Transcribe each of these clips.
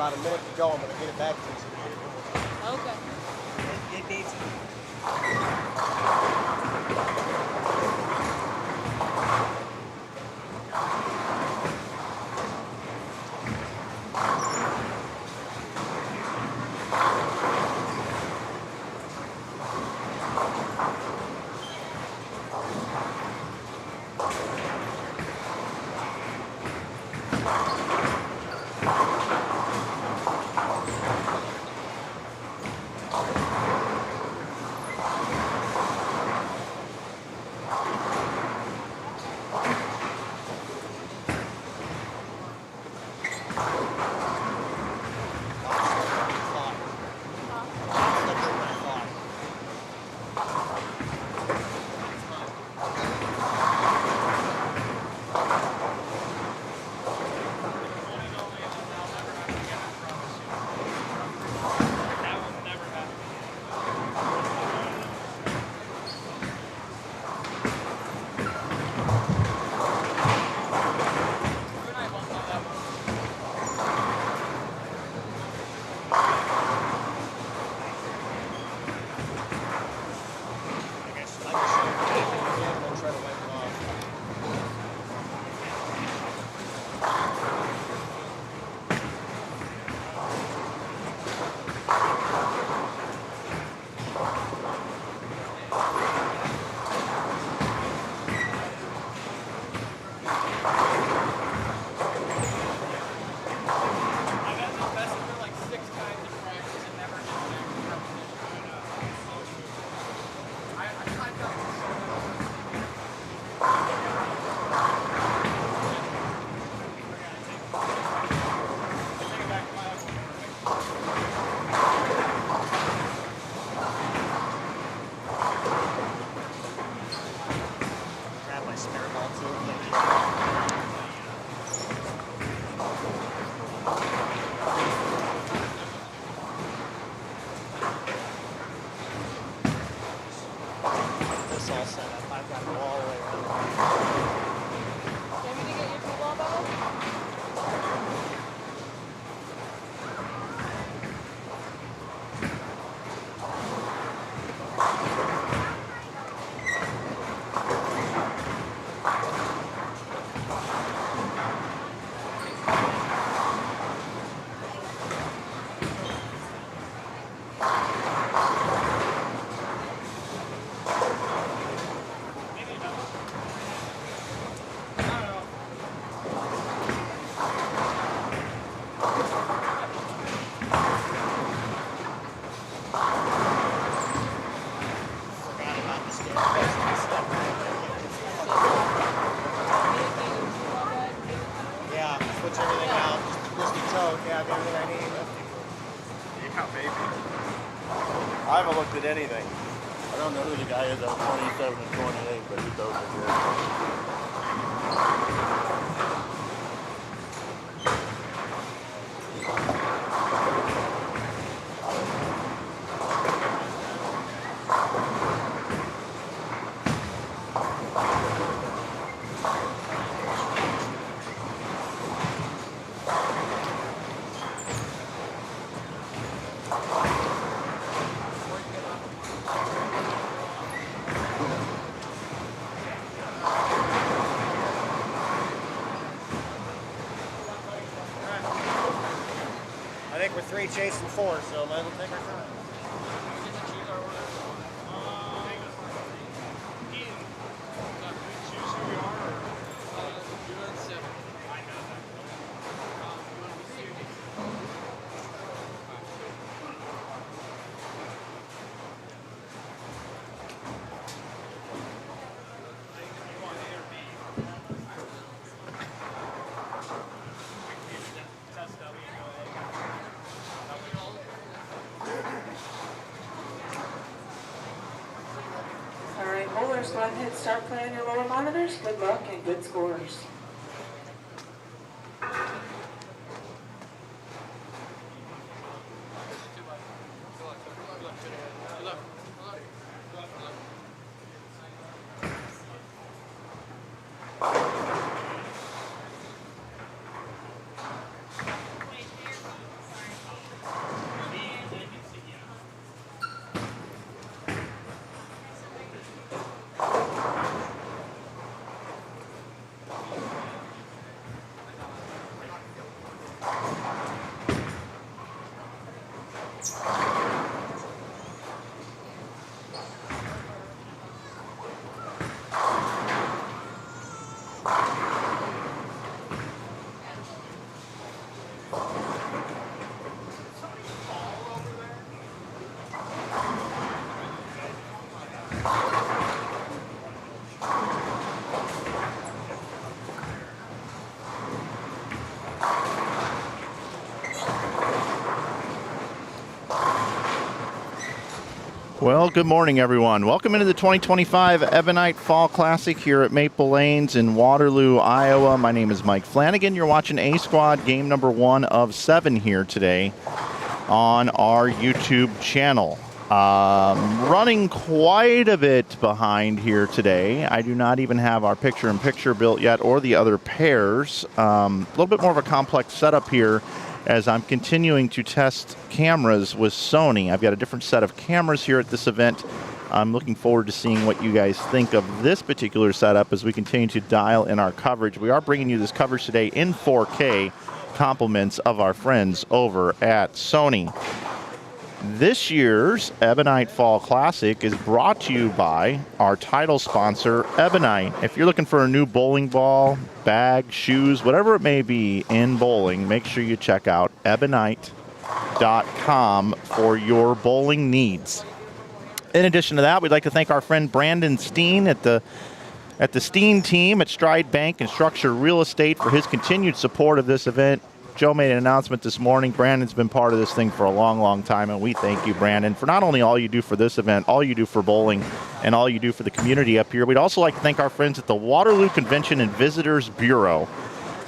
about a minute to go. I'm going to get it back to you. Okay. It needs it. I haven't looked at anything. I don't know who the guy is at 27 and 28, but he throws it good. I think we're 3 chasing 4, so might as well take our time. Bowlers, go ahead and start playing your lower monitors. Good luck and good scores. Well, good morning, everyone. Welcome into the 2025 Ebonite Fall Classic here at Maple Lanes in Waterloo, Iowa. My name is Mike Flanagan. You're watching A Squad game number 1 of 7 here today on our YouTube channel. Running quite a bit behind here today. I do not even have our picture-in-picture built yet or the other pairs. A little bit more of a complex setup here as I'm continuing to test cameras with Sony. I've got a different set of cameras here at this event. I'm looking forward to seeing what you guys think of this particular setup as we continue to dial in our coverage. We are bringing you this coverage today in 4K, compliments of our friends over at Sony. This year's Ebonite Fall Classic is brought to you by our title sponsor, Ebonite. If you're looking for a new bowling ball, bag, shoes, whatever it may be in bowling, make sure you check out Ebonite.com for your bowling needs. In addition to that, we'd like to thank our friend Brandon Steen at the Steen team at Stride Bank and Structure Real Estate for his continued support of this event. Joe made an announcement this morning. Brandon's been part of this thing for a long, long time, and we thank you, Brandon, for not only all you do for this event, all you do for bowling, and all you do for the community up here. We'd also like to thank our friends at the Waterloo Convention and Visitors Bureau.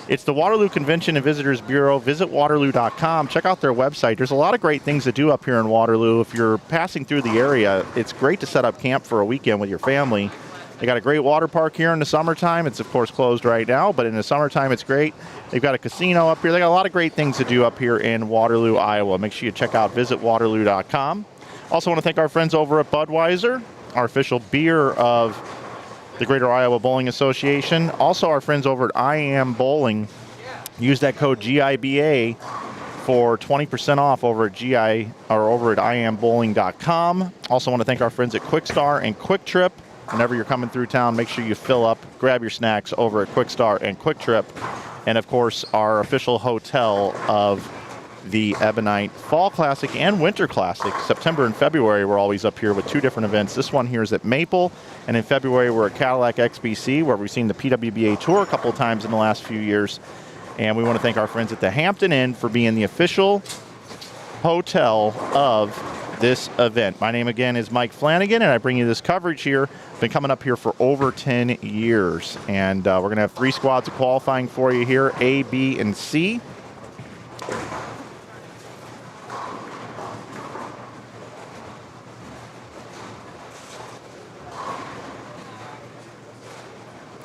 It's the Waterloo Convention and Visitors Bureau. Visit waterloo.com. Check out their website. There's a lot of great things to do up here in Waterloo. If you're passing through the area, it's great to set up camp for a weekend with your family. They got a great water park here in the summertime. It's, of course, closed right now, but in the summertime, it's great. They've got a casino up here. They got a lot of great things to do up here in Waterloo, Iowa. Make sure you check out visitwaterloo.com. Also want to thank our friends over at Budweiser, our official beer of the Greater Iowa Bowling Association. Also, our friends over at I Am Bowling. Use that code GIBA for 20% off over at iambowling.com. Also want to thank our friends at Kwik and Kwik Trip. Whenever you're coming through town, make sure you fill up, grab your snacks over at Kwik and Kwik Trip. And, of course, our official hotel of the Ebonite Fall Classic and Winter Classic. September and February, we're always up here with 2 different events. This one here is at Maple, and in February, we're at Cadillac XBC, where we've seen the PWBA Tour a couple of times in the last few years. And we want to thank our friends at the Hampton Inn for being the official hotel of this event. My name again is Mike Flanagan, and I bring you this coverage here. Been coming up here for over 10 years, and we're going to have 3 squads of qualifying for you here, A, B, and C.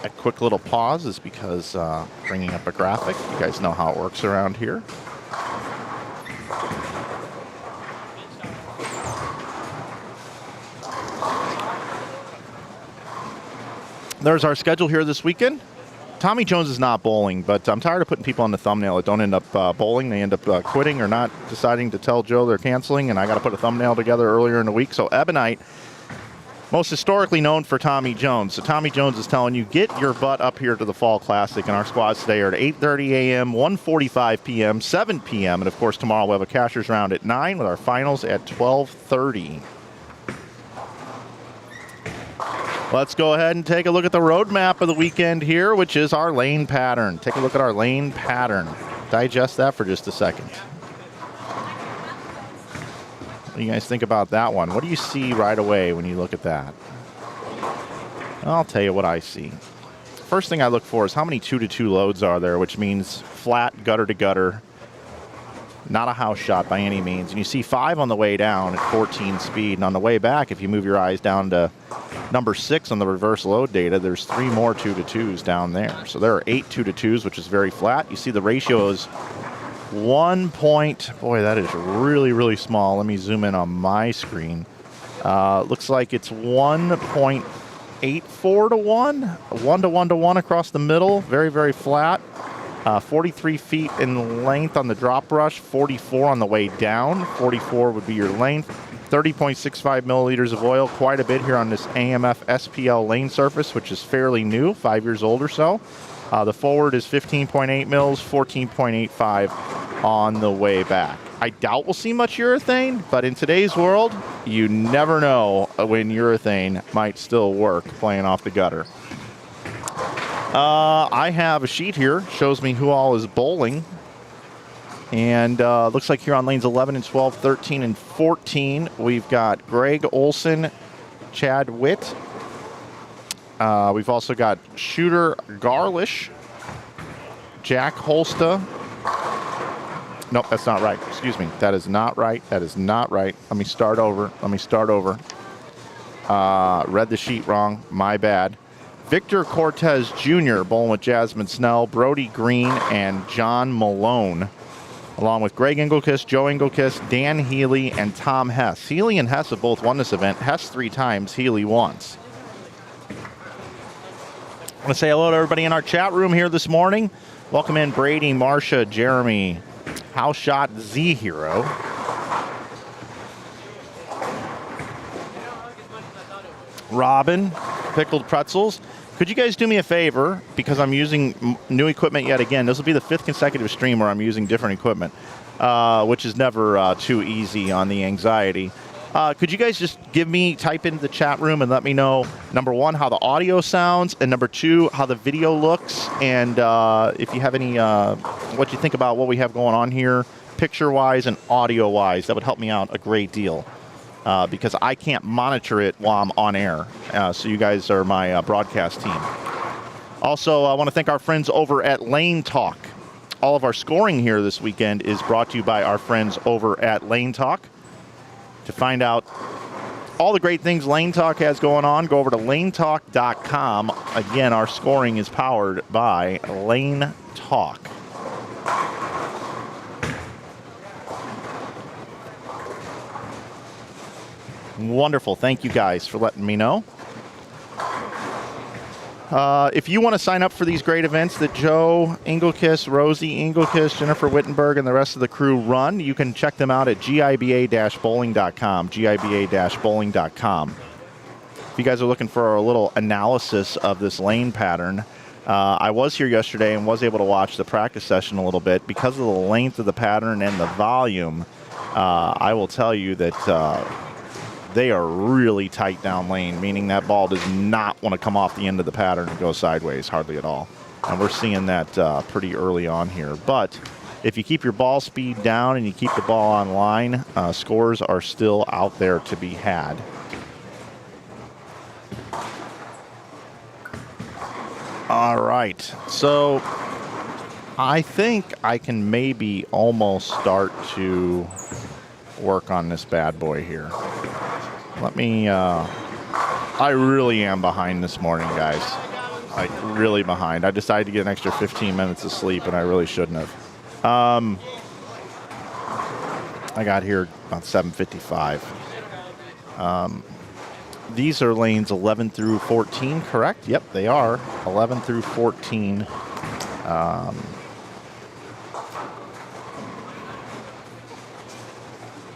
A quick little pause is because bringing up a graphic. You guys know how it works around here. There's our schedule here this weekend. Tommy Jones is not bowling, but I'm tired of putting people on the thumbnail that don't end up bowling. They end up quitting or not deciding to tell Joe they're canceling, and I got to put a thumbnail together earlier in the week. So Ebonite, most historically known for Tommy Jones. So Tommy Jones is telling you, get your butt up here to the Fall Classic, and our squads today are at 8:30 a.m., 1:45 p.m., 7 p.m., and of course tomorrow we'll have a cashers round at 9 with our finals at 12:30. Let's go ahead and take a look at the roadmap of the weekend here, which is our lane pattern. Take a look at our lane pattern. Digest that for just a second. What do you guys think about that one? What do you see right away when you look at that? I'll tell you what I see. First thing I look for is how many 2-to-2 loads are there, which means flat, gutter to gutter. Not a house shot by any means. And you see 5 on the way down at 14 speed. And on the way back, if you move your eyes down to number 6 on the reverse load data, there's 3 more 2-to-2s down there. So there are 8 2-to-2s, which is very flat. You see the ratio is 1 point. Boy, that is really, really small. Let me zoom in on my screen. Looks like it's 1.84 to 1. 1 to 1 to 1 across the middle. Very, very flat. 43 feet in length on the drop brush, 44 on the way down. 44 would be your length. 30.65 milliliters of oil, quite a bit here on this AMF SPL lane surface, which is fairly new, 5 years old or so. The forward is 15.8 mils, 14.85 on the way back. I doubt we'll see much urethane, but in today's world, you never know when urethane might still work playing off the gutter. I have a sheet here, shows me who all is bowling And looks like here on lanes 11 and 12, 13 and 14, we've got Greg Olson, Chad Witt. We've also got Shooter Garlish, Jack Holsta. Nope, that's not right. Excuse me. That is not right. That is not right. Let me start over. Read the sheet wrong. My bad. Victor Cortez Jr. bowling with Jasmine Snell, Brody Green, and John Malone, along with Greg Engelkist, Joe Engelkist, Dan Healy, and Tom Hess. Healy and Hess have both won this event. Hess 3 times, Healy once. I want to say hello to everybody in our chat room here this morning. Welcome in Brady, Marcia, Jeremy, House Shot, Z Hero. Robin, Pickled Pretzels. Could you guys do me a favor, because I'm using new equipment yet again. This will be the 5th consecutive stream where I'm using different equipment, which is never too easy on the anxiety. Could you guys just type into the chat room and let me know, number 1, how the audio sounds, and number 2, how the video looks, and if you have any, what you think about what we have going on here, picture-wise and audio-wise. That would help me out a great deal. Because I can't monitor it while I'm on air. So you guys are my broadcast team. Also, I want to thank our friends over at Lane Talk. All of our scoring here this weekend is brought to you by our friends over at Lane Talk. To find out all the great things Lane Talk has going on, go over to lanetalk.com. Again, our scoring is powered by Lane Talk. Wonderful. Thank you guys for letting me know. If you want to sign up for these great events that Joe Engelkist, Rosie Engelkist, Jennifer Wittenberg, and the rest of the crew run, you can check them out at giba-bowling.com, giba-bowling.com. If you guys are looking for a little analysis of this lane pattern, I was here yesterday and was able to watch the practice session a little bit. Because of the length of the pattern and the volume, I will tell you that they are really tight down lane, meaning that ball does not want to come off the end of the pattern and go sideways hardly at all. And we're seeing that pretty early on here. But if you keep your ball speed down and you keep the ball on line, scores are still out there to be had. All right, so I think I can maybe almost start to work on this bad boy here. Let me, I really am behind this morning, guys. Like, really behind. I decided to get an extra 15 minutes of sleep, and I really shouldn't have. I got here about 7:55. These are lanes 11 through 14, correct? Yep, they are. 11 through 14.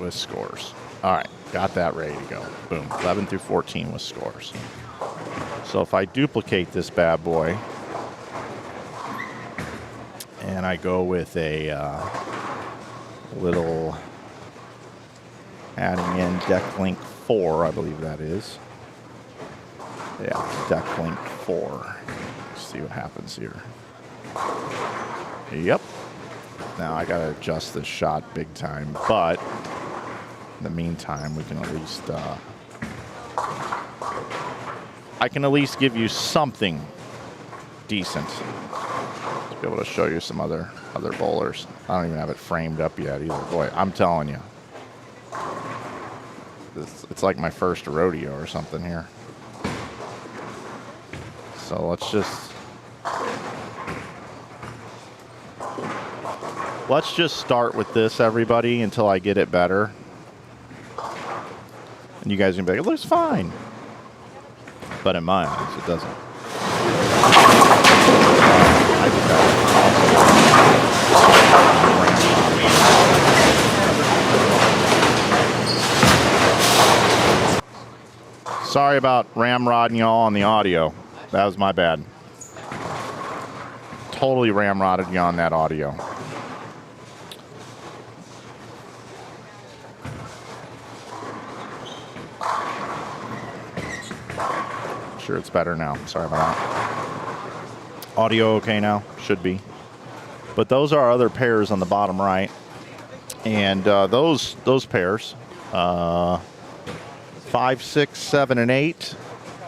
With scores. All right, got that ready to go. Boom, 11 through 14 with scores. So if I duplicate this bad boy and I go with a little adding in deck link 4, I believe that is. Yeah, deck link 4. Let's see what happens here. Yep. Now I gotta adjust this shot big time, but in the meantime, we can at least, I can at least give you something decent to be able to show you some other bowlers. I don't even have it framed up yet either. Boy, I'm telling you, it's like my first rodeo or something here. So let's just start with this, everybody, until I get it better. And you guys are going to be like, it looks fine. But in my eyes, it doesn't. I just got Sorry about ramrodding y'all on the audio. That was my bad. Totally ramrodded you on that audio. Sure, it's better now. Sorry about that. Audio okay now? Should be. But those are our other pairs on the bottom right. And those pairs, 5, 6, 7, and 8.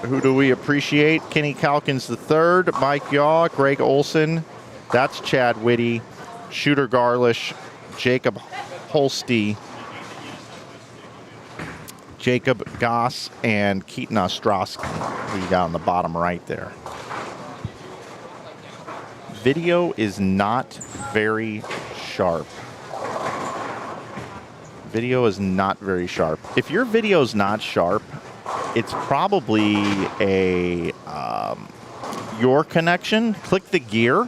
Who do we appreciate? Kenny Calkins III, Mike Yaw, Greg Olson. That's Chad Whitty, Shooter Garlish, Jacob Holste, Jacob Goss, and Keaton Ostrowski, who you got on the bottom right there. Video is not very sharp. Video is not very sharp. If your video is not sharp, it's probably your connection. Click the gear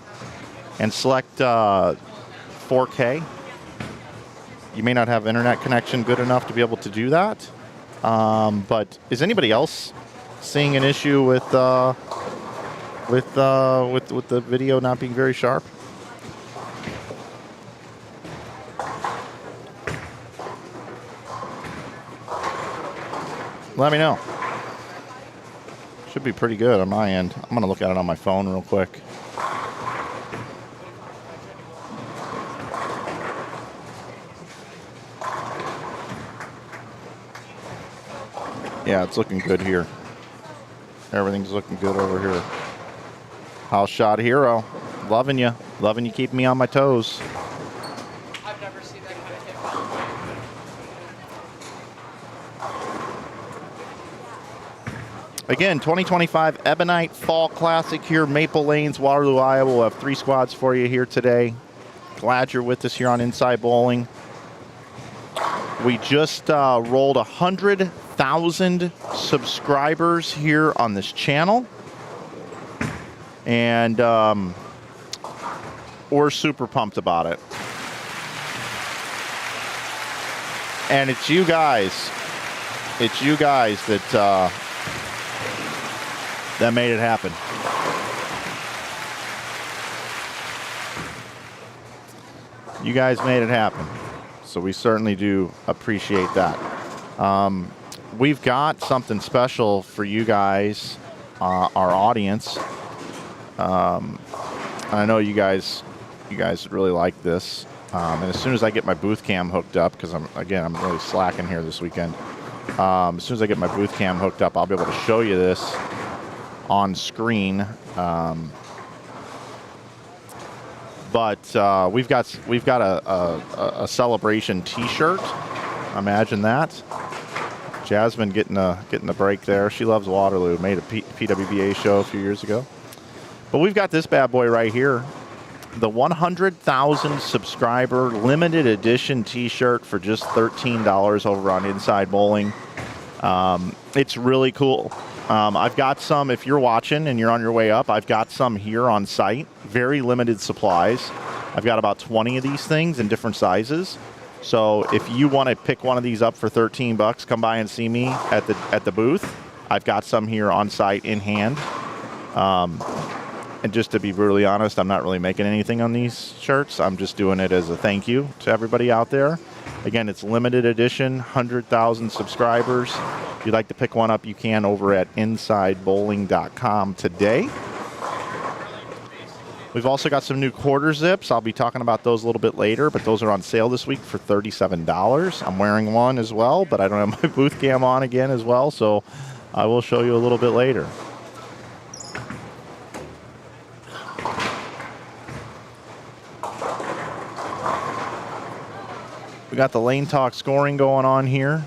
and select 4K. You may not have internet connection good enough to be able to do that. But is anybody else seeing an issue with the video not being very sharp? Let me know. Should be pretty good on my end. I'm going to look at it on my phone real quick. Yeah, it's looking good here. Everything's looking good over here. House shot hero. Loving you. Loving you keeping me on my toes. I've never seen that kind of hit. Again, 2025 Ebonite Fall Classic here, Maple Lanes, Waterloo, Iowa. We'll have 3 squads for you here today. Glad you're with us here on Inside Bowling. We just rolled 100,000 subscribers here on this channel. And we're super pumped about it. And it's you guys. It's you guys that that made it happen. You guys made it happen. So we certainly do appreciate that. We've got something special for you guys, our audience. I know you guys really like this. And as soon as I get my booth cam hooked up, because I'm really slacking here this weekend. As soon as I get my booth cam hooked up, I'll be able to show you this on screen. But we've got a celebration T-shirt. Imagine that. Jasmine getting a break there. She loves Waterloo. Made a PWBA show a few years ago. But we've got this bad boy right here. The 100,000 subscriber limited edition T-shirt for just $13 over on Inside Bowling. It's really cool. I've got some, if you're watching and you're on your way up, I've got some here on site. Very limited supplies. I've got about 20 of these things in different sizes. So if you want to pick one of these up for $13, come by and see me at the booth. I've got some here on site in hand. And just to be brutally honest, I'm not really making anything on these shirts. I'm just doing it as a thank you to everybody out there. Again, it's limited edition, 100,000 subscribers. If you'd like to pick one up, you can over at InsideBowling.com today. We've also got some new quarter zips. I'll be talking about those a little bit later, but those are on sale this week for $37. I'm wearing one as well, but I don't have my booth cam on again as well, so I will show you a little bit later. We got the Lane Talk scoring going on here.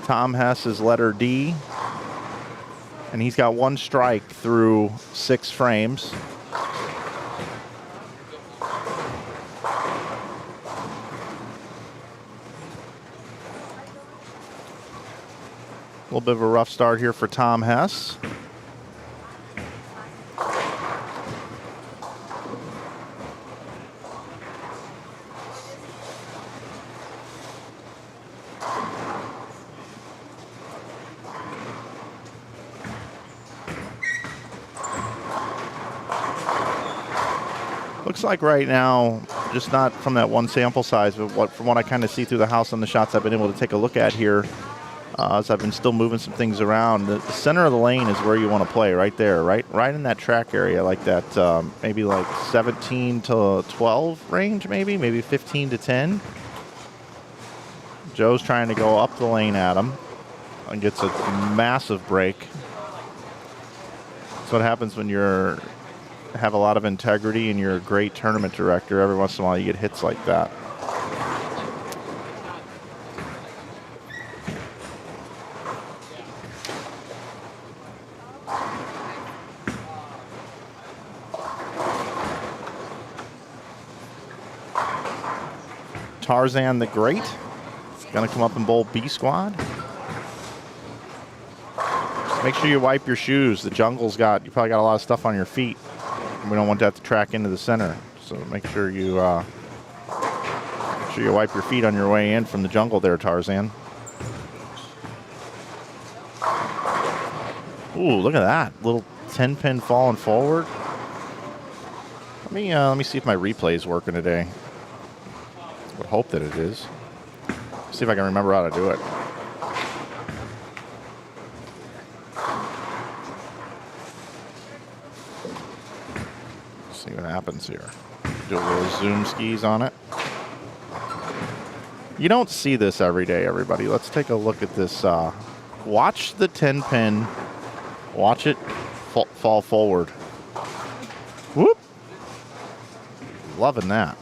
Tom Hess is letter D, and he's got 1 strike through 6 frames. A little bit of a rough start here for Tom Hess. Looks like right now, just not from that one sample size, but from what I kind of see through the house and the shots I've been able to take a look at here, as I've been still moving some things around. The center of the lane is where you want to play, right there, right in that track area, like that, maybe like 17 to 12 range, maybe 15 to 10. Joe's trying to go up the lane at him and gets a massive break. That's what happens when you're have a lot of integrity and you're a great tournament director. Every once in a while you get hits like that. Tarzan the Great is going to come up and bowl B squad. Just make sure you wipe your shoes. The jungle's got, you probably got a lot of stuff on your feet. We don't want that to track into the center. So make sure you wipe your feet on your way in from the jungle there, Tarzan. Ooh, look at that. Little 10-pin falling forward. Let me see if my replay is working today. I would hope that it is. See if I can remember how to do it. See what happens here. Do a little zoom skis on it. You don't see this every day, everybody. Let's take a look at this. Watch the 10-pin. Watch it fall forward. Whoop. Loving that.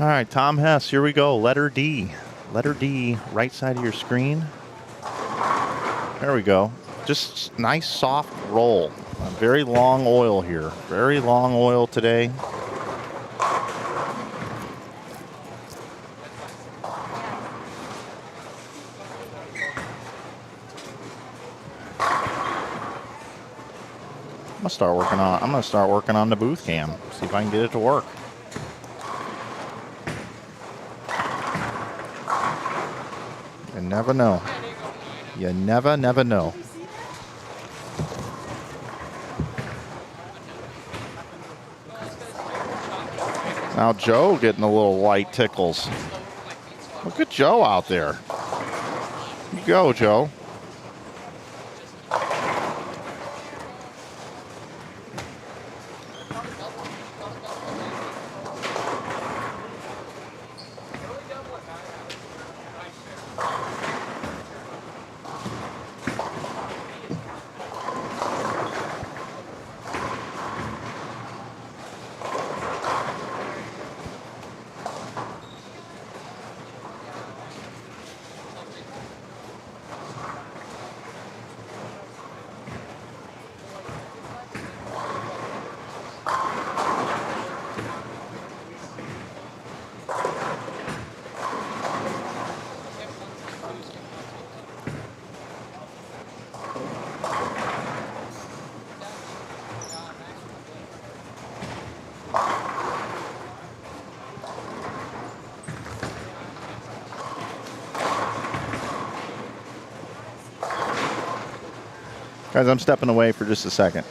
All right, Tom Hess, here we go. Letter D. Letter D, right side of your screen. There we go. Just nice soft roll. Very long oil here. Very long oil today. I'm gonna start working on the booth cam. See if I can get it to work. You never know. You never know. Now Joe getting a little light tickles. Look at Joe out there. You go, Joe. Guys, I'm stepping away for just a second.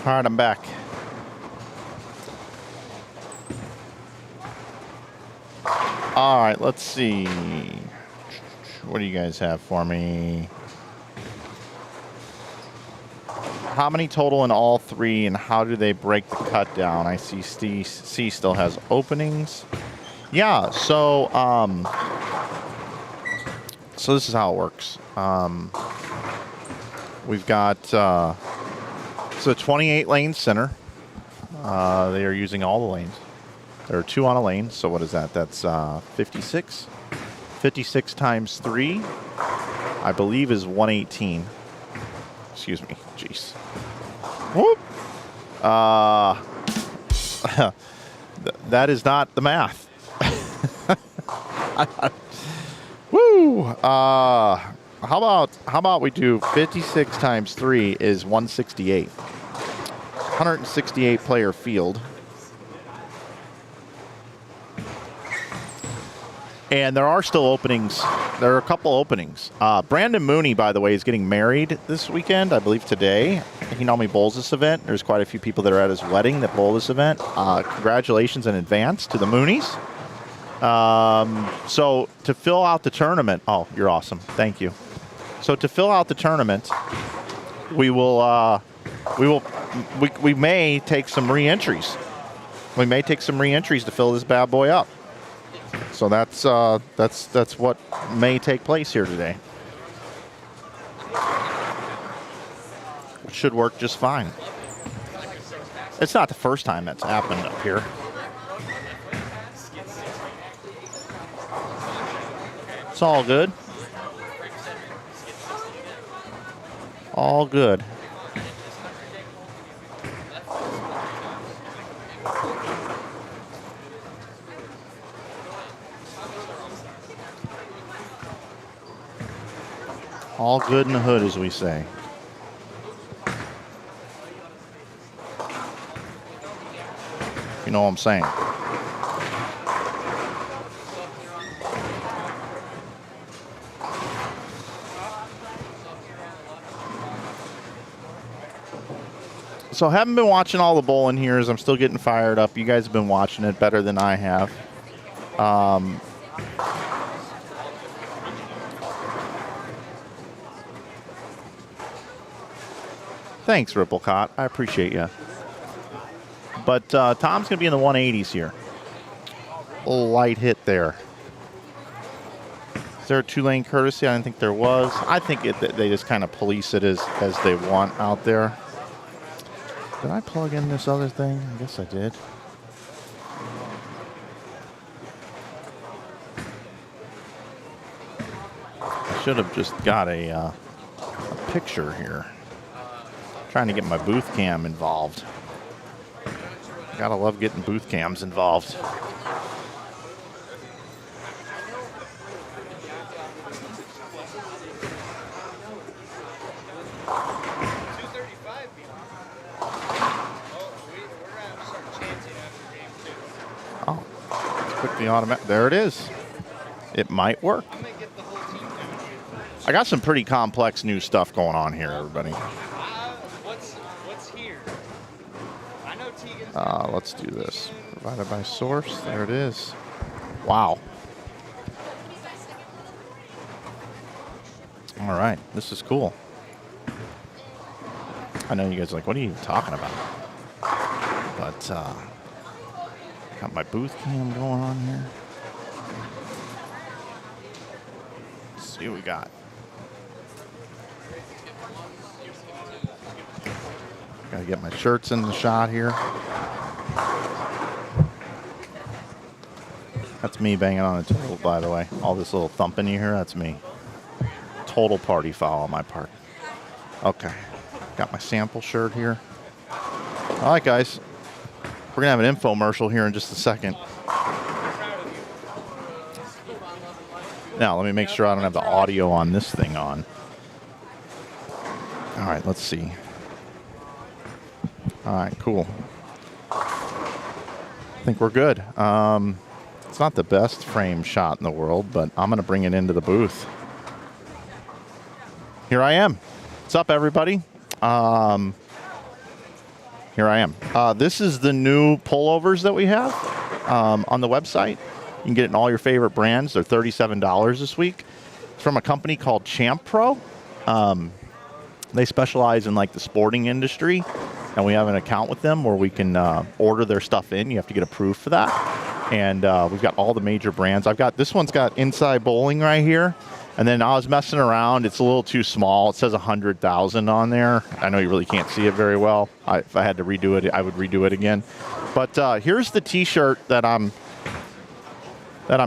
All right, I'm back. All right, let's see. What do you guys have for me? How many total in all three, and how do they break the cut down? I see C still has openings. Yeah, so this is how it works. We've got it's a 28-lane center. They are using all the lanes. There are 2 on a lane, so what is that? That's 56. 56 times 3, I believe, is 118. Excuse me. Jeez. Whoop. That is not the math. Woo. How about we do 56 times 3 is 168. 168 player field. And there are still openings. There are a couple openings. Brandon Mooney, by the way, is getting married this weekend, I believe today. He normally bowls this event. There's quite a few people that are at his wedding that bowl this event. Congratulations in advance to the Moonies. So to fill out the tournament, oh, you're awesome. Thank you. So to fill out the tournament, we may take some re-entries. We may take some re-entries to fill this bad boy up. So that's what may take place here today. It should work just fine. It's not the first time that's happened up here. It's all good. All good. All good in the hood, as we say. You know what I'm saying? So I haven't been watching all the bowling here as I'm still getting fired up. You guys have been watching it better than I have. Thanks, Ripplecott. I appreciate you. But Tom's going to be in the 180s here. A little light hit there. Is there a 2-lane courtesy? I didn't think there was. I think they just kind of police it as they want out there. Did I plug in this other thing? I guess I did. I should have just got a picture here. Trying to get my booth cam involved. Gotta love getting booth cams involved. Oh, click the automatic. There it is. It might work. I got some pretty complex new stuff going on here, everybody. Let's do this. Provided by source. There it is. Wow. All right. This is cool. I know you guys are like, what are you talking about? But got my booth cam going on here. Let's see what we got. Gotta get my shirts in the shot here. That's me banging on a table, by the way. All this little thumping you hear, that's me. Total party foul on my part. Okay. Got my sample shirt here. All right, guys. We're going to have an infomercial here in just a second. Now, let me make sure I don't have the audio on this thing on. All right, let's see. All right, cool. I think we're good. It's not the best frame shot in the world, but I'm going to bring it into the booth. Here I am. What's up, everybody? Here I am. This is the new pullovers that we have on the website. You can get it in all your favorite brands. They're $37 this week. It's from a company called Champ Pro. They specialize in like the sporting industry, and we have an account with them where we can order their stuff in. You have to get approved for that. And we've got all the major brands. This one's got Inside Bowling right here. And then I was messing around. It's a little too small. It says 100,000 on there. I know you really can't see it very well. If I had to redo it, I would redo it again. But here's the T-shirt that I'm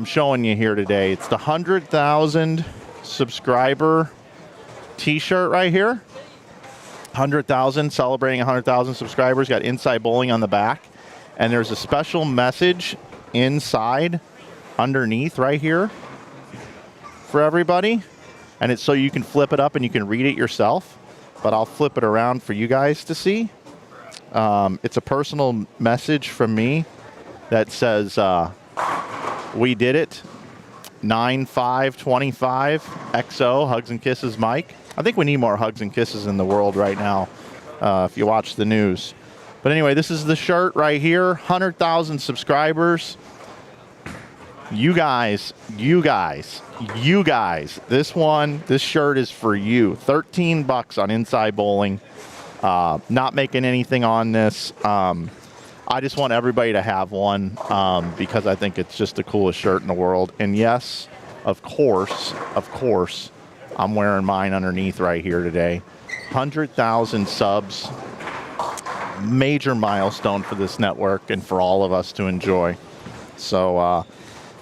showing you here today. It's the 100,000 subscriber T-shirt right here. 100,000, celebrating 100,000 subscribers. Got Inside Bowling on the back. And there's a special message inside, underneath right here for everybody. And it's so you can flip it up and you can read it yourself. But I'll flip it around for you guys to see. It's a personal message from me that says, we did it. 9/5/25 XO, hugs and kisses, Mike. I think we need more hugs and kisses in the world right now, if you watch the news. But anyway, this is the shirt right here. 100,000 subscribers. You guys. This shirt is for you. $13 on Inside Bowling. Not making anything on this. I just want everybody to have one because I think it's just the coolest shirt in the world. And yes, of course, I'm wearing mine underneath right here today. 100,000 subs. Major milestone for this network and for all of us to enjoy. So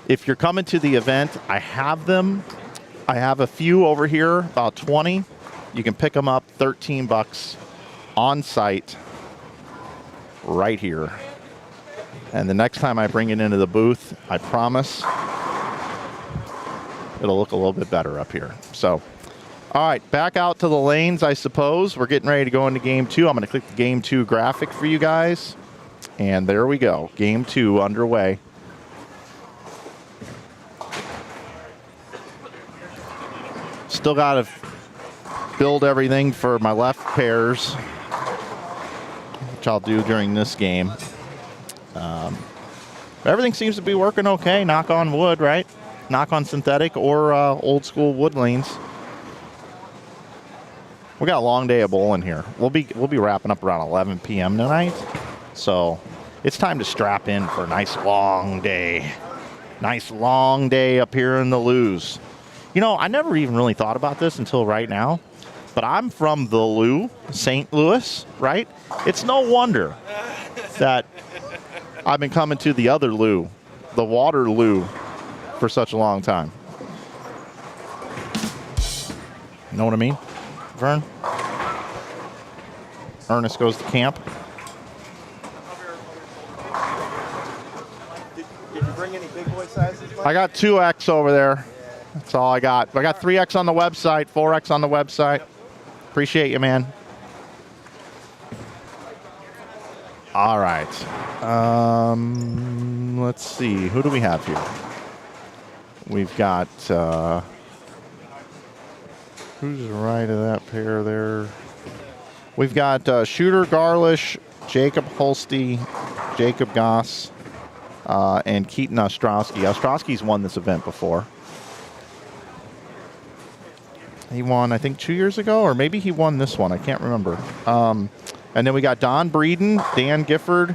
if you're coming to the event, I have them. I have a few over here, about 20. You can pick them up, $13 on site right here. And the next time I bring it into the booth, I promise it'll look a little bit better up here. So, all right, back out to the lanes, I suppose. We're getting ready to go into game 2. I'm going to click the game 2 graphic for you guys. And there we go. Game 2 underway. Still got to build everything for my left pairs, which I'll do during this game. Everything seems to be working okay. Knock on wood, right? Knock on synthetic or old school wood lanes. We got a long day of bowling here. We'll be wrapping up around 11 p.m. tonight, so it's time to strap in for a nice long day. Nice long day up here in the Loos. You know, I never even really thought about this until right now, but I'm from the Lou, St. Louis, right? It's no wonder that I've been coming to the other Lou, the Waterloo, for such a long time. You know what I mean, Vern? Ernest goes to camp. Did you bring any big boy sizes? Mike? I got 2X over there. That's all I got. I got 3X on the website, 4X on the website. Appreciate you, man. All right. Let's see. Who do we have here? We've got... who's right of that pair there? We've got Shooter Garlish, Jacob Holste, Jacob Goss, and Keaton Ostrowski. Ostrowski's won this event before. He won, I think, 2 years ago, or maybe he won this one. I can't remember. And then we got Don Breeden, Dan Gifford,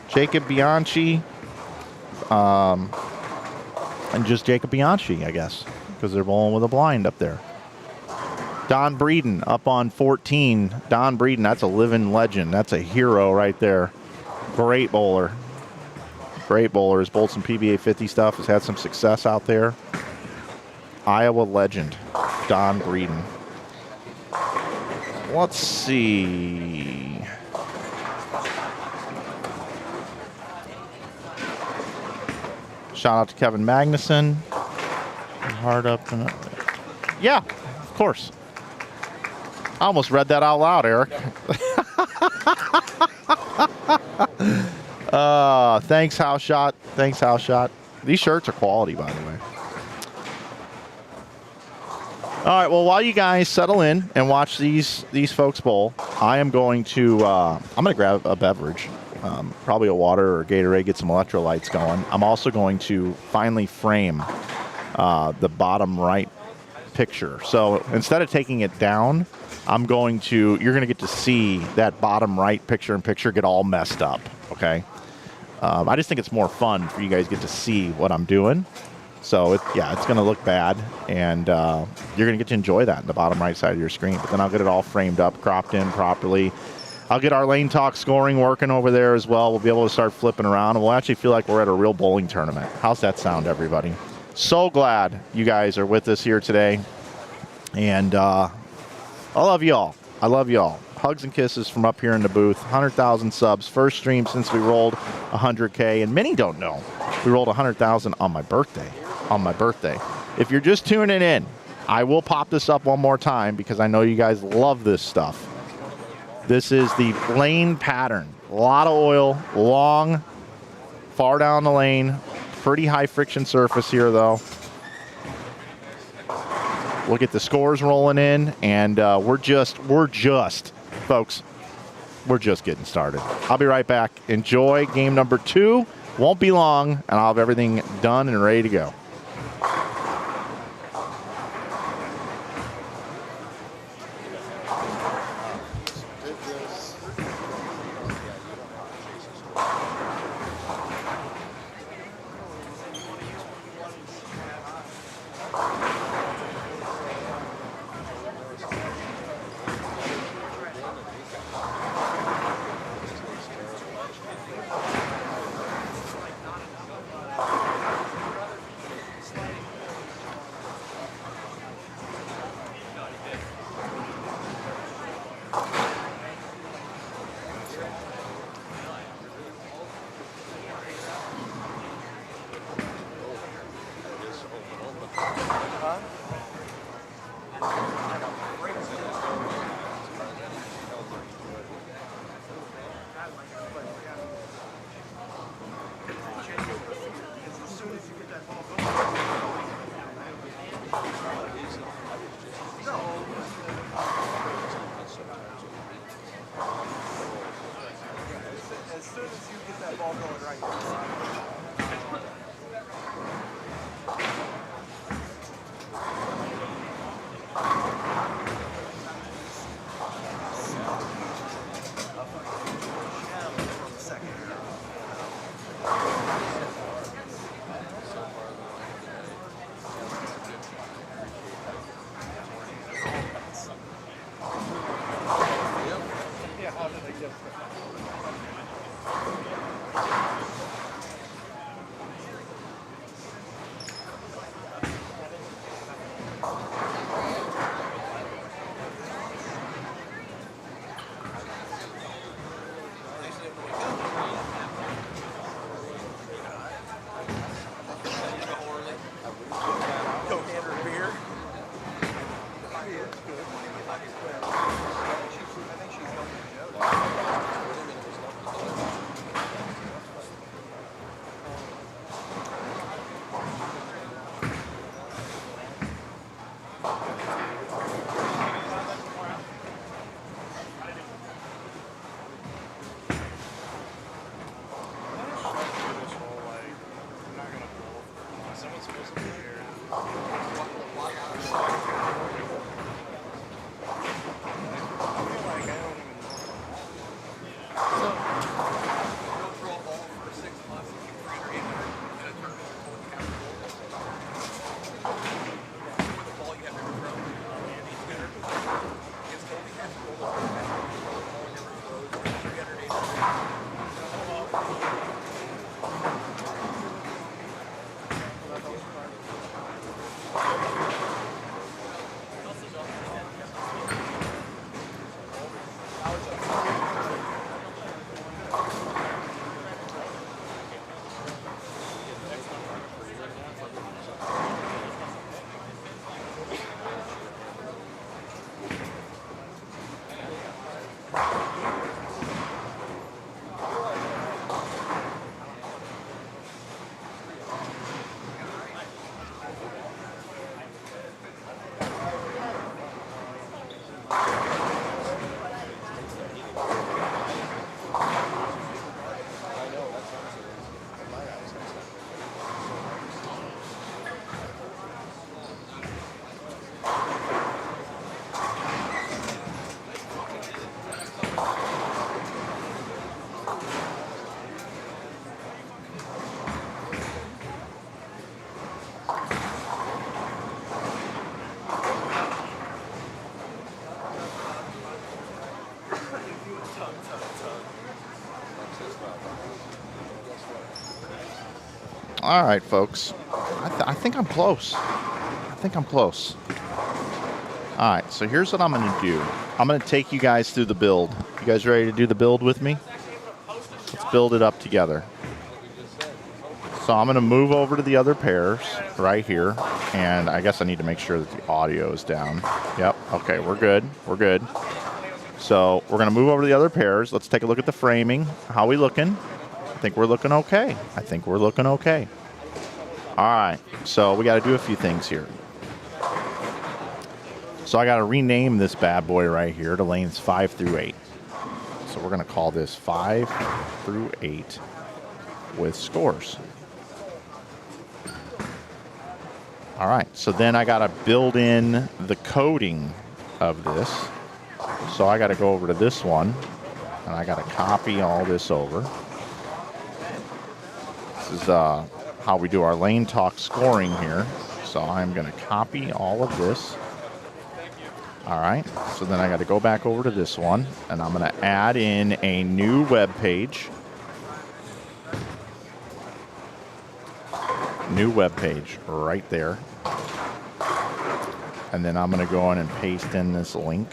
Jacob Bianchi, and just Jacob Bianchi, I guess, because they're bowling with a blind up there. Don Breeden up on 14. Don Breeden, that's a living legend. That's a hero right there. Great bowler. Great bowler. Has bowled some PBA 50 stuff. Has had some success out there. Iowa legend, Don Breeden. Let's see. Shout out to Kevin Magnuson. Hard up and up. Yeah, of course. I almost read that out loud, Eric. Thanks, House Shot. Thanks, House Shot. These shirts are quality, by the way. All right, well, while you guys settle in and watch these folks bowl, I am going to grab a beverage, probably a water or Gatorade, get some electrolytes going. I'm also going to finally frame the bottom right picture. So instead of taking it down, you're going to get to see that bottom right picture get all messed up, okay? I just think it's more fun for you guys to get to see what I'm doing. So, it's going to look bad, and you're going to get to enjoy that in the bottom right side of your screen. But then I'll get it all framed up, cropped in properly. I'll get our Lane Talk scoring working over there as well. We'll be able to start flipping around, and we'll actually feel like we're at a real bowling tournament. How's that sound, everybody? So glad you guys are with us here today. And I love y'all. I love y'all. Hugs and kisses from up here in the booth. 100,000 subs. First stream since we rolled 100K. And many don't know we rolled 100,000 on my birthday. If you're just tuning in, I will pop this up one more time because I know you guys love this stuff. This is the lane pattern. A lot of oil, long, far down the lane. Pretty high friction surface here, though. We'll get the scores rolling in, and we're just, folks, we're just getting started. I'll be right back. Enjoy game number 2. Won't be long, and I'll have everything done and ready to go. All right, folks. I think I'm close. All right, so here's what I'm going to do. I'm going to take you guys through the build. You guys ready to do the build with me? Let's build it up together. So I'm going to move over to the other pairs right here. And I guess I need to make sure that the audio is down. Yep. Okay, we're good. So we're going to move over to the other pairs. Let's take a look at the framing. How we looking? I think we're looking okay. All right. So we got to do a few things here. So I got to rename this bad boy right here to lanes 5 through 8. So we're going to call this 5 through 8 with scores. All right, so then I got to build in the coding of this. So I got to go over to this one, and I got to copy all this over. This is how we do our lane talk scoring here. So I'm going to copy all of this. All right, so then I got to go back over to this one, and I'm going to add in a new web page. New web page right there. And then I'm going to go in and paste in this link.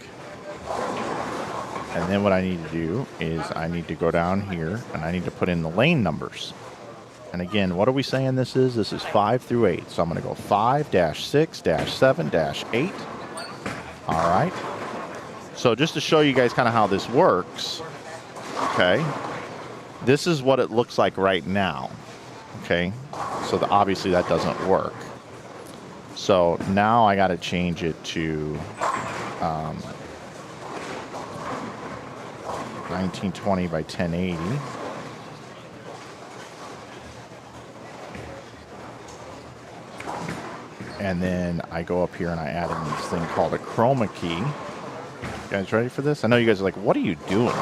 And then what I need to do is I need to go down here and I need to put in the lane numbers. And again, what are we saying this is? This is 5 through 8. So I'm going to go 5-6-7-8. All right. So just to show you guys kind of how this works, okay, this is what it looks like right now. Okay, so obviously that doesn't work. So now I got to change it to 1920 by 1080. And then I go up here and I add in this thing called a chroma key. You guys ready for this? I know you guys are like, what are you doing?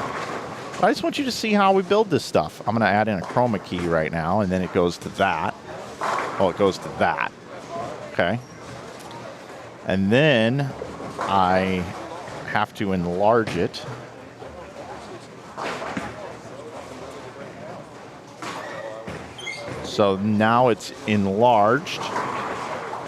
I just want you to see how we build this stuff. I'm going to add in a chroma key right now, and then it goes to that. Oh, it goes to that. Okay. And then I have to enlarge it. So now it's enlarged.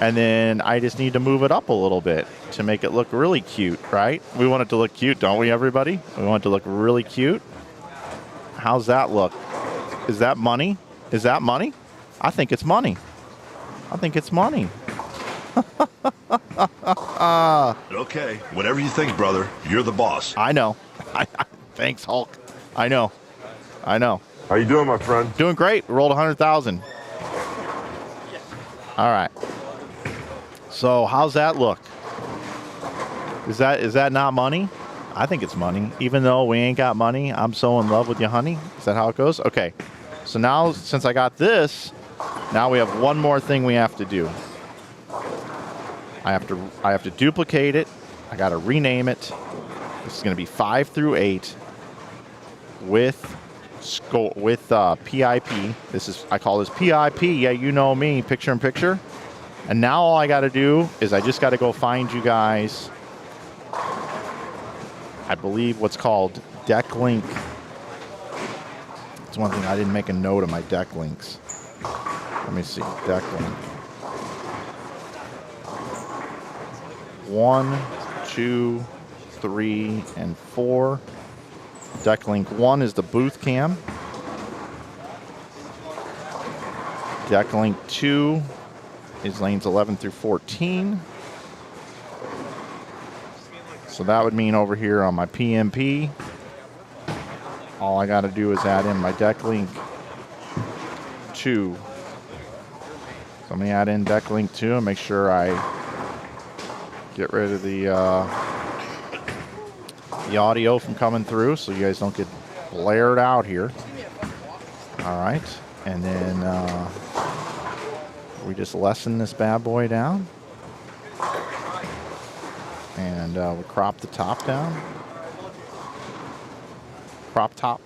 And then I just need to move it up a little bit to make it look really cute, right? We want it to look cute, don't we, everybody? We want it to look really cute. How's that look? Is that money? Is that money? I think it's money. Okay, whatever you think, brother. You're the boss. I know. Thanks, Hulk. I know. How you doing, my friend? Doing great. We rolled 100,000. All right. So how's that look? Is that not money? I think it's money. Even though we ain't got money, I'm so in love with you, honey. Is that how it goes? Okay. So now, since I got this, now we have one more thing we have to do. I have to duplicate it. I got to rename it. This is going to be 5 through 8 with PIP. I call this PIP. Yeah, you know me, picture in picture. And now all I got to do is I just got to go find you guys, I believe, what's called deck link. It's one thing I didn't make a note of my deck links. Let me see, deck link. 1, 2, 3, and 4. Deck link 1 is the booth cam. Deck link 2 is lanes 11 through 14. So that would mean over here on my PMP, all I got to do is add in my deck link 2. So I'm going to add in deck link 2 and make sure I get rid of the audio from coming through so you guys don't get blared out here. All right. And then we just lessen this bad boy down. And we crop the top down. Crop top.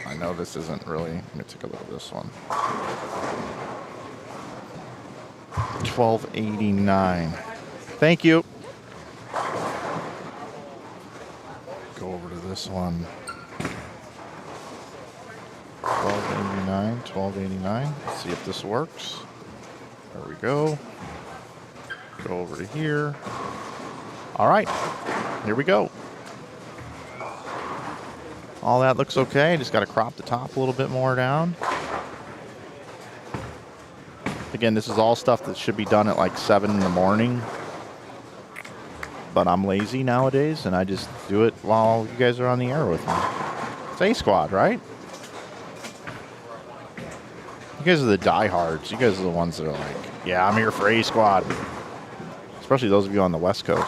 I know this isn't really, let me take a look at this one. 1289. Thank you. Go over to this this one. 1289, 1289. Let's see if this works. There we go. Go over to here. All right, here we go. All that looks okay. Just got to crop the top a little bit more down. Again, this is all stuff that should be done at like 7 in the morning. But I'm lazy nowadays, and I just do it while you guys are on the air with me. It's A Squad, right? You guys are the diehards. You guys are the ones that are like, yeah, I'm here for A Squad. Especially those of you on the West Coast.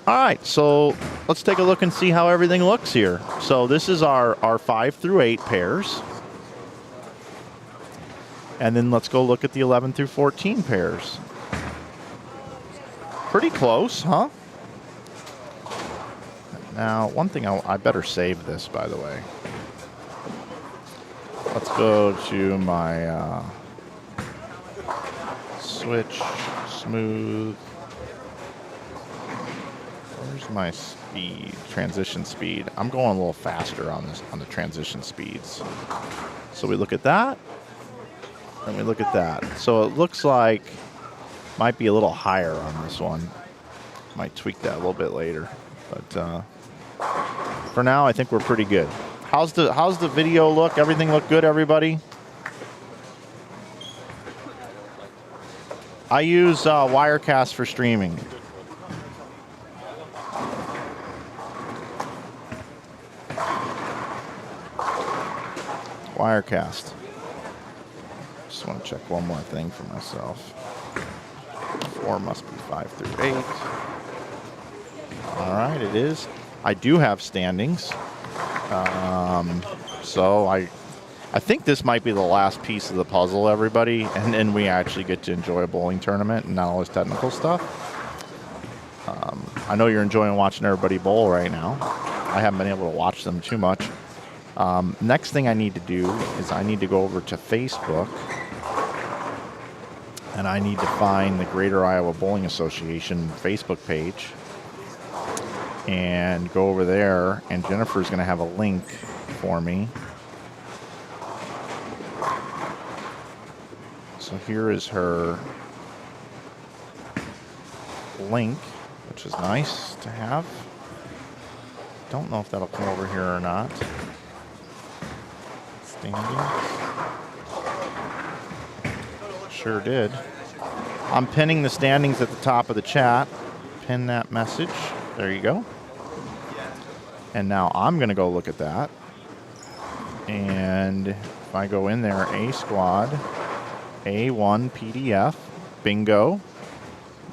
All right, so let's take a look and see how everything looks here. So this is our 5 through 8 pairs. And then let's go look at the 11 through 14 pairs. Pretty close, huh? Now, one thing I better save this, by the way. Let's go to my switch, smooth. Where's my speed, transition speed? I'm going a little faster on the transition speeds. So we look at that, and we look at that. So it looks like might be a little higher on this one. Might tweak that a little bit later, but for now, I think we're pretty good. How's the video look? Everything look good, everybody? I use Wirecast for streaming. Wirecast. Just want to check one more thing for myself. 4 must be 5 through 8. All right, it is. I do have standings. So I think this might be the last piece of the puzzle, everybody, and then we actually get to enjoy a bowling tournament and not all this technical stuff. I know you're enjoying watching everybody bowl right now. I haven't been able to watch them too much. Next thing I need to do is I need to go over to Facebook, and I need to find the Greater Iowa Bowling Association Facebook page and go over there, and Jennifer's going to have a link for me. So here is her link, which is nice to have. Don't know if that'll come over here or not. Standings. Sure did. I'm pinning the standings at the top of the chat. Pin that message. There you go. And now I'm going to go look at that. And if I go in there, A Squad, A1 PDF, bingo.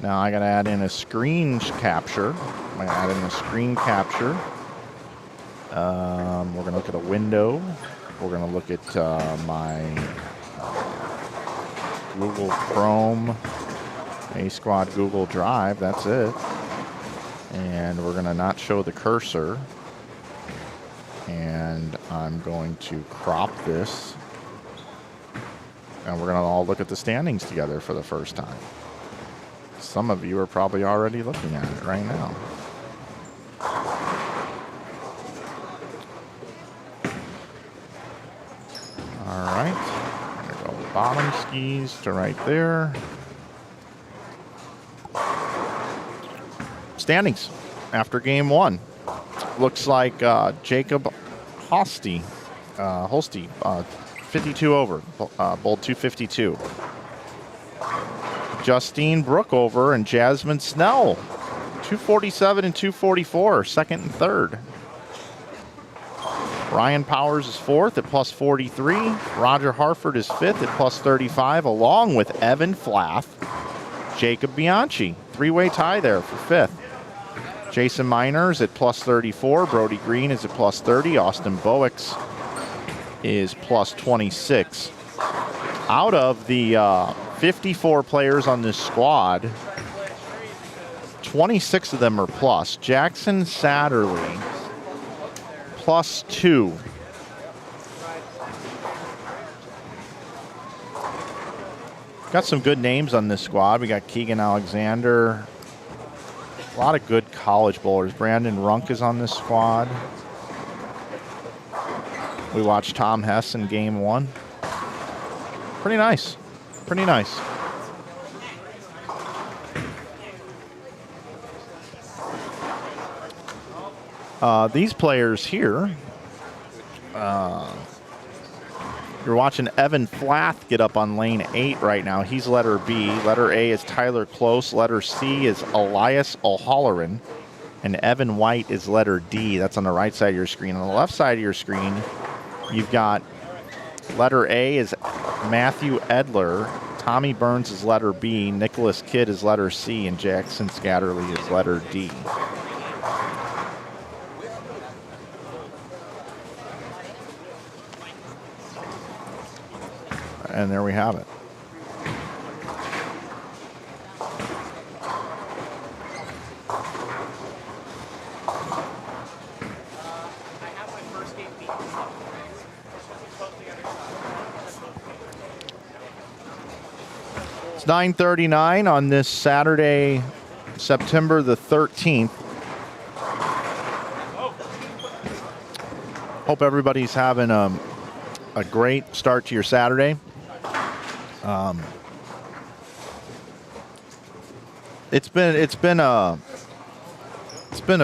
Now I got to add in a screen capture. I'm going to add in a screen capture. We're going to look at a window. We're going to look at my Google Chrome, A Squad Google Drive. That's it. And we're going to not show the cursor. And I'm going to crop this. And we're going to all look at the standings together for the first time. Some of you are probably already looking at it right now. All right. I'm going to go bottom skis to right there. Standings after game 1. Looks like Jacob Holste, 52 over, bowled 252. Justine Brookover and Jasmine Snell, 247 and 244, second and third. Ryan Powers is fourth at plus 43. Roger Harford is fifth at plus 35, along with Evan Flath, Jacob Bianchi. Three-way tie there for fifth. Jason Miners at plus 34. Brody Green is at plus 30. Austin Boix is plus 26. Out of the 54 players on this squad, 26 of them are plus. Jackson Satterley, plus 2. Got some good names on this squad. We got Keegan Alexander. A lot of good college bowlers. Brandon Runk is on this squad. We watched Tom Hess in game 1. Pretty nice. Pretty nice. These players here, you're watching Evan Flath get up on lane 8 right now. He's letter B. Letter A is Tyler Close. Letter C is Elias O'Halloran. And Evan White is letter D. That's on the right side of your screen. On the left side of your screen, you've got letter A is Matthew Edler. Tommy Burns is letter B. Nicholas Kidd is letter C. And Jackson Scatterly is letter D. And there we have it. It's 9:39 on this Saturday, September the 13th. Hope everybody's having a great start to your Saturday. It's been a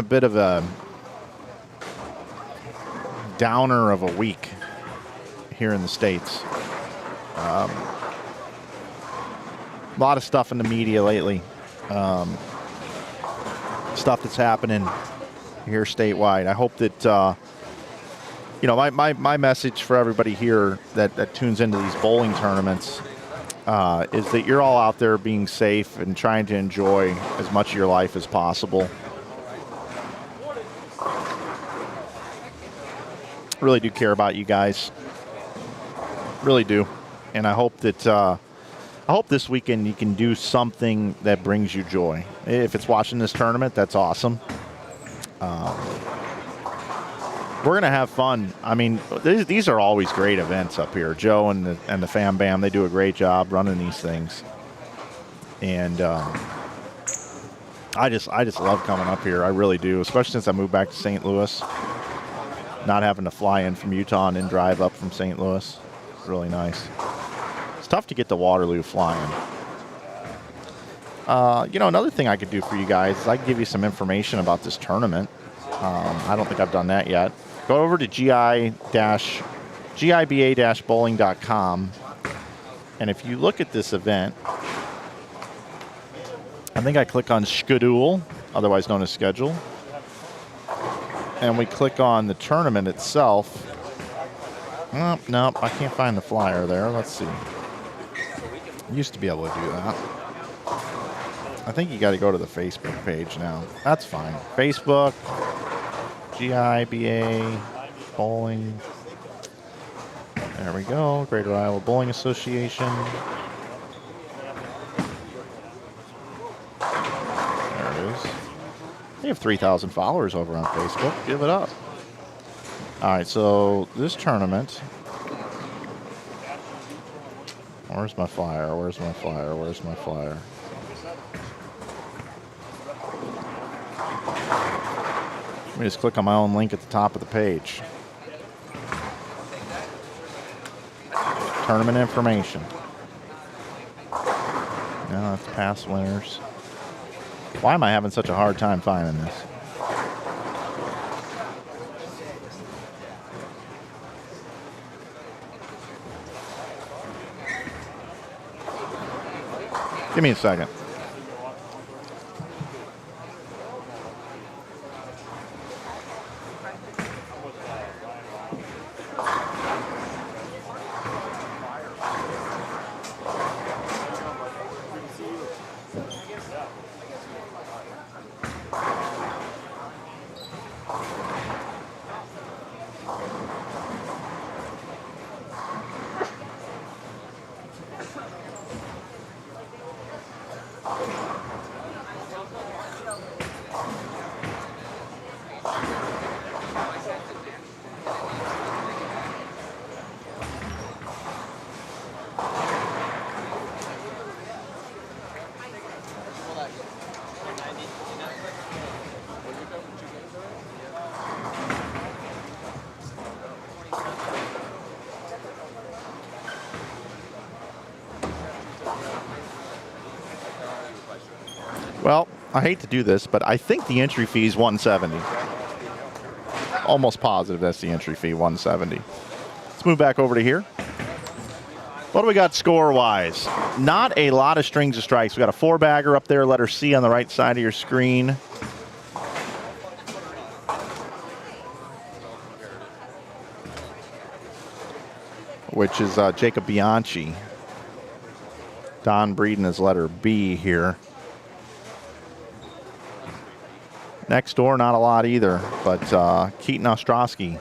bit of a downer of a week here in the States. A lot of stuff in the media lately. Stuff that's happening here statewide. I hope that my message for everybody here that tunes into these bowling tournaments is that you're all out there being safe and trying to enjoy as much of your life as possible. Really do care about you guys. Really do. And I hope that this weekend you can do something that brings you joy. If it's watching this tournament, that's awesome. We're going to have fun. I mean, these are always great events up here. Joe and the Fam Bam, they do a great job running these things. And I just love coming up here. I really do, especially since I moved back to St. Louis. Not having to fly in from Utah and then drive up from St. Louis. It's really nice. It's tough to get to Waterloo flying. Another thing I could do for you guys is I could give you some information about this tournament. I don't think I've done that yet. Go over to giba-bowling.com, and if you look at this event, I think I click on Schedule, otherwise known as Schedule, and we click on the tournament itself. Oh, no, I can't find the flyer there. Let's see. Used to be able to do that. I think you got to go to the Facebook page now. That's fine. Facebook, GIBA, bowling. There we go. Greater Iowa Bowling Association. There it is. They have 3,000 followers over on Facebook. Give it up. All right, so this tournament. Where's my flyer? Where's my flyer? Where's my flyer? Let me just click on my own link at the top of the page. Tournament information. No, that's past winners. Why am I having such a hard time finding this? Give me a second. I hate to do this, but I think the entry fee is 170. Almost positive that's the entry fee, 170. Let's move back over to here. What do we got score-wise? Not a lot of strings of strikes. We got a 4-bagger up there, letter C on the right side of your screen. Which is Jacob Bianchi. Don Breeden is letter B here. Next door, not a lot either, but Keaton Ostrowski.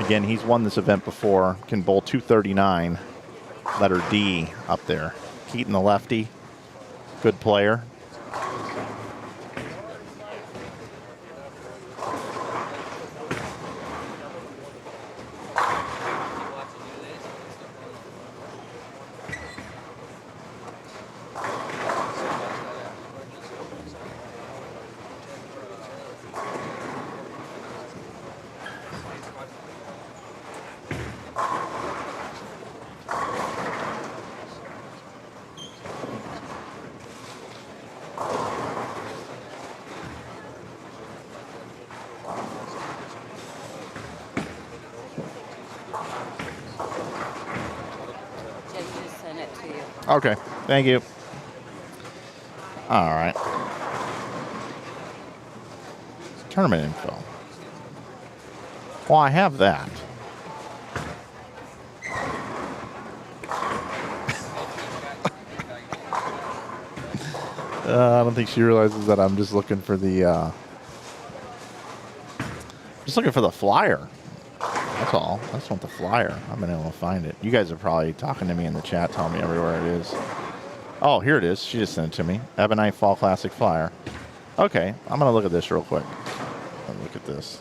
Again, he's won this event before. Can bowl 239. Letter D up there. Keaton, the lefty. Good player. Okay, thank you. All right. Tournament info. Well, I have that. I don't think she realizes that I'm just looking for the flyer. That's all. I just want the flyer. I haven't been able to find it. You guys are probably talking to me in the chat, telling me everywhere it is. Oh, here it is. She just sent it to me. Ebonite Fall Classic flyer. Okay, I'm going to look at this real quick. Look at this.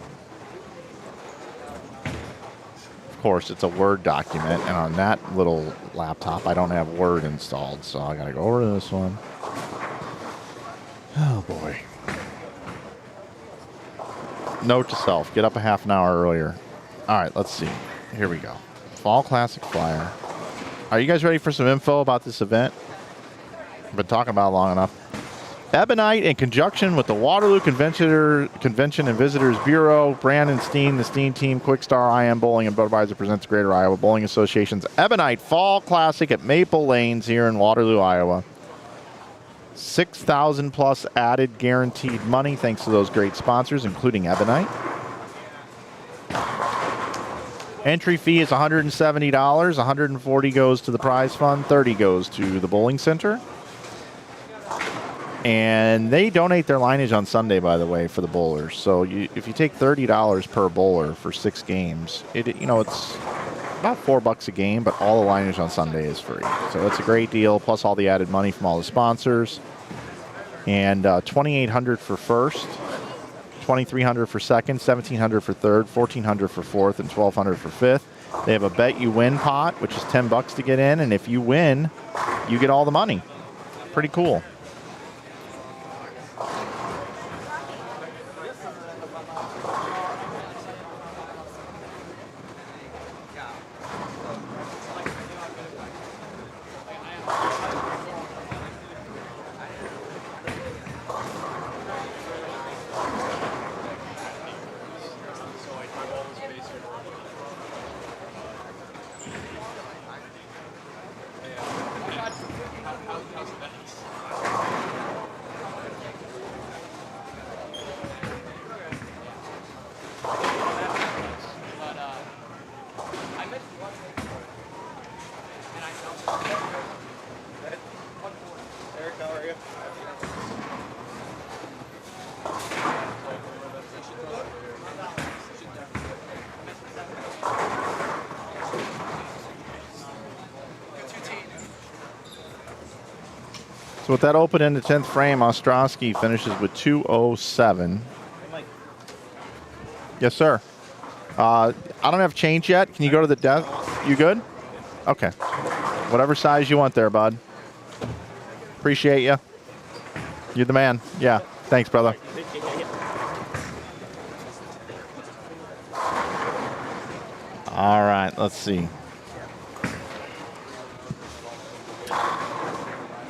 Of course, it's a Word document, and on that little laptop, I don't have Word installed, so I got to go over to this one. Oh, boy. Note to self, get up a half an hour earlier. All right, let's see. Here we go. Fall Classic flyer. Are you guys ready for some info about this event? I've been talking about it long enough. Ebonite, in conjunction with the Waterloo Convention and Visitors Bureau, Brandon Steen, the Steen team, Kwik Star, IM Bowling, and Budweiser presents Greater Iowa Bowling Association's Ebonite Fall Classic at Maple Lanes here in Waterloo, Iowa. 6,000 plus added guaranteed money thanks to those great sponsors, including Ebonite. Entry fee is $170. $140 goes to the prize fund. $30 goes to the bowling center. And they donate their lineage on Sunday, by the way, for the bowlers. So if you take $30 per bowler for 6 games, it's about $4 a game, but all the lineage on Sunday is free. So it's a great deal, plus all the added money from all the sponsors. And $2,800 for first, $2,300 for second, $1,700 for third, $1,400 for fourth, and $1,200 for fifth. They have a bet you win pot, which is $10 to get in, and if you win, you get all the money. Pretty cool. So with that open in the 10th frame, Ostrowski finishes with 207. Yes, sir. I don't have change yet. Can you go to the desk? You good? Okay. Whatever size you want there, bud. Appreciate you. You're the man. Yeah. Thanks, brother. All right. Let's see.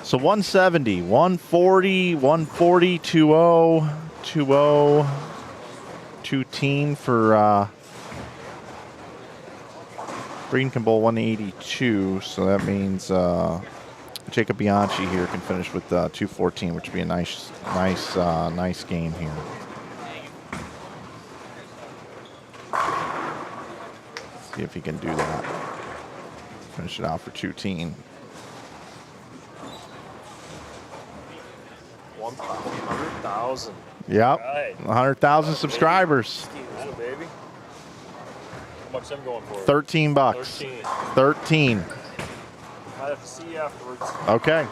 So 170, 140, 140, 2-0, 2-0, 2-teen for Breeden can bowl 182, so that means Jacob Bianchi here can finish with 214, which would be a nice game here. See if he can do that. Finish it out for 2-teen. 100,000. Yep, Right. 100,000 subscribers. So, baby. How much I'm going for? 13 bucks. 13. 13. I have to see you afterwards. Okay.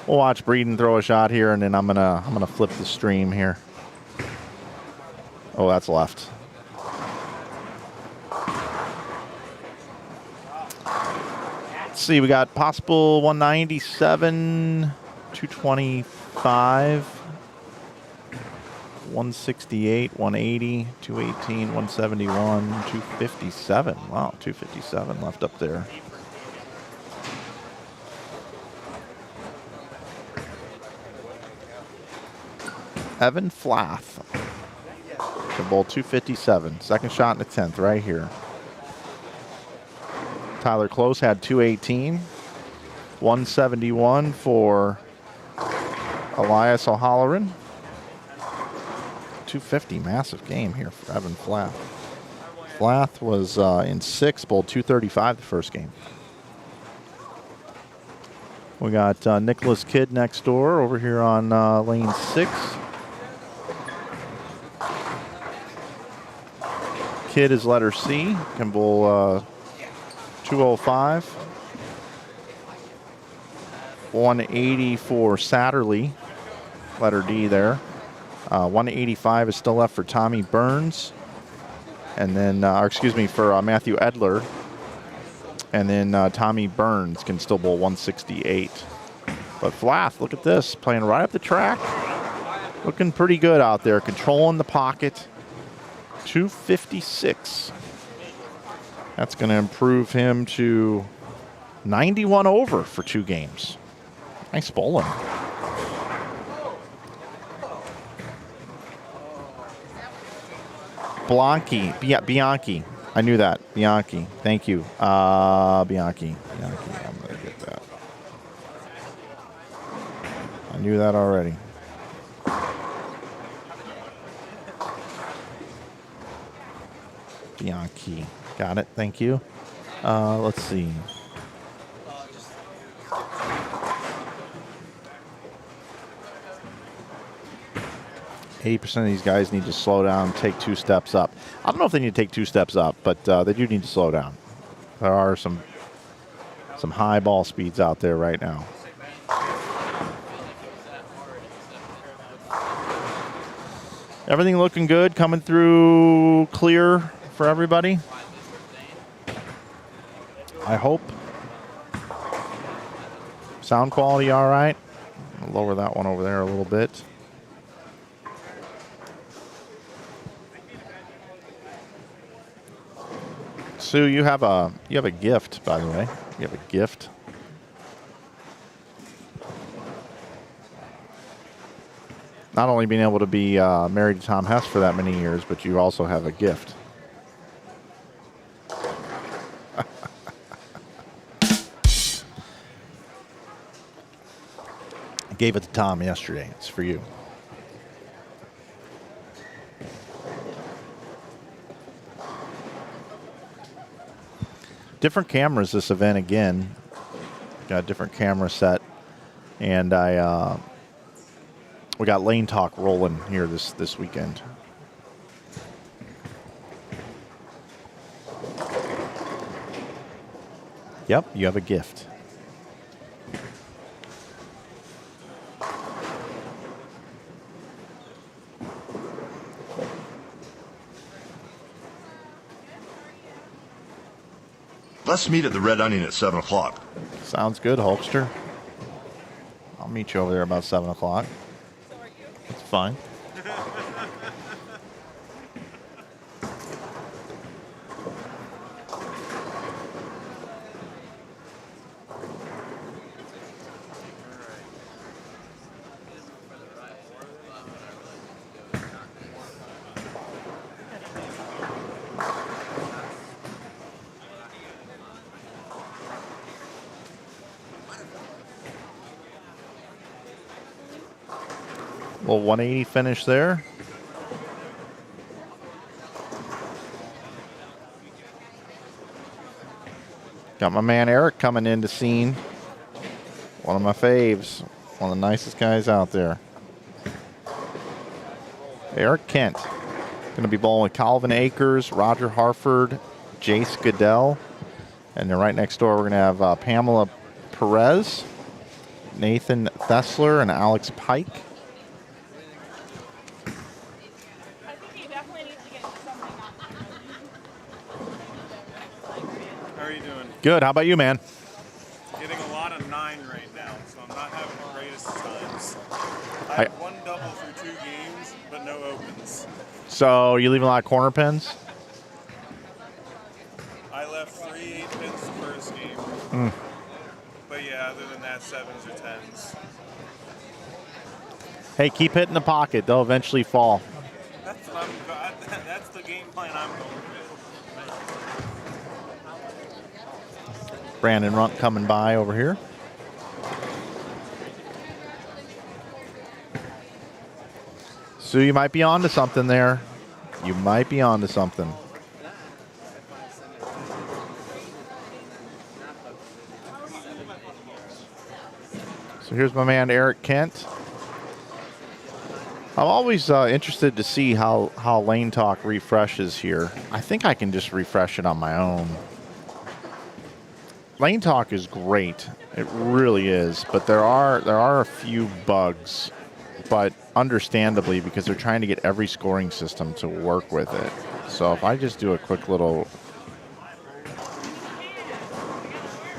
We'll watch Breeden throw a shot here, and then I'm gonna flip the stream here. Oh, that's left. Let's see, we got possible 197, 225, 168, 180, 218, 171, 257. Wow, 257 left up there. Evan Flath can bowl 257. Second shot in the 10th right here. Tyler Close had 218. 171 for Elias O'Halloran. 250, massive game here for Evan Flath. Flath was in 6, bowled 235 the first game. We got Nicholas Kidd next door over here on lane 6. Kidd is letter C, can bowl 205. 180 for Satterley, letter D there. 185 is still left for Tommy Burns. And then, for Matthew Edler. And then Tommy Burns can still bowl 168. But Flath, look at this, playing right up the track. Looking pretty good out there, controlling the pocket. 256. That's going to improve him to 91 over for 2 games. Nice bowling. Bianchi. I knew that. Bianchi. Thank you. Bianchi. I'm going to get that. I knew that already. Bianchi. Got it. Thank you. Let's see. %80 of these guys need to slow down, take 2 steps up. I don't know if they need to take 2 steps up, but they do need to slow down. There are some high ball speeds out there right now. Everything looking good, coming through clear for everybody. I hope. Sound quality all right. I'll lower that one over there a little bit. Sue, you have a gift, by the way. You have a gift. Not only being able to be married to Tom Hess for that many years, but you also have a gift. I gave it to Tom yesterday. It's for you. Different cameras this event again. Got a different camera set. And we got Lane Talk rolling here this weekend. Yep, you have a gift. Let's meet at the Red Onion at 7 o'clock. Sounds good, Hulkster. I'll meet you over there about 7 o'clock. That's fine. Little 180 finish there. Got my man Eric coming in to Steen. One of my faves. One of the nicest guys out there. Eric Kent. Going to be bowling with Calvin Akers, Roger Harford, Jace Goodell. And then right next door, we're going to have Pamela Perez, Nathan Thessler, and Alex Pike. I think he definitely needs to get something up. How are you doing? Good. How about you, man? Getting a lot of 9 right now, so I'm not having the greatest times. I have 1 double through 2 games, but no opens. So you leaving a lot of corner pins? I left 3 8-pins the first game. But yeah, other than that, 7s or 10s. Hey, keep hitting the pocket. They'll eventually fall. That's what that's the game plan I'm going with. Brandon Runt coming by over here. Sue, you might be onto something there. You might be onto something. So here's my man Eric Kent. I'm always interested to see how Lane Talk refreshes here. I think I can just refresh it on my own. Lane Talk is great. It really is. But there are a few bugs. But understandably, because they're trying to get every scoring system to work with it. So if I just do a quick little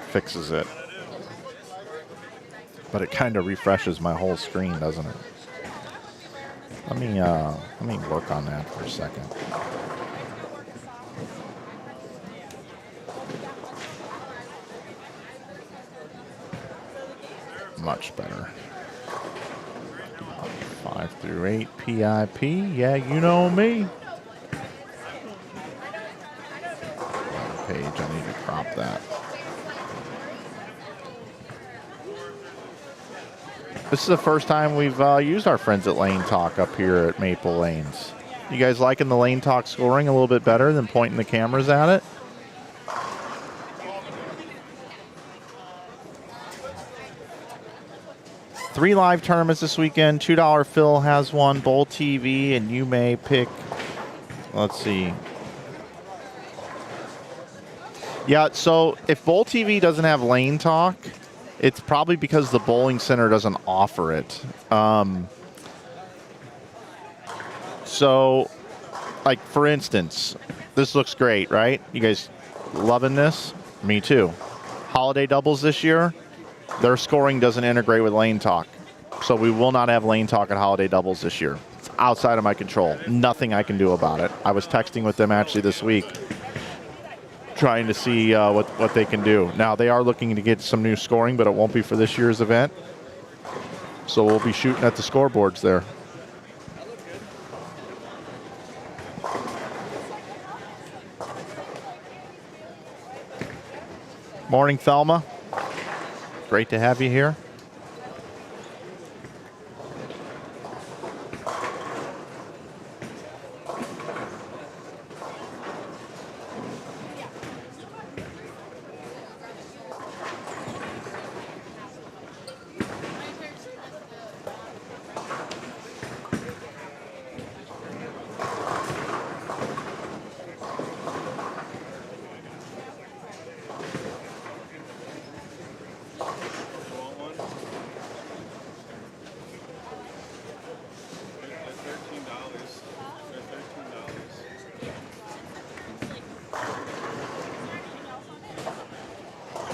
fixes it. But it kind of refreshes my whole screen, doesn't it? Let me work on that for a second. Much better. 5 through 8 PIP. Yeah, you know me. Page, I need to crop that. This is the first time we've used our friends at Lane Talk up here at Maple Lanes. You guys liking the Lane Talk scoring a little bit better than pointing the cameras at it? Three live tournaments this weekend. $2 Phil has one, Bowl TV, and you may pick, let's see. Yeah, so if Bowl TV doesn't have Lane Talk, it's probably because the bowling center doesn't offer it. So, like, for instance, this looks great, right? You guys loving this? Me too. Holiday doubles this year, their scoring doesn't integrate with Lane Talk. So we will not have Lane Talk at holiday doubles this year. It's outside of my control. Nothing I can do about it. I was texting with them actually this week, trying to see what they can do. Now, they are looking to get some new scoring, but it won't be for this year's event. So we'll be shooting at the scoreboards there. Morning, Thelma. Great to have you here.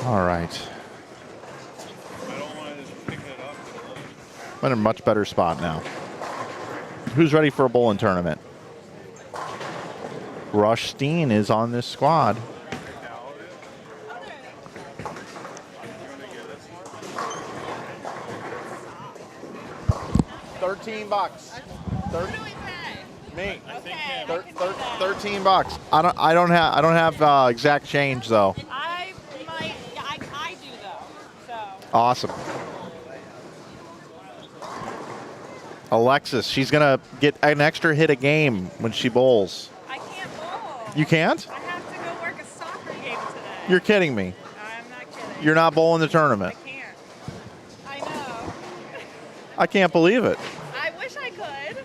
All right. I'm in a much better spot now. Who's ready for a bowling tournament? Rush Steen is on this squad. $13. Me. Okay, 13 bucks. I don't have exact change though. I do though. So. Awesome. Alexis, she's going to get an extra hit a game when she bowls. I can't bowl. You can't? I have to go work a soccer game today. You're kidding me. I'm not kidding. You're not bowling the tournament. I can't. I know. I can't believe it. I wish I could.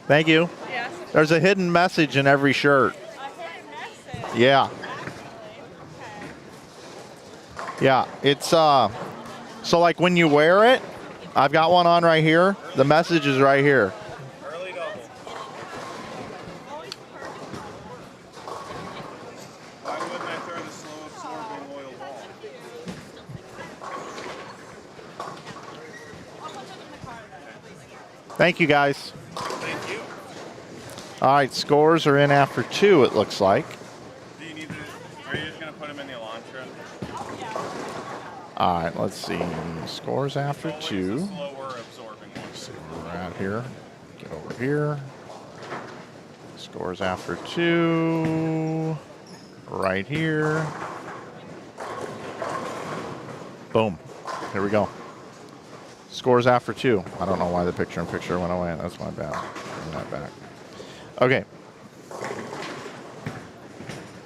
Thank you. Yes. There's a hidden message in every shirt. A hidden message. Yeah. Actually. Okay. Yeah. It's so like when you wear it, I've got one on right here. The message is right here. Early double. Why wouldn't I throw the slow absorbing oil ball? Thank you, guys. Thank you. All right, scores are in after 2, it looks like. Do you need to, are you just going to put them in the Elantra? All right, let's see. Scores after Always 2. the slower absorbing one. See where we're at here. Get over here. Scores after 2. Right here. Boom. Here we go. Scores after 2. I don't know why the picture-in-picture went away. That's my bad. Bring that back. Okay.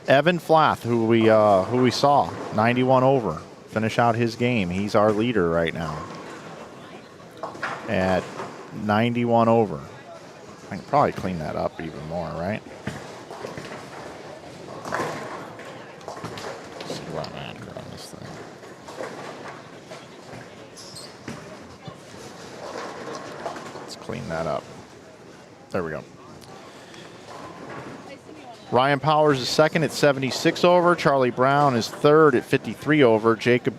Evan Flath, who we saw, 91 over. Finish out his game. He's our leader right now at 91 over. I can probably clean that up even more, right? Let's see what I'm at here on this thing. Let's clean that up. There we go. Ryan Powers is second at 76 over. Charlie Brown is third at 53 over. Jacob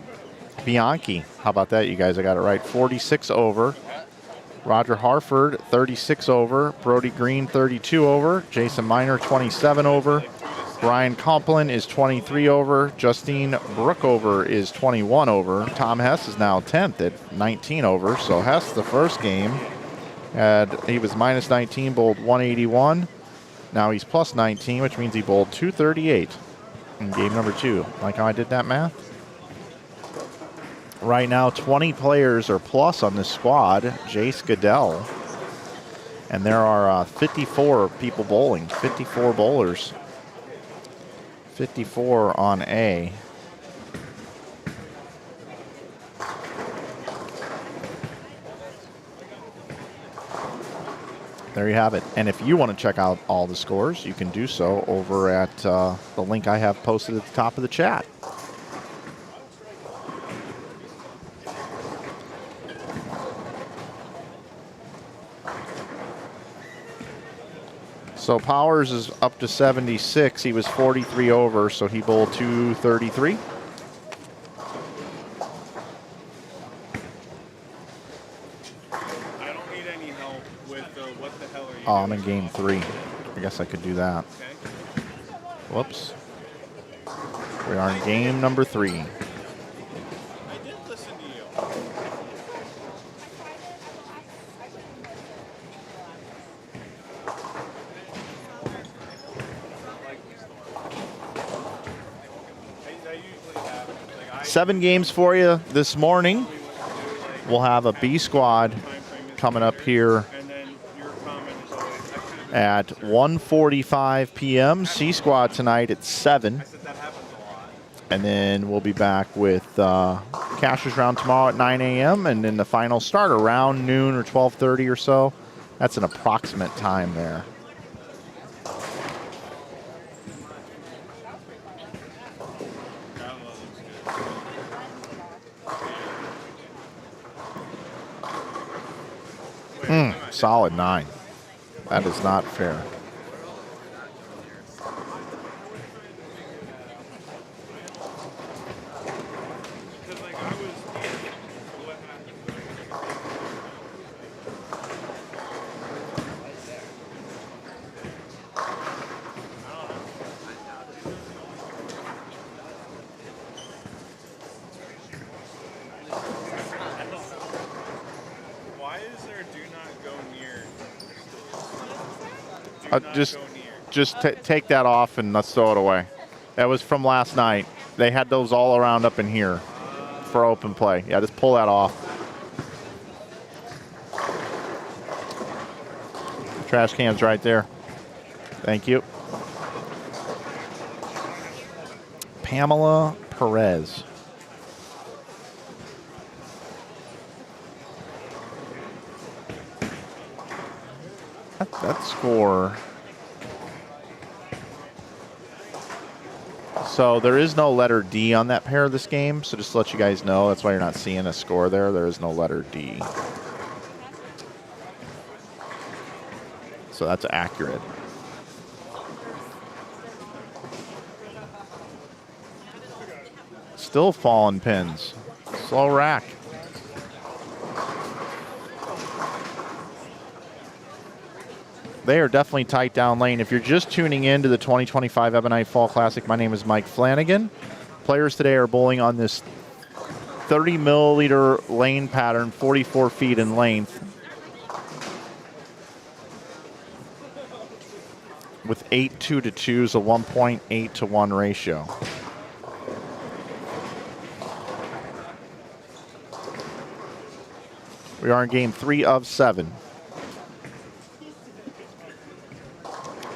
Bianchi, how about that, you guys? I got it right. 46 over. Roger Harford, 36 over. Brody Green, 32 over. Jason Miner, 27 over. Brian Complin is 23 over. Justine Brookover is 21 over. Tom Hess is now 10th at 19 over. So Hess, the first game, he was minus 19, bowled 181. Now he's plus 19, which means he bowled 238 in game number 2. Like how I did that math? Right now, 20 players are plus on this squad. Jace Goodell. And there are 54 people bowling, 54 bowlers. 54 on A. There you have it. And if you want to check out all the scores, you can do so over at the link I have posted at the top of the chat. So Powers is up to 76. He was 43 over, so he bowled 233. Oh, I'm in game 3. I guess I could do that. Whoops. We are in game number 3. I did listen to you. I usually have 7 games for you this morning. We'll have a B squad coming up here at 1:45 p.m. C squad tonight at 7. And then we'll be back with Cashers round tomorrow at 9 a.m. And then the final start around noon or 12:30 or so. That's an approximate time there. Solid 9. That is not fair. Just take that off and let's throw it away. That was from last night. They had those all around up in here for open play. Yeah, just pull that off. Trash can's right there. Thank you. Pamela Perez. That score. So there is no letter D on that pair this game. So just to let you guys know, that's why you're not seeing a score there. There is no letter D. So that's accurate. Still falling pins. Slow rack. They are definitely tight down lane. If you're just tuning in to the 2025 Ebonite Fall Classic, my name is Mike Flanagan. Players today are bowling on this 30 milliliter lane pattern, 44 feet in length, with 8 2-2s, a 1.8 to 1 ratio. We are in game 3 of 7.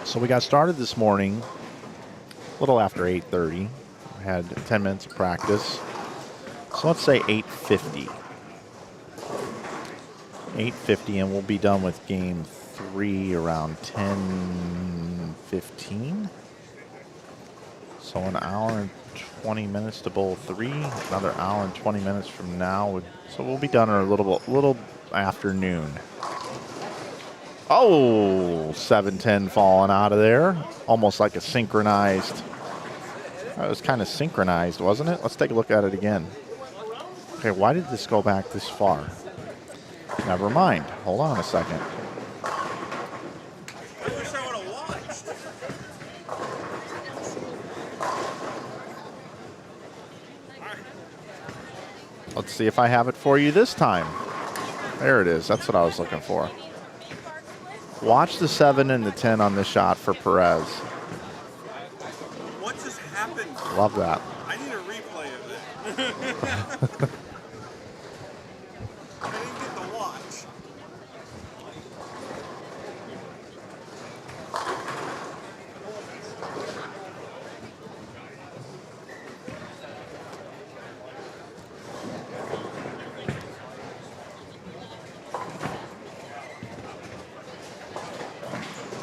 So we got started this morning a little after 8:30. We had 10 minutes of practice. So let's say 8:50. 8:50, and we'll be done with game 3 around 10:15. So an hour and 20 minutes to bowl 3. Another hour and 20 minutes from now. So we'll be done at a little afternoon. Oh, 7-10 falling out of there. Almost like a synchronized. That was kind of synchronized, wasn't it? Let's take a look at it again. Okay, why did this go back this far? Never mind. Hold on a second. I wish I would have watched. Let's see if I have it for you this time. There it is. That's what I was looking for. Watch the 7 and the 10 on this shot for Perez. What just happened? Love that. I need a replay of it. I didn't get to watch.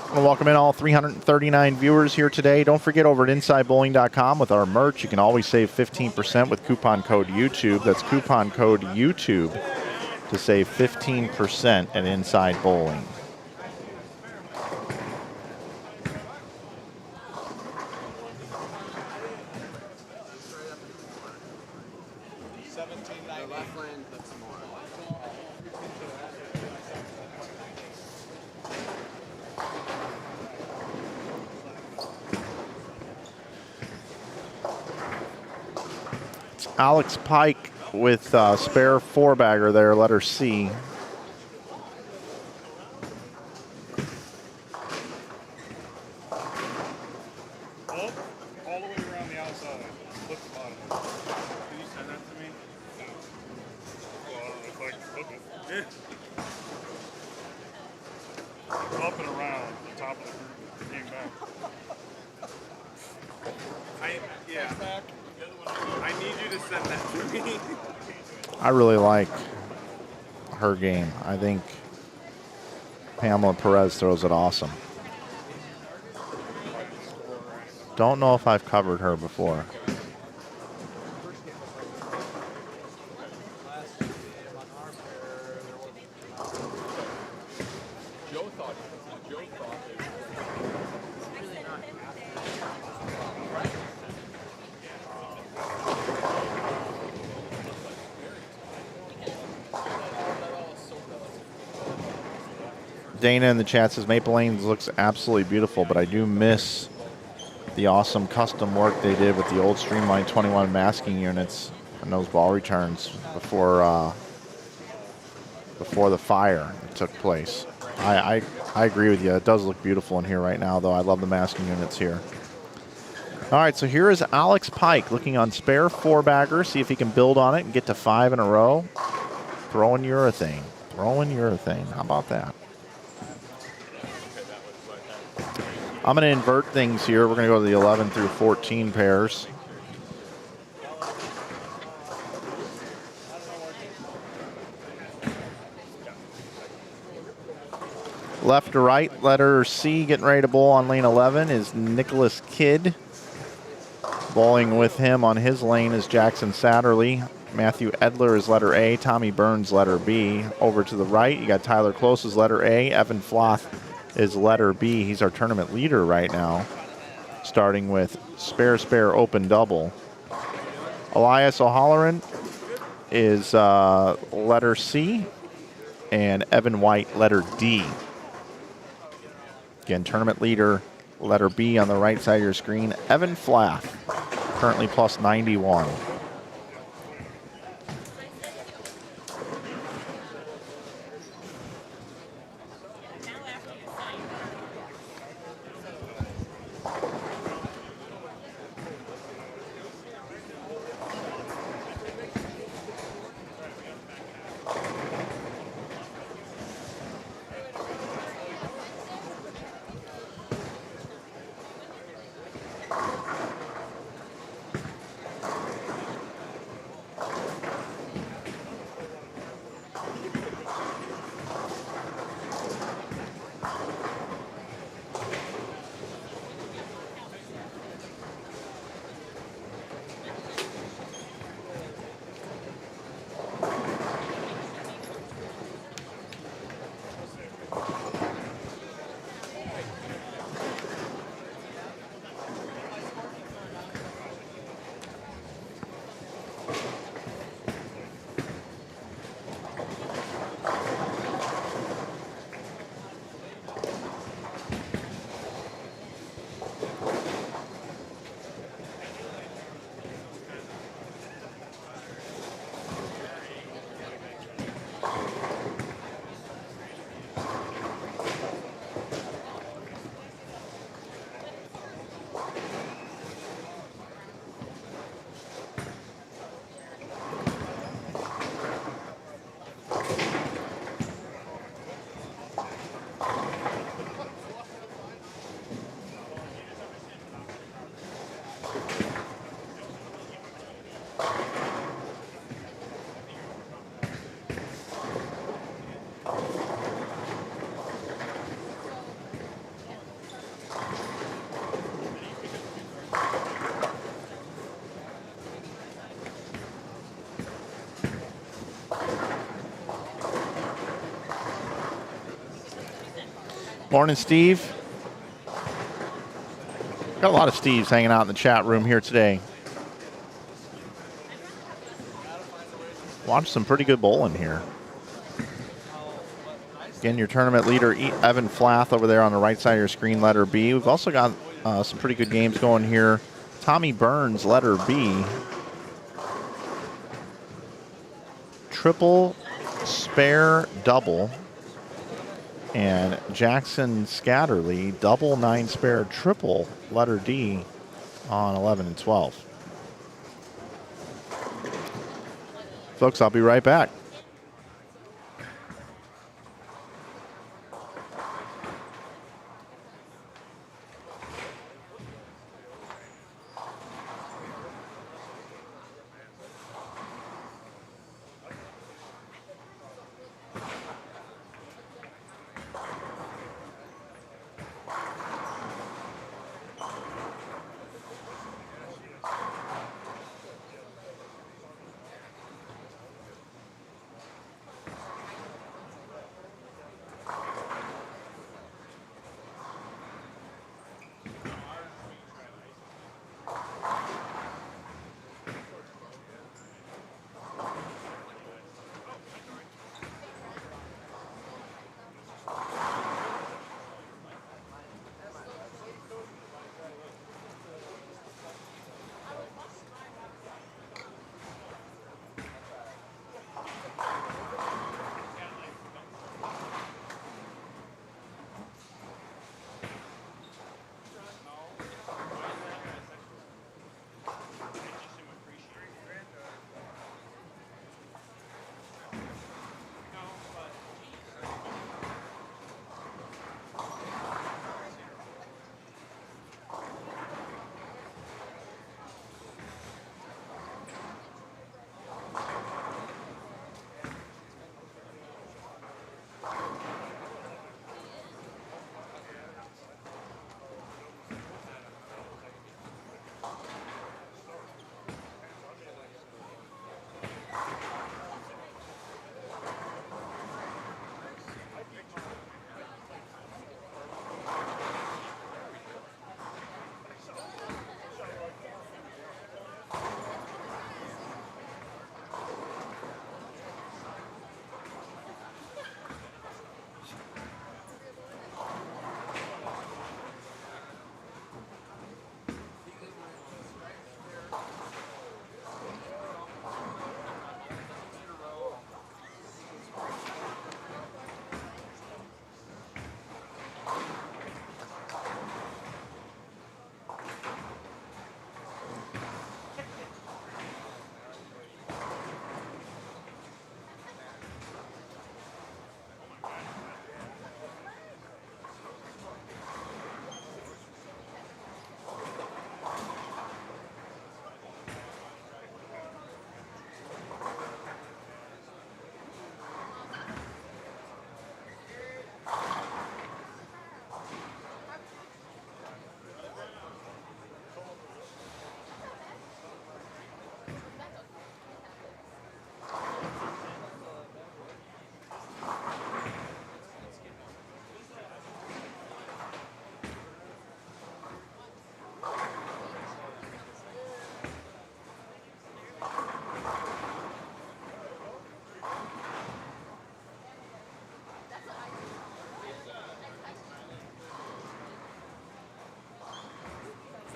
I want to welcome in all 339 viewers here today. Don't forget, over at InsideBowling.com with our merch, you can always save 15% with coupon code YouTube. That's coupon code YouTube to save 15% at Inside Bowling. Alex Pike with spare 4-bagger there, letter C. All the way around the outside. Flip the bottom. Can you send that to me? Well, I don't know if I can flip it. Up and around the top of the group. Came back. Yeah. I need you to send that to me. I really like her game. I think Pamela Perez throws it awesome. Don't know if I've covered her before. Dana in the chat says Maple Lanes looks absolutely beautiful, but I do miss the awesome custom work they did with the old Streamline 21 masking units and those ball returns before the fire that took place. I agree with you. It does look beautiful in here right now, though. I love the masking units here. All right, so here is Alex Pike looking on spare 4-bagger, see if he can build on it and get to 5 in a row. Throwing urethane. How about that? I'm going to invert things here. We're going to go to the 11 through 14 pairs. Left to right, letter C getting ready to bowl on lane 11 is Nicholas Kidd. Bowling with him on his lane is Jackson Satterley. Matthew Edler is letter A. Tommy Burns, letter B. Over to the right, you got Tyler Close is letter A. Evan Floth is letter B. He's our tournament leader right now, starting with spare open double. Elias O'Halloran is letter C, and Evan White, letter D. Again, tournament leader, letter B on the right side of your screen, Evan Flath, currently plus 91. Morning, Steve. Got a lot of Steves hanging out in the chat room here today. Watch some pretty good bowling here. Again, your tournament leader, Evan Flath, over there on the right side of your screen, letter B. We've also got some pretty good games going here. Tommy Burns, letter B. Triple, spare, double. And Jackson Scatterly, double 9 spare, triple, letter D on 11 and 12. Folks, I'll be right back.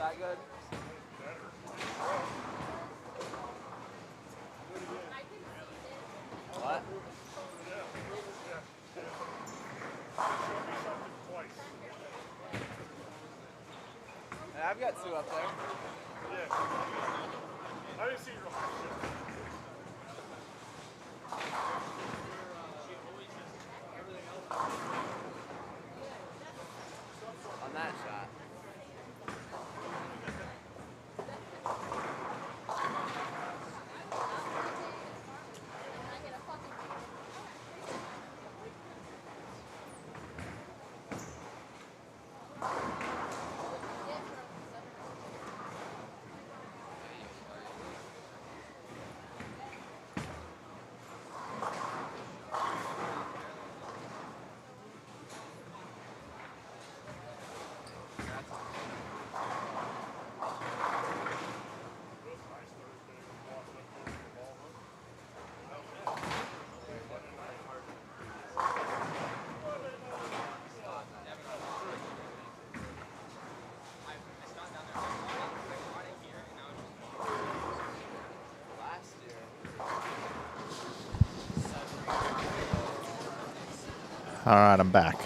that good? What? Hey, I've got 2 up there. Yeah. I didn't see your shit. On that shot. All right, I'm back.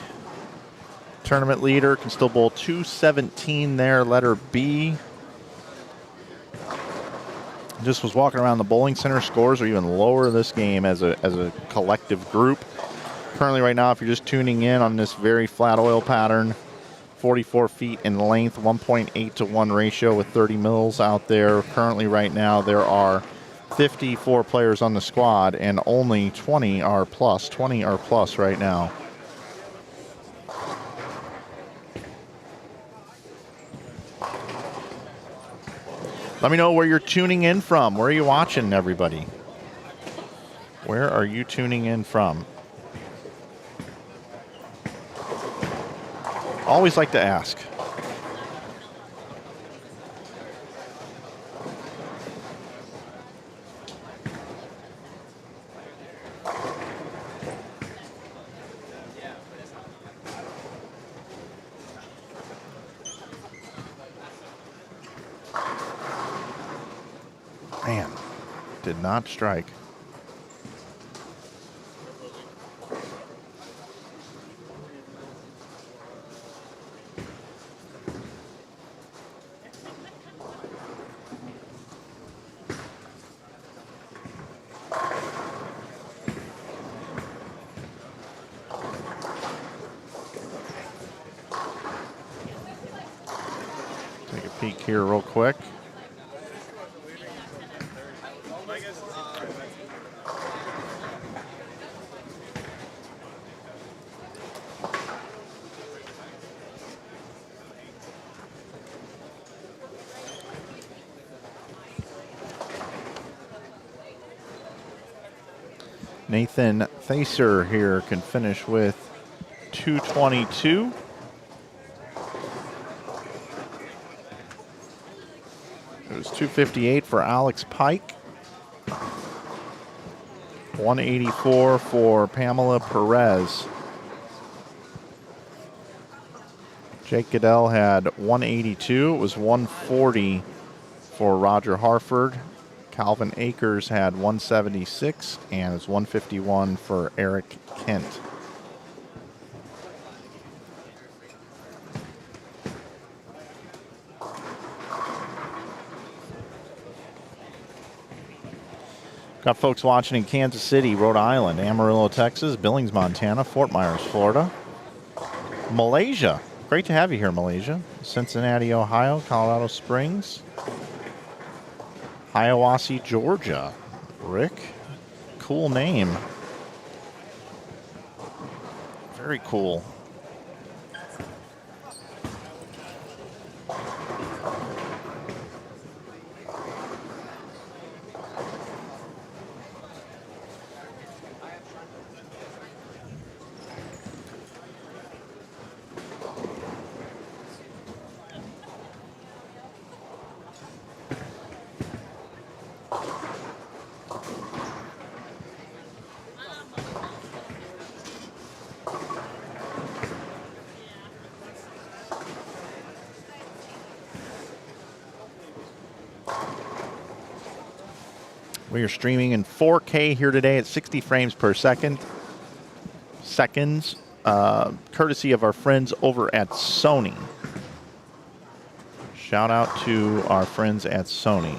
Tournament leader can still bowl 217 there, letter B. Just was walking around the bowling center. Scores are even lower this game as a collective group. Currently right now, if you're just tuning in on this very flat oil pattern, 44 feet in length, 1.8 to 1 ratio with 30 mils out there. Currently right now, there are 54 players on the squad and only 20 are plus. 20 are plus right now. Let me know where you're tuning in from. Where are you watching, everybody? Where are you tuning in from? Always like to ask. Man, did not strike. Take a peek here real quick. Nathan Thacer here can finish with 222. It was 258 for Alex Pike. 184 for Pamela Perez. Jake Goodell had 182. It was 140 for Roger Harford. Calvin Akers had 176, and it's 151 for Eric Kent. Got folks watching in Kansas City, Rhode Island, Amarillo, Texas, Billings, Montana, Fort Myers, Florida, Malaysia. Great to have you here, Malaysia. Cincinnati, Ohio, Colorado Springs, Hiawassee, Georgia. Rick, cool name. Very cool. We are streaming in 4K here today at 60 frames per second. Courtesy of our friends over at Sony. Shout out to our friends at Sony.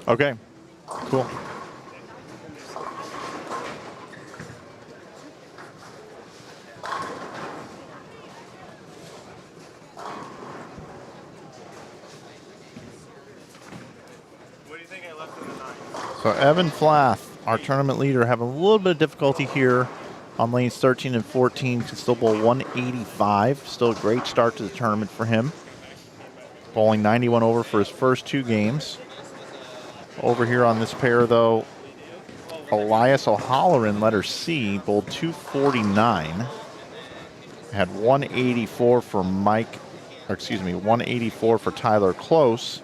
Okay, cool. What do you think I left in the 9? So Evan Flath, our tournament leader, having a little bit of difficulty here on lanes 13 and 14. Can still bowl 185. Still a great start to the tournament for him. Bowling 91 over for his first 2 games. Over here on this pair, though, Elias O'Halloran, letter C, bowled 249. Had 184 for 184 for Tyler Close.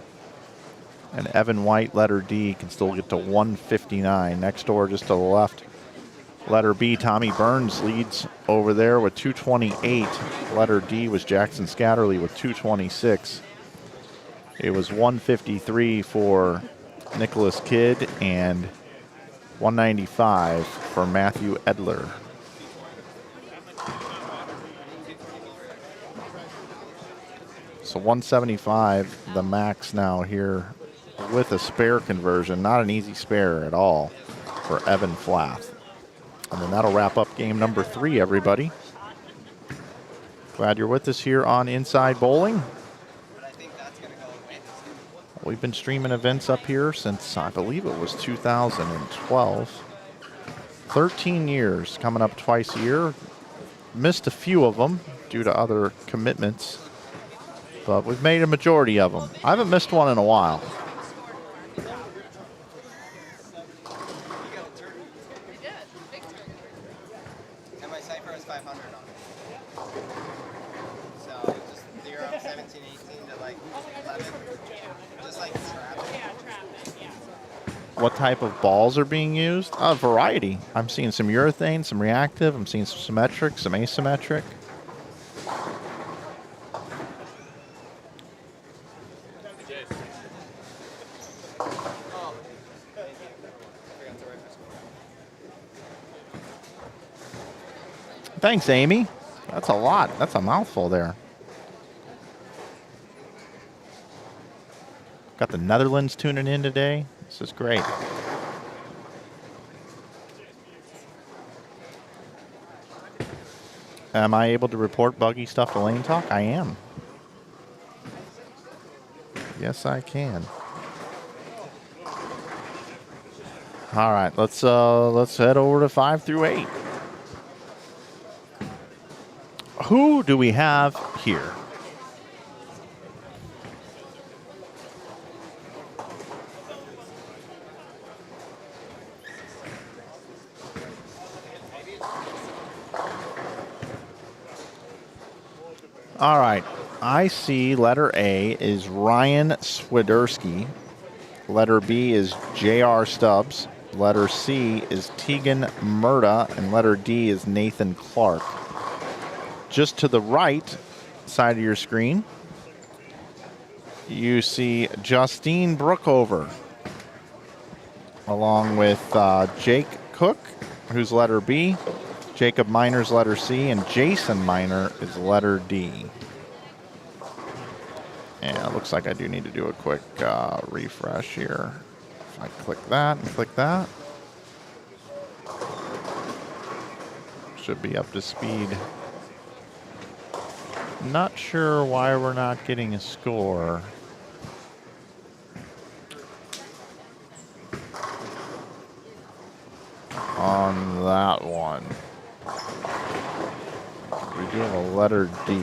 And Evan White, letter D, can still get to 159. Next door, just to the left, letter B, Tommy Burns leads over there with 228. Letter D was Jackson Scatterly with 226. It was 153 for Nicholas Kidd and 195 for Matthew Edler. So 175, the max now here with a spare conversion. Not an easy spare at all for Evan Flath. And then that'll wrap up game number 3, everybody. Glad you're with us here on Inside Bowling. We've been streaming events up here since, I believe it was 2012. 13 years, coming up twice a year. Missed a few of them due to other commitments, but we've made a majority of them. I haven't missed one in a while. And my cipher was 500 on it. So just 0, 17, 18 to like 11. Just like traffic. What type of balls are being used? A variety. I'm seeing some urethane, some reactive. I'm seeing some symmetric, some asymmetric. Thanks, Amy. That's a lot. That's a mouthful there. Got the Netherlands tuning in today. This is great. Am I able to report buggy stuff to Lane Talk? I am. Yes, I can. All right, let's head over to 5 through 8. Who do we have here? All right, I see letter A is Ryan Swiderski. Letter B is J.R. Stubbs. Letter C is Tegan Murda. And letter D is Nathan Clark. Just to the right side of your screen, you see Justine Brookover, along with Jake Cook, who's letter B, Jacob Miner's letter C, and Jason Miner is letter D. And it looks like I do need to do a quick refresh here. If I click that and click that, should be up to speed. Not sure why we're not getting a score. On that one. We do have a letter D.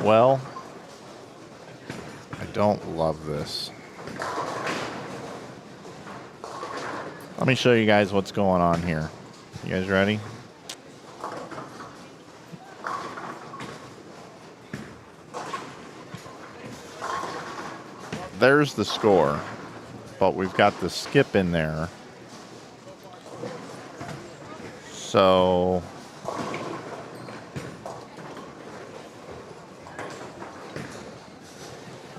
Well, I don't love this. Let me show you guys what's going on here. You guys ready? There's the score, but we've got the skip in there. So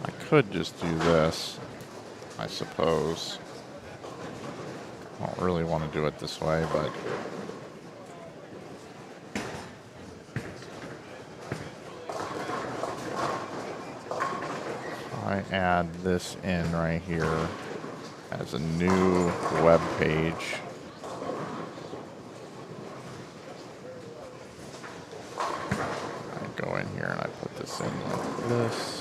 I could just do this, I suppose. I don't really want to do it this way, but I add this in right here as a new web page. I go in here and I put this in like this.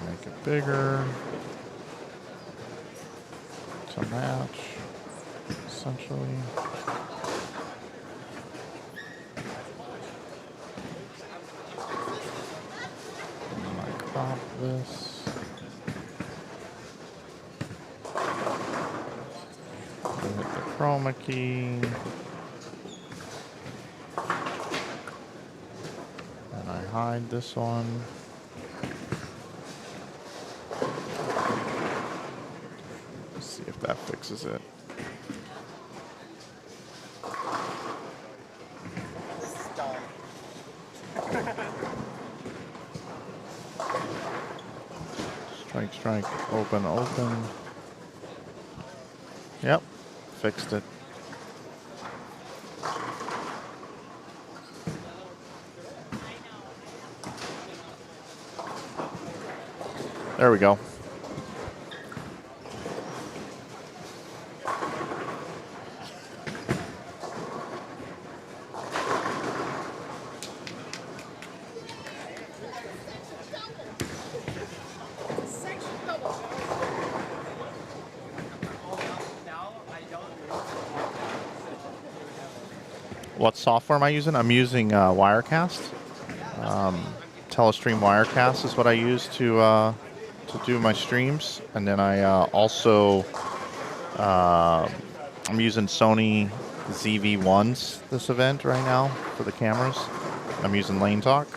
Make it bigger to match, essentially. And I crop this. Hit the chroma key. And I hide this one. Let's see if that fixes it. Strike, open, open. Yep, fixed it. There we go. What software am I using? I'm using Wirecast. Telestream Wirecast is what I use to do my streams, and then I also I'm using Sony ZV-1s this event right now for the cameras. I'm using Lane Talk.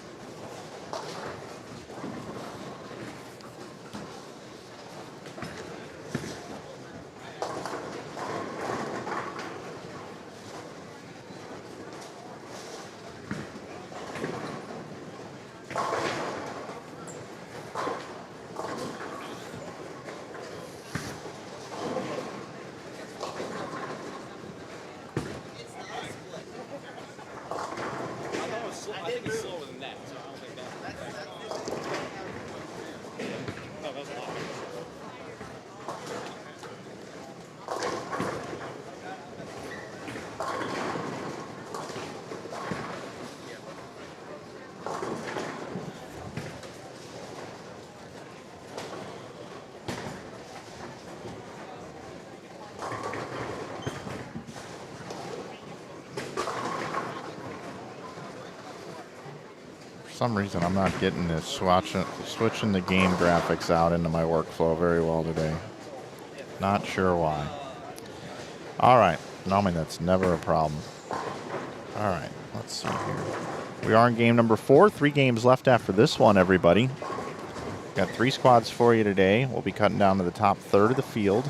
For some reason, I'm not getting this switching the game graphics out into my workflow very well today. Not sure why. All right. Normally, that's never a problem. All right. Let's see here. We are in game number 4. 3 games left after this one, everybody. Got 3 squads for you today. We'll be cutting down to the top third of the field.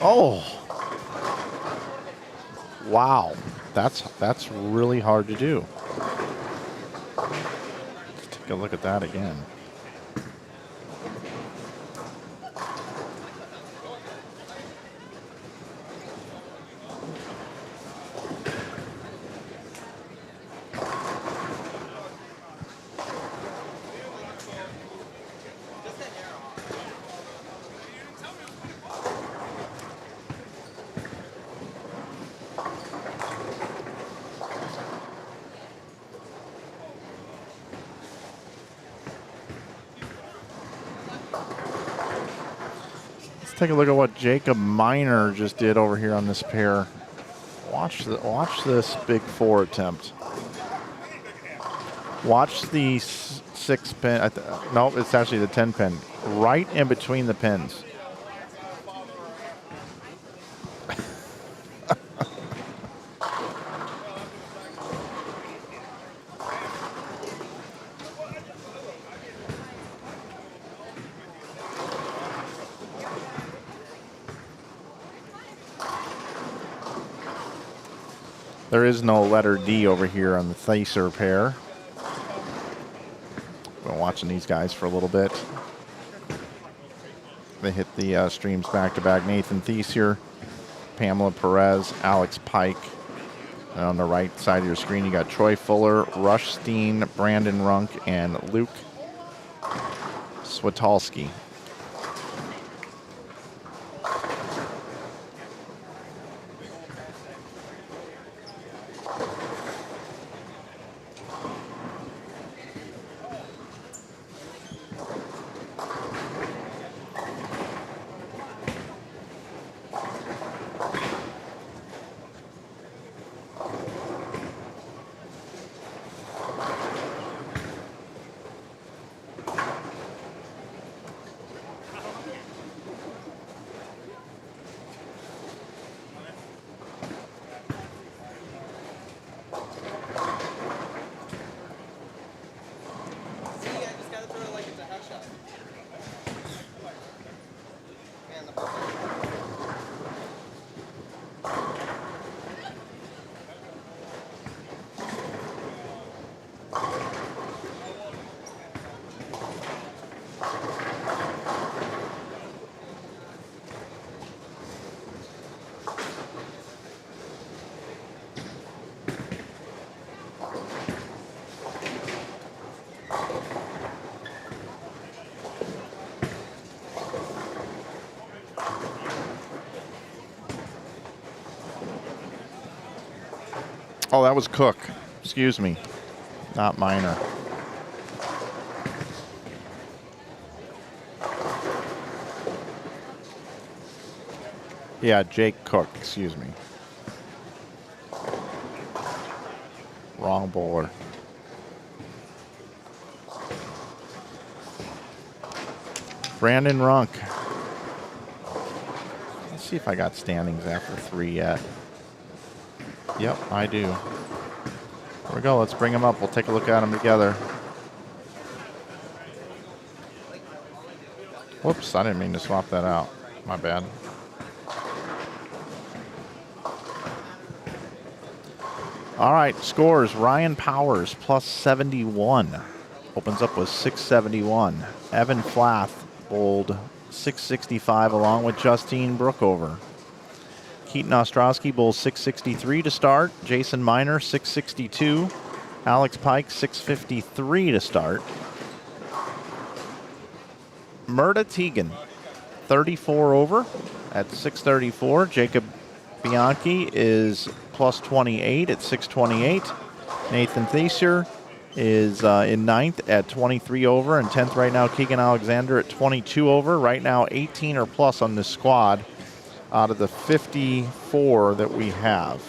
Oh. Wow. That's really hard to do. Let's take a look at that again. Take a look at what Jacob Miner just did over here on this pair. Watch this big 4 attempt. Watch the 6 pin. No, it's actually the 10 pin. Right in between the pins. There is no letter D over here on the Thacer pair. Been watching these guys for a little bit. They hit the streams back-to-back. Nathan Thacer, Pamela Perez, Alex Pike. And on the right side of your screen, you got Troy Fuller, Rush Steen, Brandon Runk, and Luke Switalski. Oh, that was Cook. Excuse me. Not Miner. Yeah, Jake Cook. Excuse me. Wrong bowler. Brandon Runk. Let's see if I got standings after 3 yet. Yep, I do. There we go. Let's bring them up. We'll take a look at them together. Whoops, I didn't mean to swap that out. My bad. All right, scores. Ryan Powers, plus 71. Opens up with 671. Evan Flath bowled 665 along with Justine Brookover. Keaton Ostrowski bowls 663 to start. Jason Miner, 662. Alex Pike, 653 to start. Murda Teagan, 34 over at 634. Jacob Bianchi is plus 28 at 628. Nathan Thacer is in 9th at 23 over. And 10th right now, Keegan Alexander at 22 over. Right now, 18 or plus on this squad out of the 54 that we have.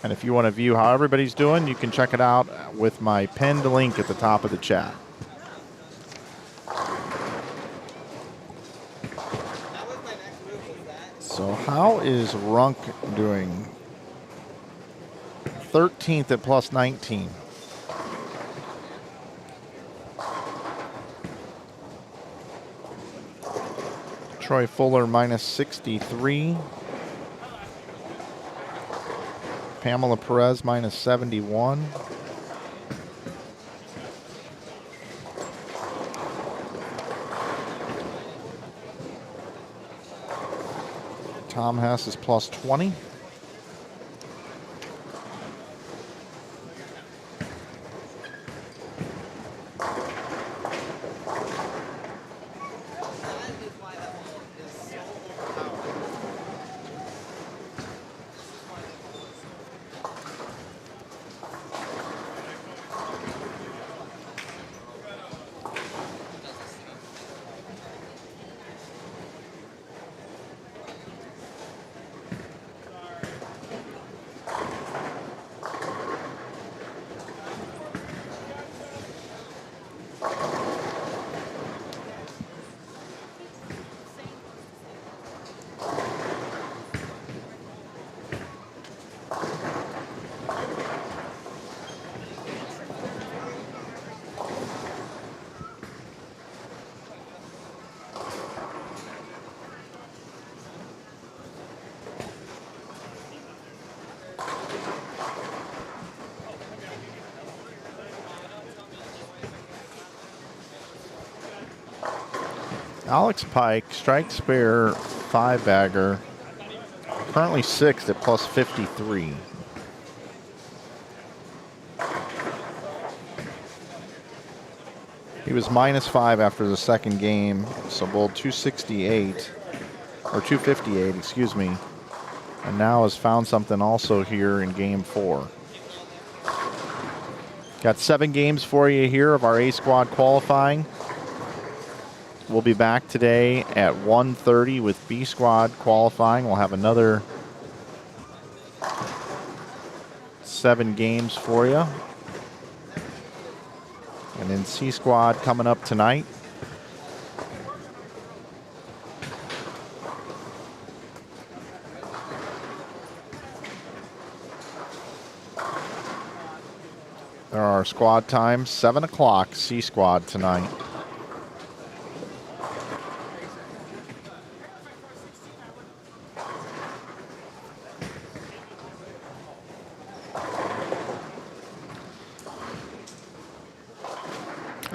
And if you want to view how everybody's doing, you can check it out with my pinned link at the top of the chat. So how is Runk doing? 13th at plus 19. Troy Fuller minus 63. Pamela Perez minus 71. Tom Hess is plus 20. Alex Pike, strike spare, 5-bagger, currently 6th at plus 53. He was minus 5 after the second game, so bowled 268, or 258, excuse me, and now has found something also here in game 4. Got 7 games for you here of our A squad qualifying. We'll be back today at 1:30 with B squad qualifying. We'll have another 7 games for you. And then C squad coming up tonight. There are squad times, 7 o'clock, C squad tonight.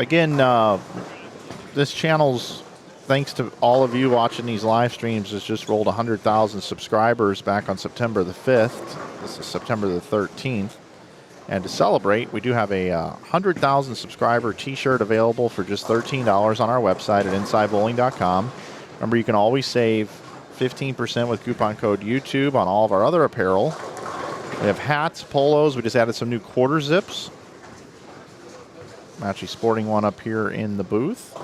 Again, this channel's, thanks to all of you watching these live streams, has just rolled 100,000 subscribers back on September the 5th. This is September the 13th. And to celebrate, we do have a 100,000 subscriber t-shirt available for just $13 on our website at InsideBowling.com. Remember, you can always save 15% with coupon code YouTube on all of our other apparel. We have hats, polos. We just added some new quarter zips. I'm actually sporting one up here in the booth.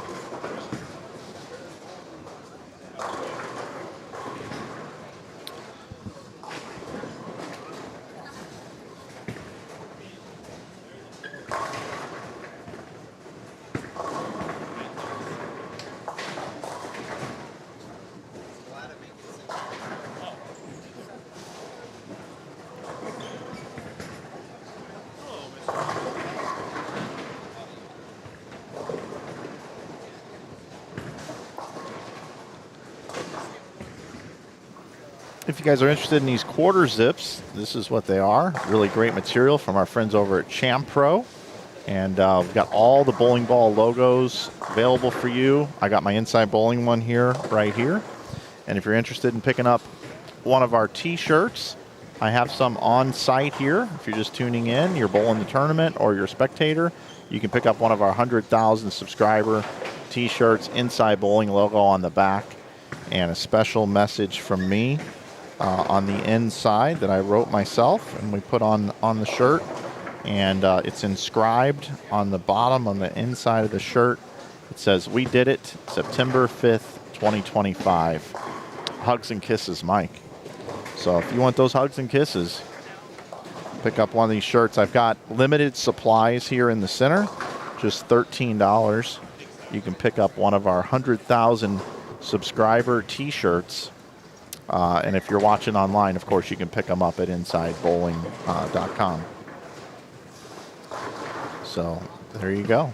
If you guys are interested in these quarter zips, this is what they are. Really great material from our friends over at Champro. And we've got all the bowling ball logos available for you. I got my Inside Bowling one here, right here. And if you're interested in picking up one of our t-shirts, I have some on site here. If you're just tuning in, you're bowling the tournament, or you're a spectator, you can pick up one of our 100,000 subscriber t-shirts, Inside Bowling logo on the back, and a special message from me on the inside that I wrote myself and we put on the shirt. And it's inscribed on the bottom, on the inside of the shirt. It says, "We did it, September 5th, 2025. Hugs and kisses, Mike." So if you want those hugs and kisses, pick up one of these shirts. I've got limited supplies here in the center, just $13. You can pick up one of our 100,000 subscriber t-shirts. And if you're watching online, of course, you can pick them up at InsideBowling.com. So there you go.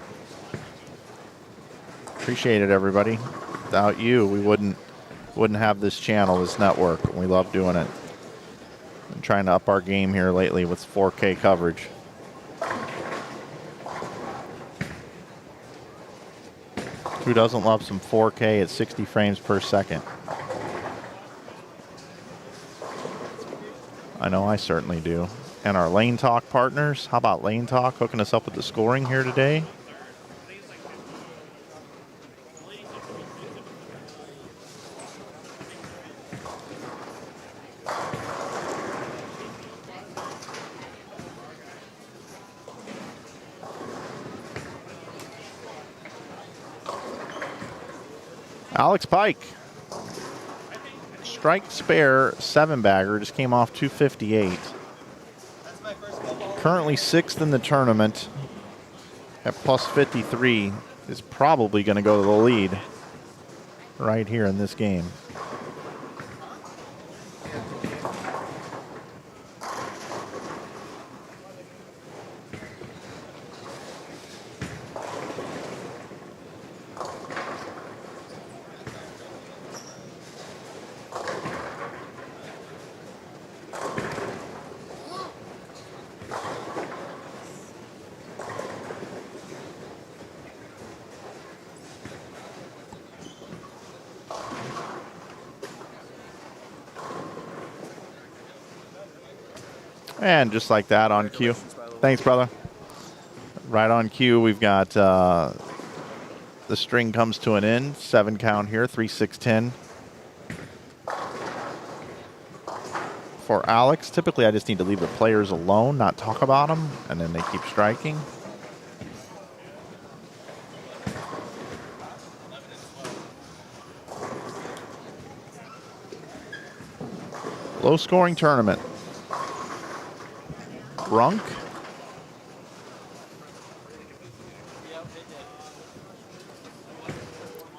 Appreciate it, everybody. Without you, we wouldn't wouldn't have this channel, this network. And we love doing it. I'm trying to up our game here lately with 4K coverage. Who doesn't love some 4K at 60 frames per second? I know I certainly do. And our Lane Talk partners, how about Lane Talk hooking us up with the scoring here today? Alex Pike. Strike spare 7-bagger just came off 258. Currently 6th in the tournament at plus 53. Is probably going to go to the lead right here in this game. And just like that on cue. Thanks, brother. Right on cue, we've got the string comes to an end. 7 count here, 3-6-10. For Alex, typically I just need to leave the players alone, not talk about them, and then they keep striking. Low scoring tournament. Runk.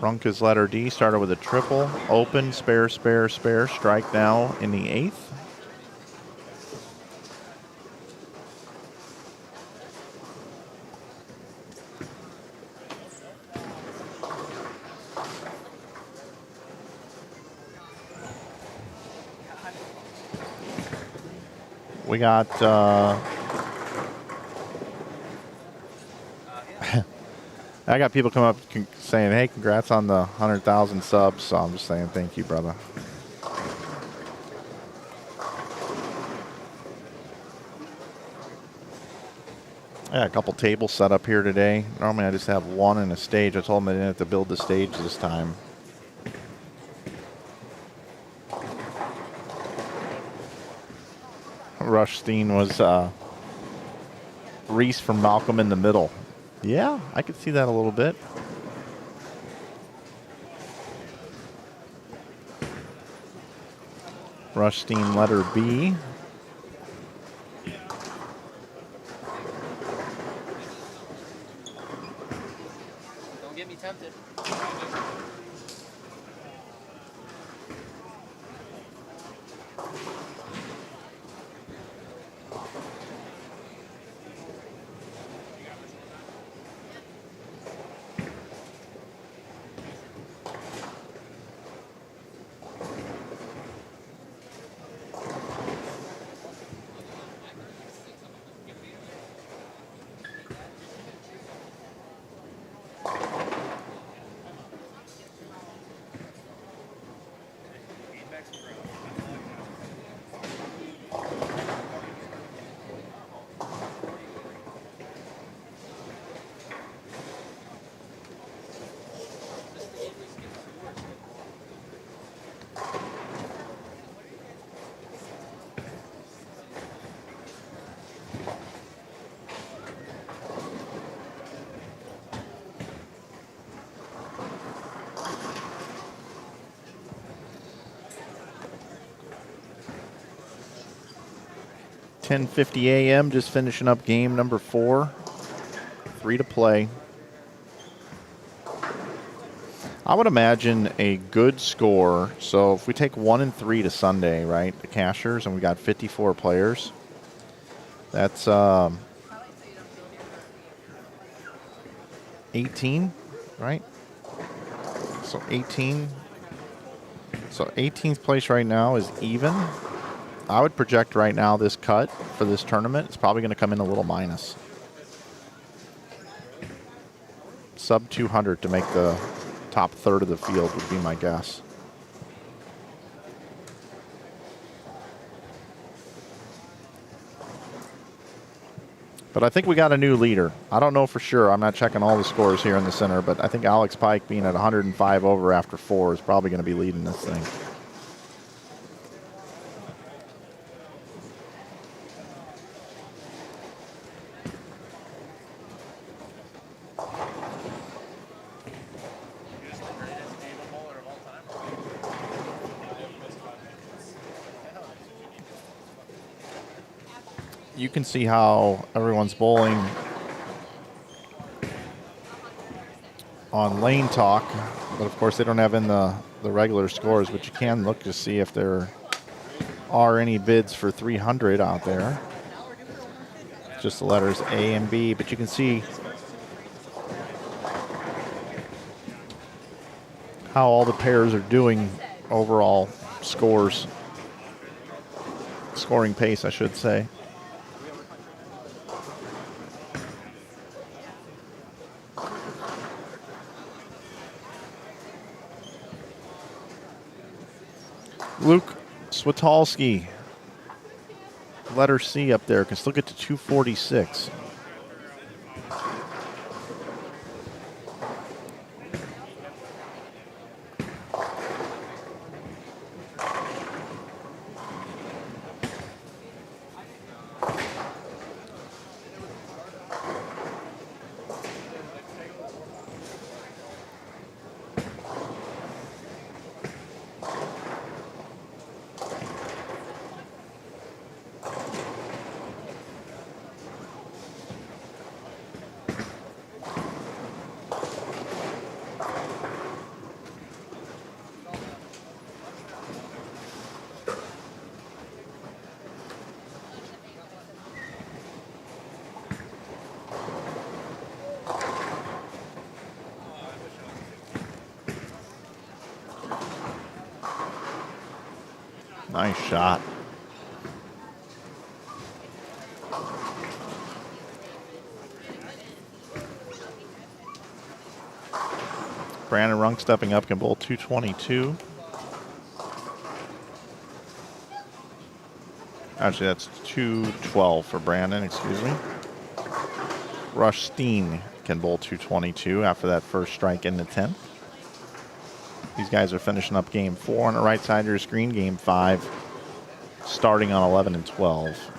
Runk is letter D, started with a triple, open, spare, spare, spare, strike now in the 8th. We got I got people come up saying, hey, congrats on the 100,000 subs. So I'm just saying thank you, brother. I got a couple tables set up here today. Normally I just have one in a stage. I told them I didn't have to build the stage this time. Rush Steen was Reese from Malcolm in the Middle. Yeah, I could see that a little bit. Rush Steen, letter B. Don't get me tempted. $10:50 a.m. Just finishing up game number 4. 3 to play. I would imagine a good score. So if we take 1 and 3 to Sunday, right, the cashers, and we got 54 players, that's 18, right? So 18 So 18th place right now is even. I would project right now this cut for this tournament is probably going to come in a little minus. Sub 200 to make the top third of the field would be my guess. But I think we got a new leader. I don't know for sure. I'm not checking all the scores here in the center, but I think Alex Pike being at 105 over after 4 is probably going to be leading this thing. You can see how everyone's bowling on Lane Talk, but of course they don't have in the regular scores, but you can look to see if there are any bids for 300 out there. Just the letters A and B, but you can see how all the pairs are doing overall scores, scoring pace, I should say. Luke Switalski, letter C up there, can still get to 246. Nice shot. Brandon Runk stepping up, can bowl 222. Actually, that's 212 for Brandon, excuse me. Rush Steen can bowl 222 after that first strike in the 10th. These guys are finishing up game 4 on the right side of your screen, game 5 starting on 11 and 12.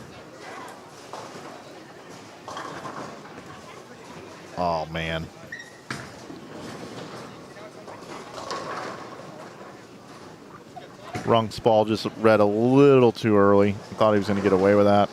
Oh, man. Runk's ball just read a little too early. I thought he was going to get away with that.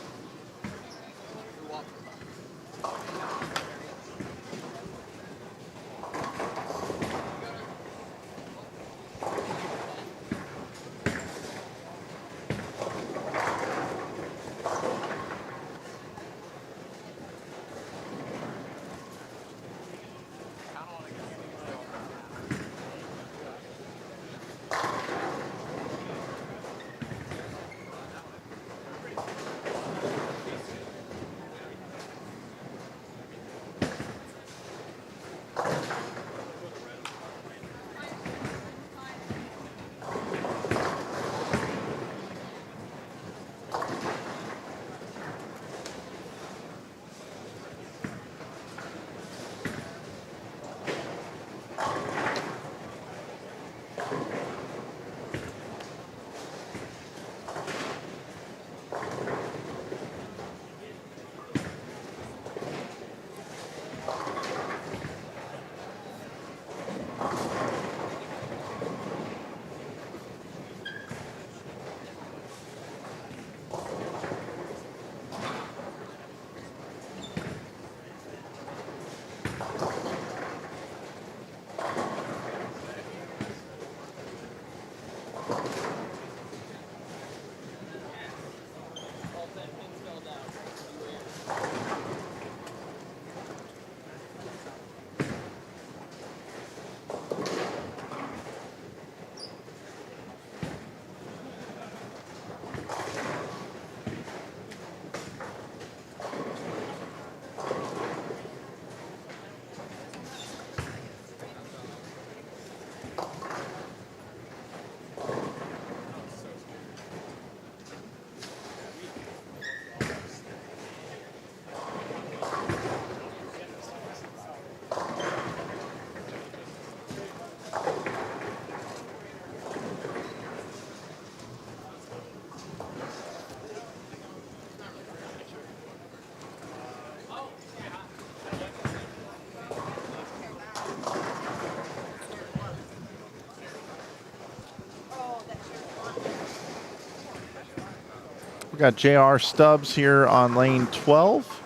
We got J.R. Stubbs here on lane 12.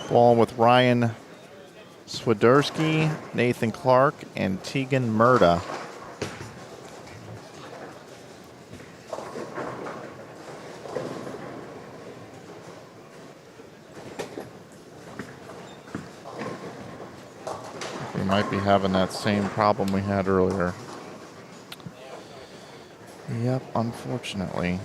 Ball with Ryan Swiderski, Nathan Clark, and Tegan Murda. We might be having that same problem we had earlier. Yep, unfortunately.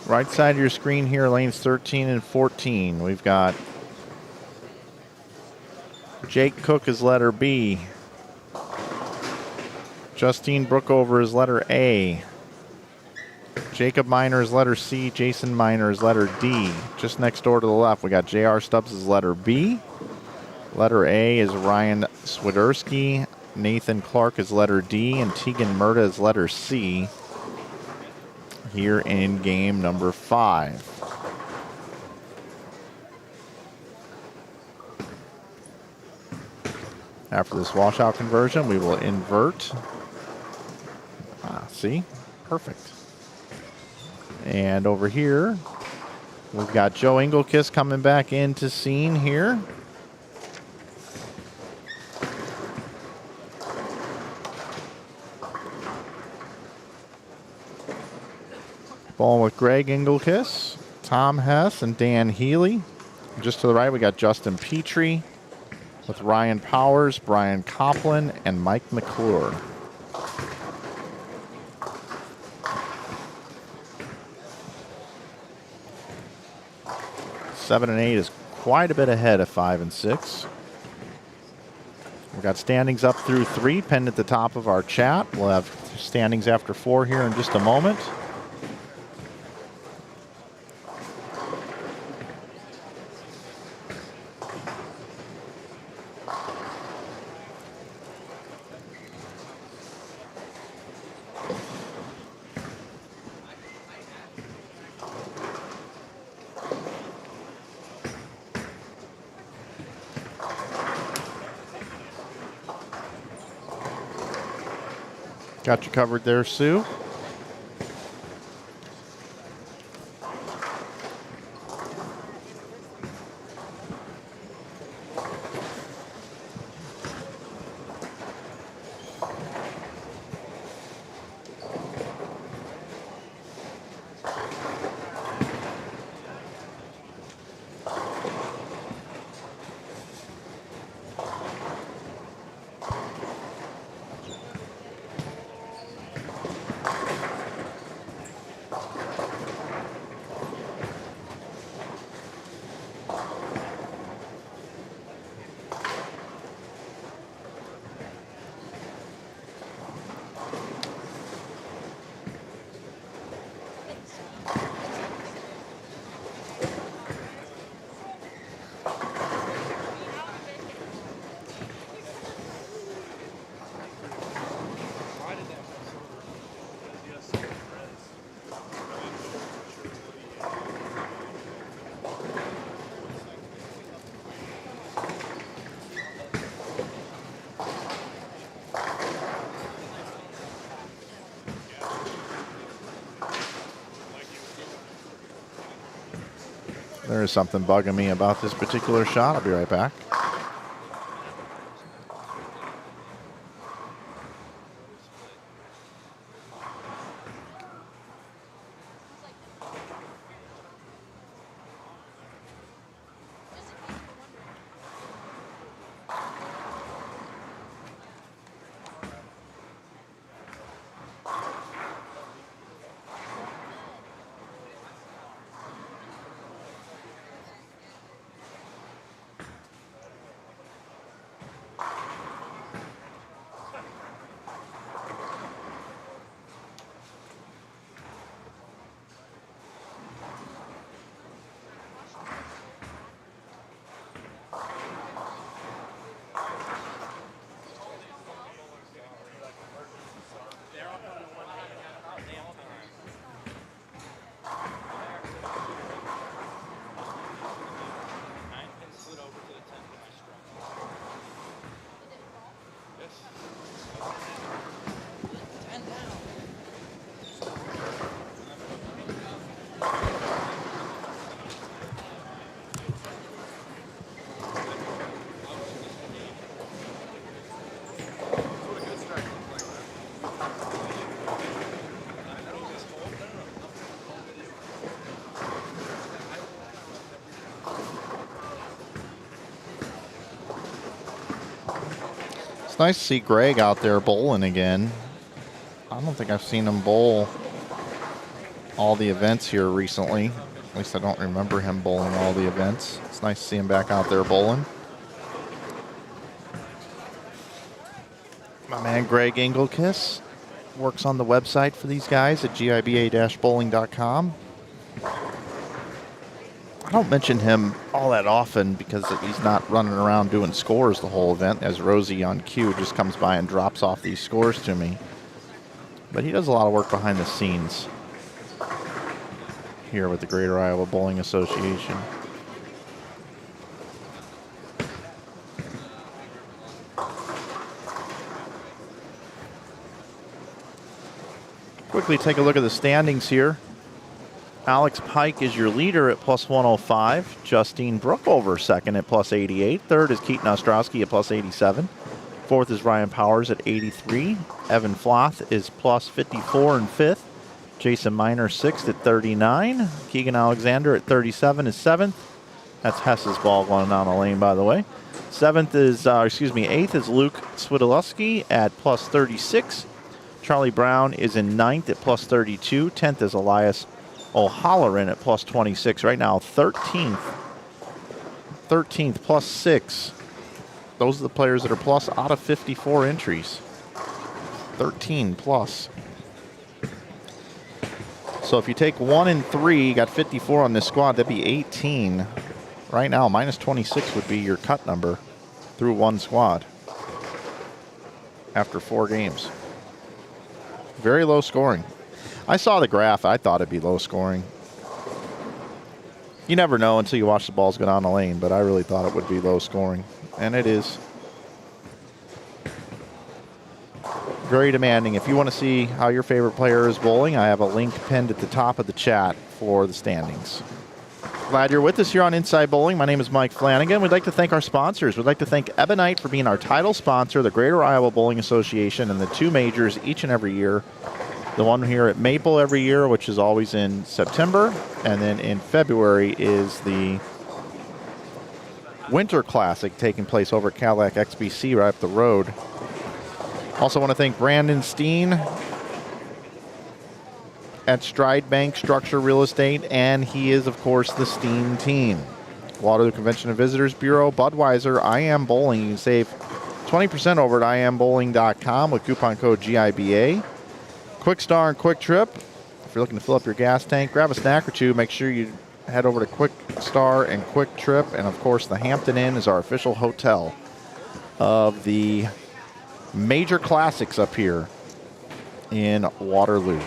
Right side of your screen here, lanes 13 and 14. We've got Jake Cook is letter B. Justine Brookover is letter A. Jacob Miner is letter C. Jason Miner is letter D. Just next door to the left, we got J.R. Stubbs is letter B. Letter A is Ryan Swiderski. Nathan Clark is letter D. And Tegan Murta is letter C. Here in game number 5. After this washout conversion, we will invert. See? Perfect. And over here, we've got Joe Engelkiss coming back into scene here. Ball with Greg Engelkiss, Tom Hess, and Dan Healy. Just to the right, we got Justin Petrie with Ryan Powers, Brian Coplin, and Mike McClure. 7 and 8 is quite a bit ahead of 5 and 6. We've got standings up through 3 pinned at the top of our chat. We'll have standings after 4 here in just a moment. Got you covered there, Sue. There is something bugging me about this particular shot. I'll be right back. It's nice to see Greg out there bowling again. I don't think I've seen him bowl all the events here recently. At least I don't remember him bowling all the events. It's nice to see him back out there bowling. My man Greg Engelkiss works on the website for these guys at GIBA-bowling.com. I don't mention him all that often because he's not running around doing scores the whole event, as Rosie on cue just comes by and drops off these scores to me. But he does a lot of work behind the scenes here with the Greater Iowa Bowling Association. Quickly take a look at the standings here. Alex Pike is your leader at plus 105. Justine Brookover second at plus 88. Third is Keaton Ostrowski at plus 87. Fourth is Ryan Powers at 83. Evan Floth is plus 54 in fifth. Jason Miner sixth at 39. Keegan Alexander at 37 is seventh. That's Hess's ball going down the lane, by the way. Eighth is Luke Swidolewski at plus 36. Charlie Brown is in ninth at plus 32. 10th is Elias O'Halloran at plus 26. Right now, 13th. 13th plus 6. Those are the players that are plus out of 54 entries. 13 plus. So if you take 1 and 3, you got 54 on this squad, that'd be 18. Right now, minus 26 would be your cut number through one squad after 4 games. Very low scoring. I saw the graph. I thought it'd be low scoring. You never know until you watch the balls go down the lane, but I really thought it would be low scoring, and it is. Very demanding. If you want to see how your favorite player is bowling, I have a link pinned at the top of the chat for the standings. Glad you're with us here on Inside Bowling. My name is Mike Flanagan. We'd like to thank our sponsors. We'd like to thank Ebonite for being our title sponsor, the Greater Iowa Bowling Association, and the 2 majors each and every year. The one here at Maple every year, which is always in September, and then in February is the Winter Classic taking place over at Cadillac XBC right up the road. Also want to thank Brandon Steen at Stride Bank Structure Real Estate, and he is, of course, the Steen team. Waterloo Convention and Visitors Bureau, Budweiser, I Am Bowling. You can save 20% over at iambowling.com with coupon code GIBA. Kwik Star and Kwik Trip. If you're looking to fill up your gas tank, grab a snack or two. Make sure you head over to Kwik Star and Kwik Trip. And, of course, the Hampton Inn is our official hotel of the major classics up here in Waterloo.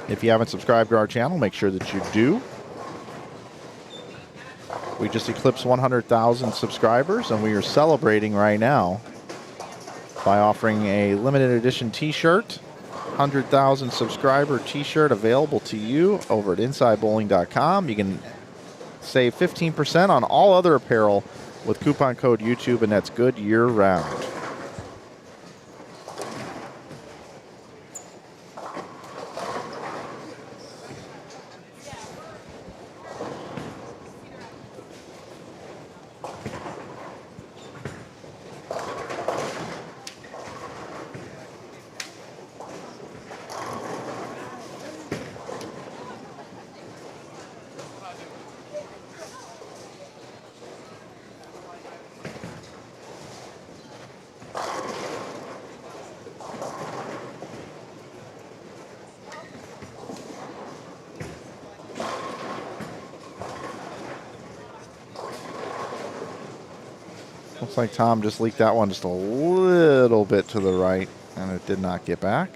If you haven't subscribed to our channel, make sure that you do. We just eclipsed 100,000 subscribers, and we are celebrating right now by offering a limited edition t-shirt, 100,000 subscriber t-shirt available to you over at InsideBowling.com. You can save 15% on all other apparel with coupon code YouTube, and that's good year-round. Looks like Tom just leaked that one just a little bit to the right, and it did not get back.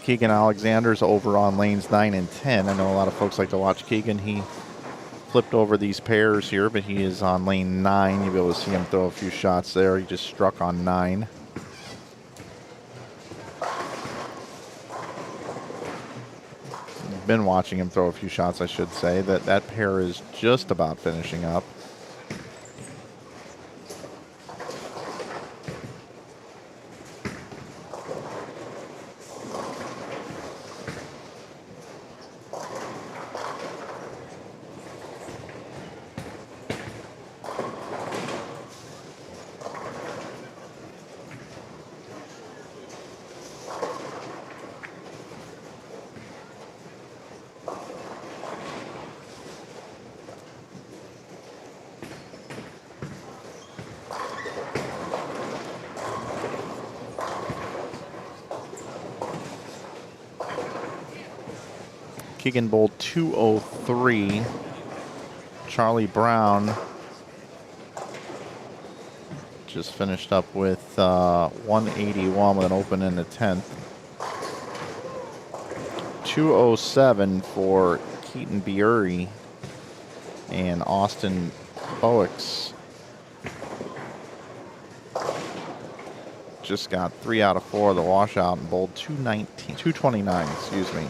Keegan Alexander's over on lanes 9 and 10. I know a lot of folks like to watch Keegan. He flipped over these pairs here, but he is on lane 9. You'll be able to see him throw a few shots there. He just struck on 9. been watching him throw a few shots, I should say, that pair is just about finishing up. Keegan bowled 203. Charlie Brown just finished up with 181 with an open in the 10th. 207 for Keaton Biuri and Austin Boix. Just got 3 out of 4 of the washout and bowled 229, excuse me.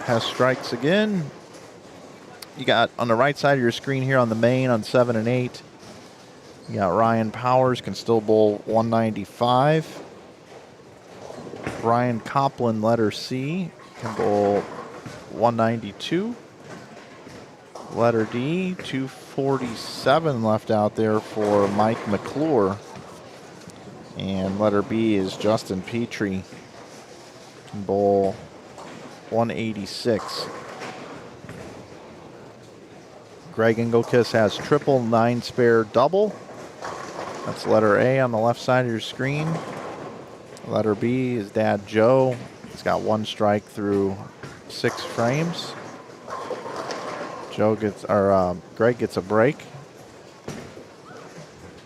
Has strikes again. You got on the right side of your screen here on the main on 7 and 8. You got Ryan Powers, can still bowl 195. Brian Copland, letter C, can bowl 192. Letter D, 247 left out there for Mike McClure. And letter B is Justin Petrie, can bowl 186. Greg Engelkiss has triple, 9 spare, double. That's letter A on the left side of your screen. Letter B is Dad Joe. He's got 1 strike through 6 frames. Greg gets a break.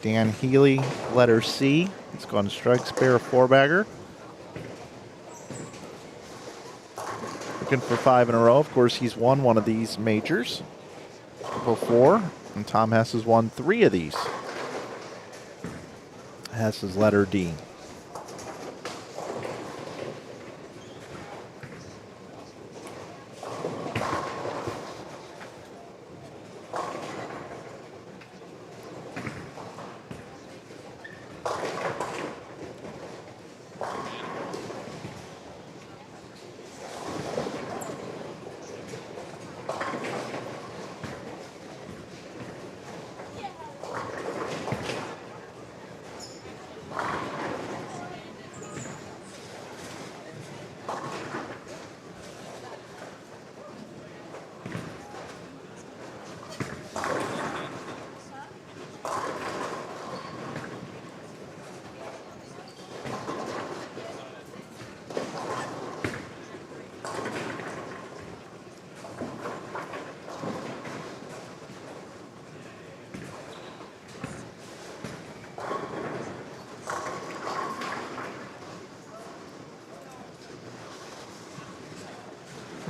Dan Healy, letter C. He's going to strike spare, 4-bagger. Looking for 5 in a row. Of course, he's won one of these majors before, and Tom Hess has won 3 of these. Hess is letter D.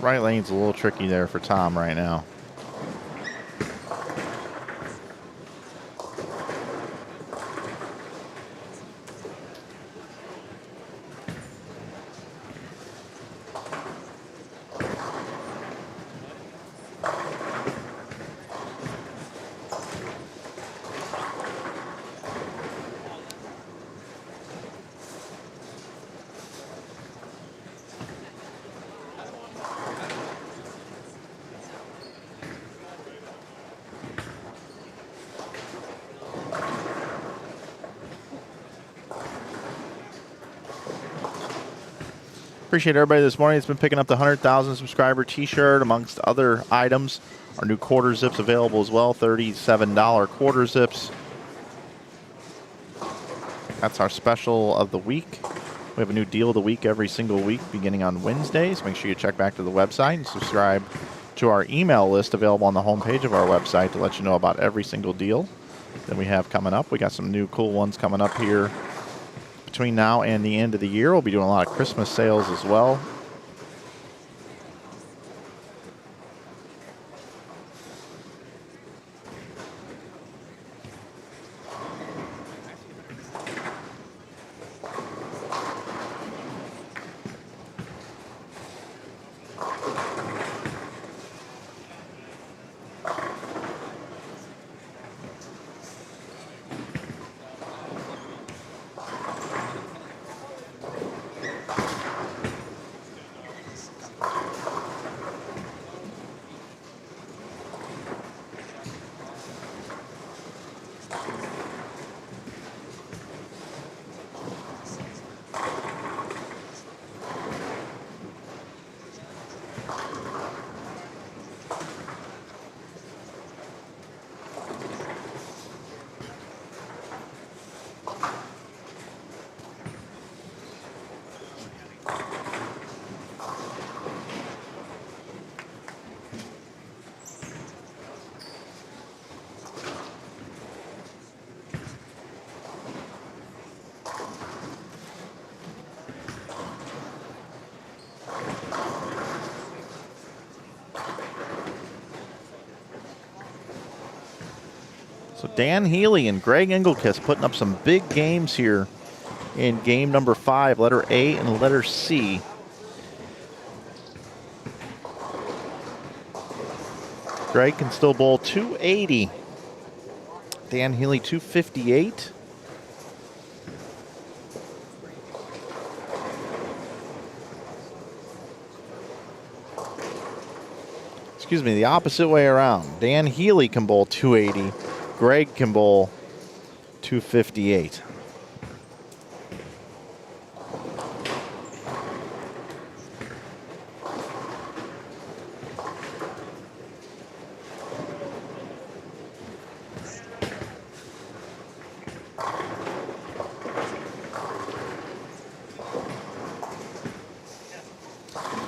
Right lane's a little tricky there for Tom right now. Appreciate everybody this morning. It's been picking up the 100,000 subscriber t-shirt amongst other items. Our new quarter zips available as well, $37 quarter zips. That's our special of the week. We have a new deal of the week every single week beginning on Wednesdays. Make sure you check back to the website and subscribe to our email list available on the homepage of our website to let you know about every single deal that we have coming up. We got some new cool ones coming up here between now and the end of the year. We'll be doing a lot of Christmas sales as well. So Dan Healy and Greg Engelkiss putting up some big games here in game number 5, letter A and letter C. Greg can still bowl 280. Dan Healy 258. Excuse me, the opposite way around. Dan Healy can bowl 280. Greg can bowl 258.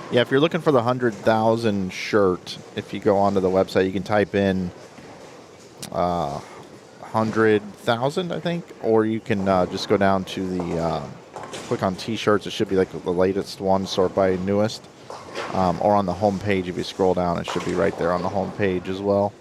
Yeah, if you're looking for the 100,000 shirt, if you go onto the website, you can type in 100,000, I think, or you can just go down to the click on T-shirts. It should be like the latest one, sort by newest, or on the home page. If you scroll down, it should be right there on the home page as well.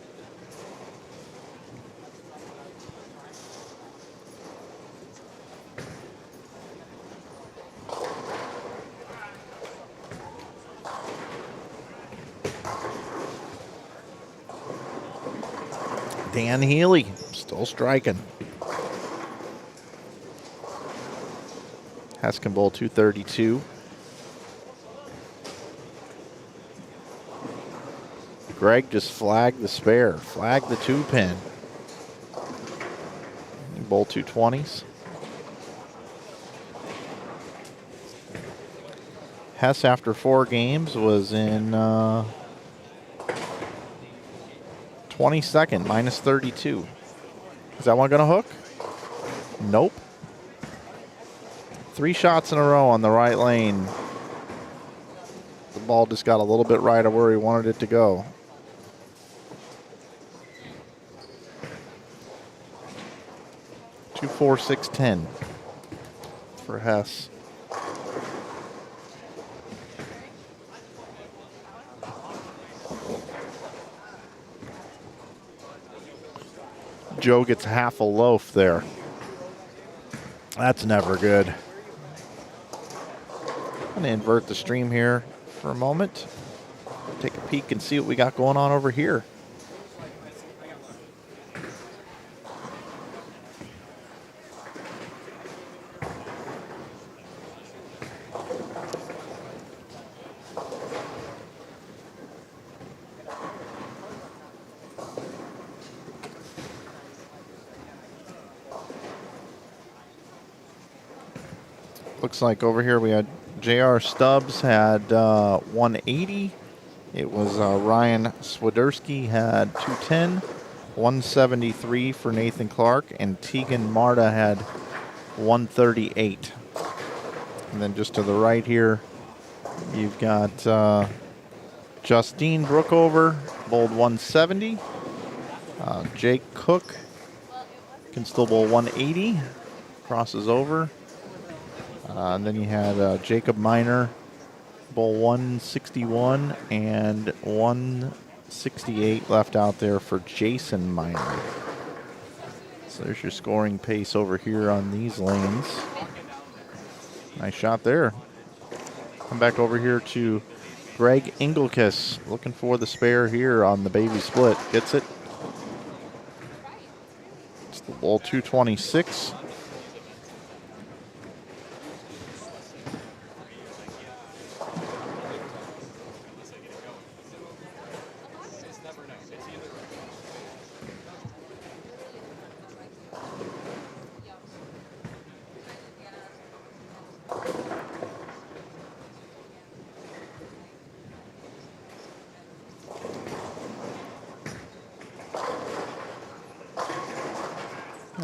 Dan Healy still striking. Hess can bowl 232. Greg just flagged the spare, flagged the 2-pin. Bowl 220s. Hess, after 4 games, was in 22nd, minus 32. Is that one going to hook? Nope. 3 shots in a row on the right lane. The ball just got a little bit right of where he wanted it to go. Two, 4, 6, 10 for Hess. Joe gets half a loaf there. That's never good. I'm going to invert the stream here for a moment. Take a peek and see what we got going on over here. Looks like over here we had J.R. Stubbs had 180. It was Ryan Swiderski had 210. 173 for Nathan Clark. And Tegan Marta had 138. And then just to the right here, you've got Justine Brookover, bowled 170. Jake Cook can still bowl 180. Crosses over. And then you had Jacob Miner, bowl 161, and 168 left out there for Jason Miner. So there's your scoring pace over here on these lanes. Nice shot there. Come back over here to Greg Engelkiss, looking for the spare here on the baby split. Gets it. It's the bowl 226.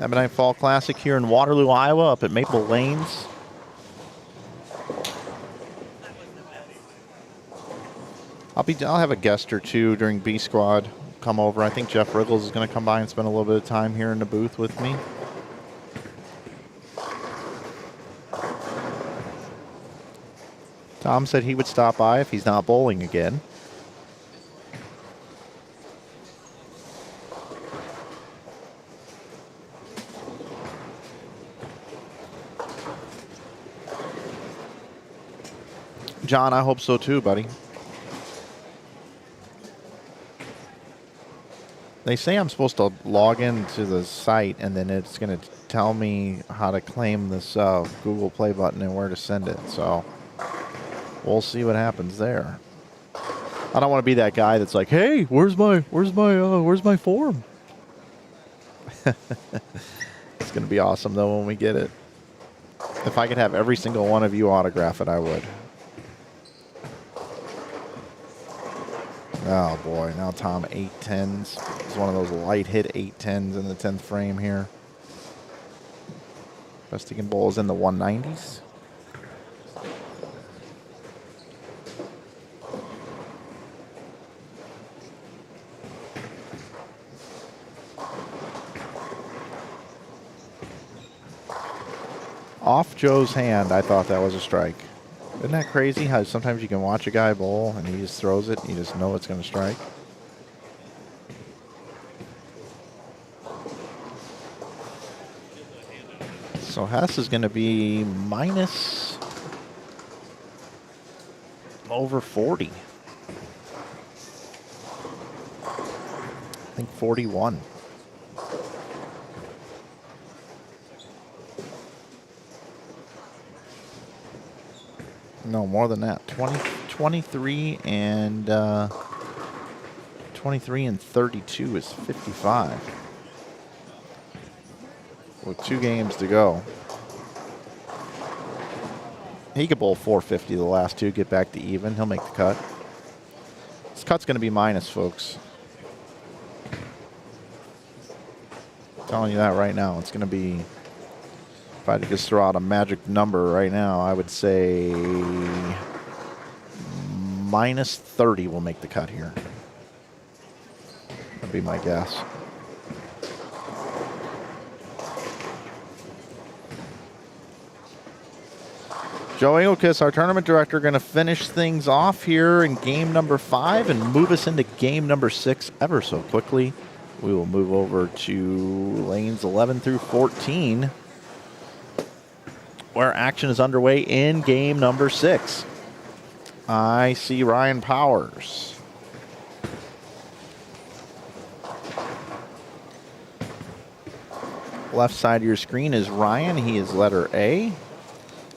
Ebonite Fall Classic here in Waterloo, Iowa, up at Maple Lanes. I'll have a guest or two during B Squad come over. I think Jeff Riggles is going to come by and spend a little bit of time here in the booth with me. Tom said he would stop by if he's not bowling again. John. I hope so too, buddy. They say I'm supposed to log into the site, and then it's going to tell me how to claim this Google Play button and where to send it. So we'll see what happens there. I don't want to be that guy that's like, "Hey, where's my form?" It's going to be awesome though when we get it. If I could have every single one of you autograph it, I would. Oh boy, now Tom 810s. It's one of those light hit 810s in the 10th frame here. Best he can bowl is in the 190s. Off Joe's hand, I thought that was a strike. Isn't that crazy how sometimes you can watch a guy bowl and he just throws it and you just know it's going to strike? So Hess is going to be minus over 40. I think 41. No, more than that. 23 and 32 is 55. With 2 games to go. He could bowl 450 the last 2, get back to even. He'll make the cut. This cut's going to be minus, folks. I'm telling you that right now. It's going to be, if I had to just throw out a magic number right now, I would say minus 30 will make the cut here. That'd be my guess. Joe Engelkiss, our tournament director, going to finish things off here in game number 5 and move us into game number 6 ever so quickly. We will move over to lanes 11 through 14, where action is underway in game number 6. I see Ryan Powers. Left side of your screen is Ryan. He is letter A.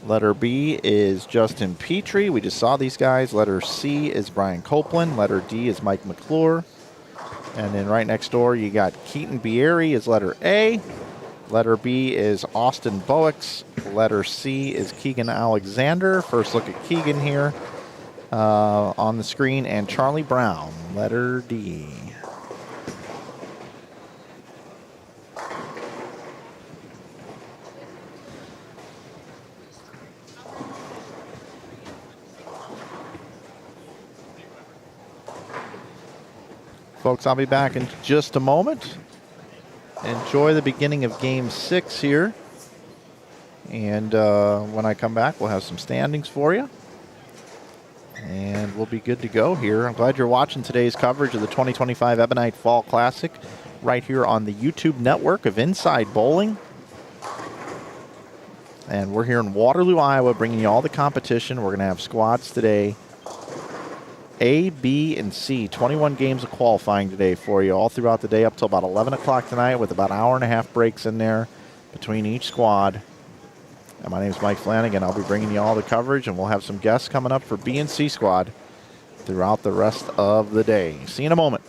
Letter B is Justin Petrie. We just saw these guys. Letter C is Brian Copeland. Letter D is Mike McClure. And then right next door, you got Keaton Bieri is letter A. Letter B is Austin Boix. Letter C is Keegan Alexander. First look at Keegan here on the screen. And Charlie Brown, letter D. Folks, I'll be back in just a moment. Enjoy the beginning of game 6 here. And when I come back, we'll have some standings for you. And we'll be good to go here. I'm glad you're watching today's coverage of the 2025 Ebonite Fall Classic right here on the YouTube network of Inside Bowling. And we're here in Waterloo, Iowa, bringing you all the competition. We're going to have squads today. A, B, and C. 21 games of qualifying today for you all throughout the day up till about 11 o'clock tonight with about an hour and a half breaks in there between each squad. And my name is Mike Flanagan. I'll be bringing you all the coverage, and we'll have some guests coming up for B and C squad throughout the rest of the day. See you in a moment.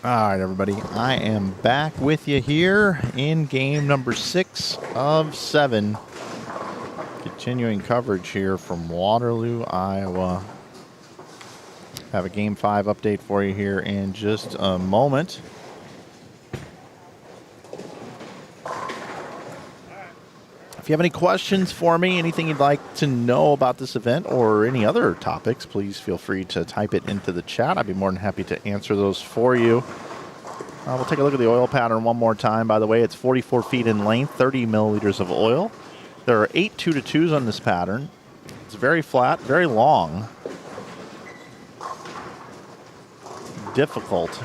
All right, everybody. I am back with you here in game number 6 of 7. Continuing coverage here from Waterloo, Iowa. Have a game 5 update for you here in just a moment. If you have any questions for me, anything you'd like to know about this event or any other topics, please feel free to type it into the chat. I'd be more than happy to answer those for you. We'll take a look at the oil pattern one more time. By the way, it's 44 feet in length, 30 milliliters of oil. There are 8 2-2s on this pattern. It's very flat, very long. Difficult.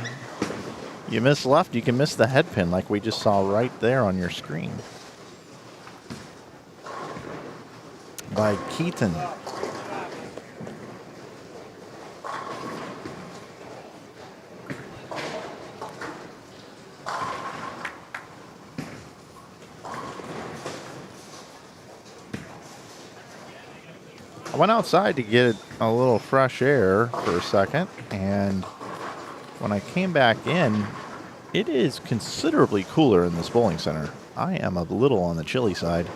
You miss left, you can miss the head pin like we just saw right there on your screen. By Keaton. I went outside to get a little fresh air for a second, and when I came back in, it is considerably cooler in this bowling center. I am a little on the chilly side,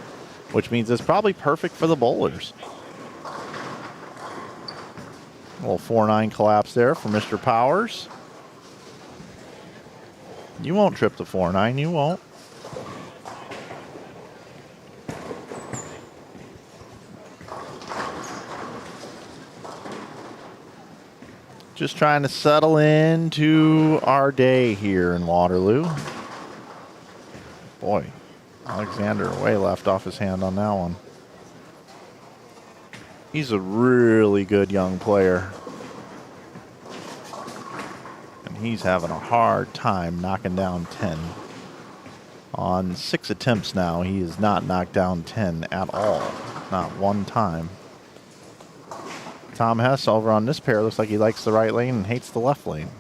which means it's probably perfect for the bowlers. A little 4-9 collapse there for Mr. Powers. You won't trip the 4-9, you won't. Just trying to settle into our day here in Waterloo. Boy, Alexander way left off his hand on that one. He's a really good young player. And he's having a hard time knocking down 10. On 6 attempts now, he has not knocked down 10 at all. Not one time. Tom Hess over on this pair looks like he likes the right lane and hates the left lane.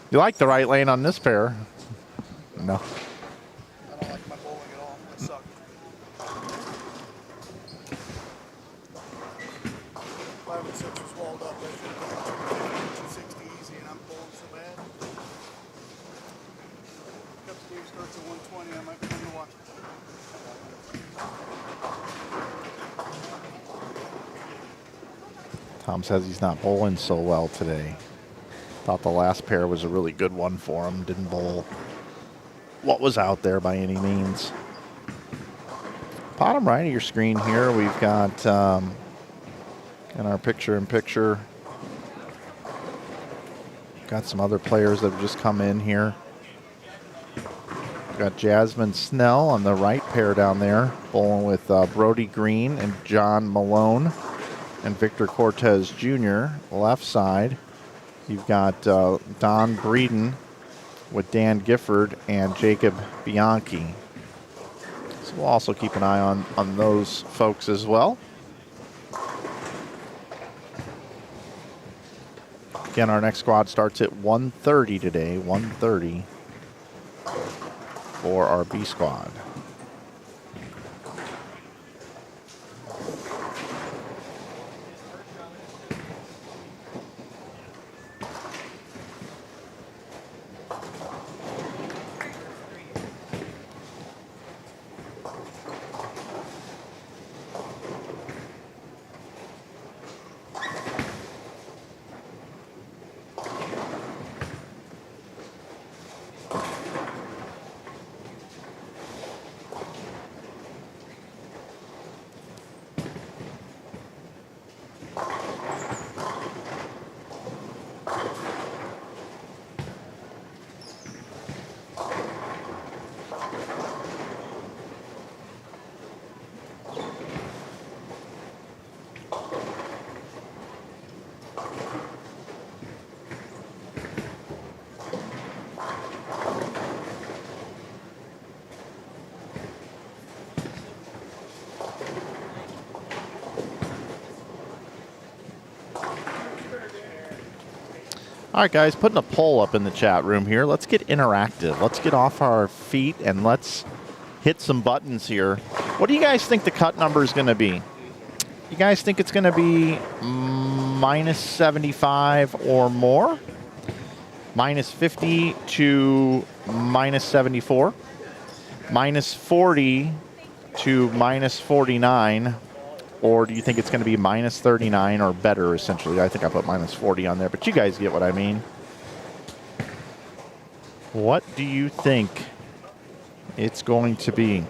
You like the right lane on this pair? No. I don't like my bowling at all. I suck. 5 and 6 was walled up. I should have 260 easy, and I'm bowling so bad. Cup game starts at 120. I might be going to watch it. Tom says he's not bowling so well today. Thought the last pair was a really good one for him. Didn't bowl what was out there by any means. Bottom right of your screen here, we've got in our picture-in-picture, got some other players that have just come in here. We've got Jasmine Snell on the right pair down there, bowling with Brody Green and John Malone. And Victor Cortez Jr. left side. You've got Don Breeden with Dan Gifford and Jacob Bianchi. So we'll also keep an eye on those folks as well. Again, our next squad starts at 1:30 today, 1:30 for our B squad. All right, guys, putting a poll up in the chat room here. Let's get interactive. Let's get off our feet and let's hit some buttons here. What do you guys think the cut number is going to be? You guys think it's going to be minus 75 or more? minus 50 to minus 74, minus 40 to minus 49, or do you think it's going to be minus 39 or better, essentially? I think I put minus 40 on there, but you guys get what I mean. What do you think it's going to be?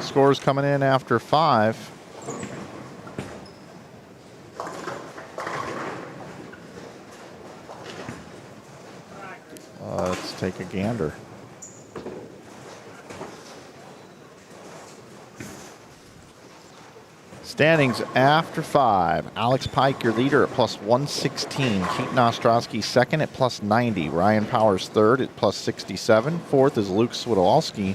Scores coming in after 5. Let's take a gander. Standings after 5. Alex Pike, your leader, at plus 116. Keaton Ostrowski, second at plus 90. Ryan Powers, third at plus 67. Fourth is Luke Swidolski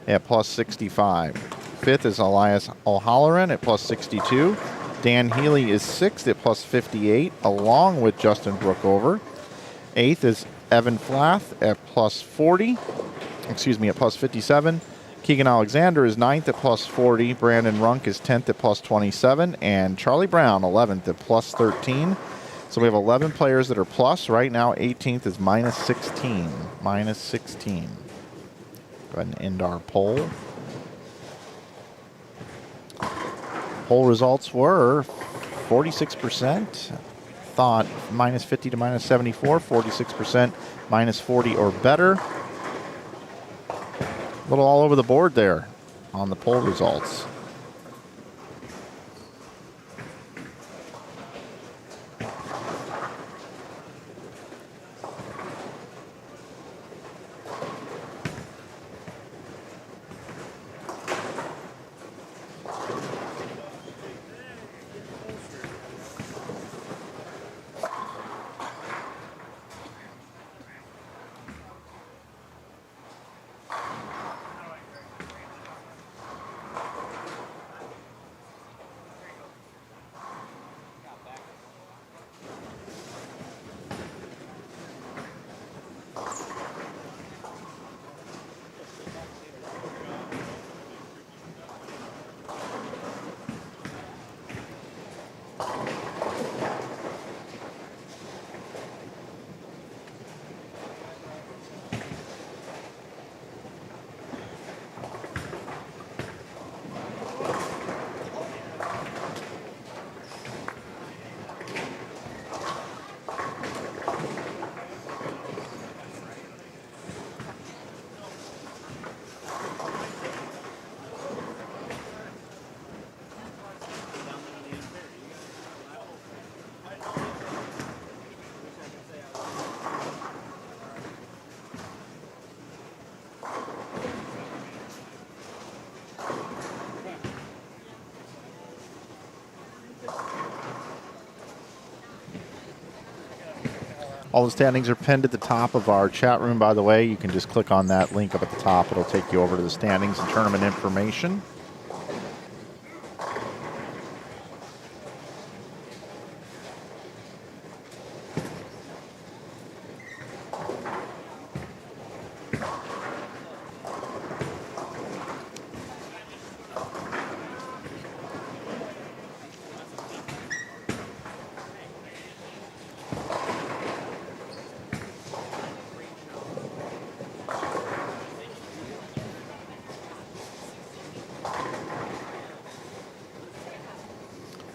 at plus 65. Fifth is Elias O'Halloran at plus 62. Dan Healy is sixth at plus 58, along with Justin Brookover. Eighth is Evan Flath at plus 40. At plus 57. Keegan Alexander is ninth at plus 40. Brandon Runk is 10th at plus 27. And Charlie Brown, 11th at plus 13. So we have 11 players that are plus. Right now, 18th is minus 16. Minus 16. Go ahead and end our poll. Poll results were 46% thought minus 50 to minus 74, 46% minus 40 or better. A little all over the board there on the poll results. All the standings are pinned at the top of our chat room, by the way. You can just click on that link up at the top. It'll take you over to the standings and tournament information.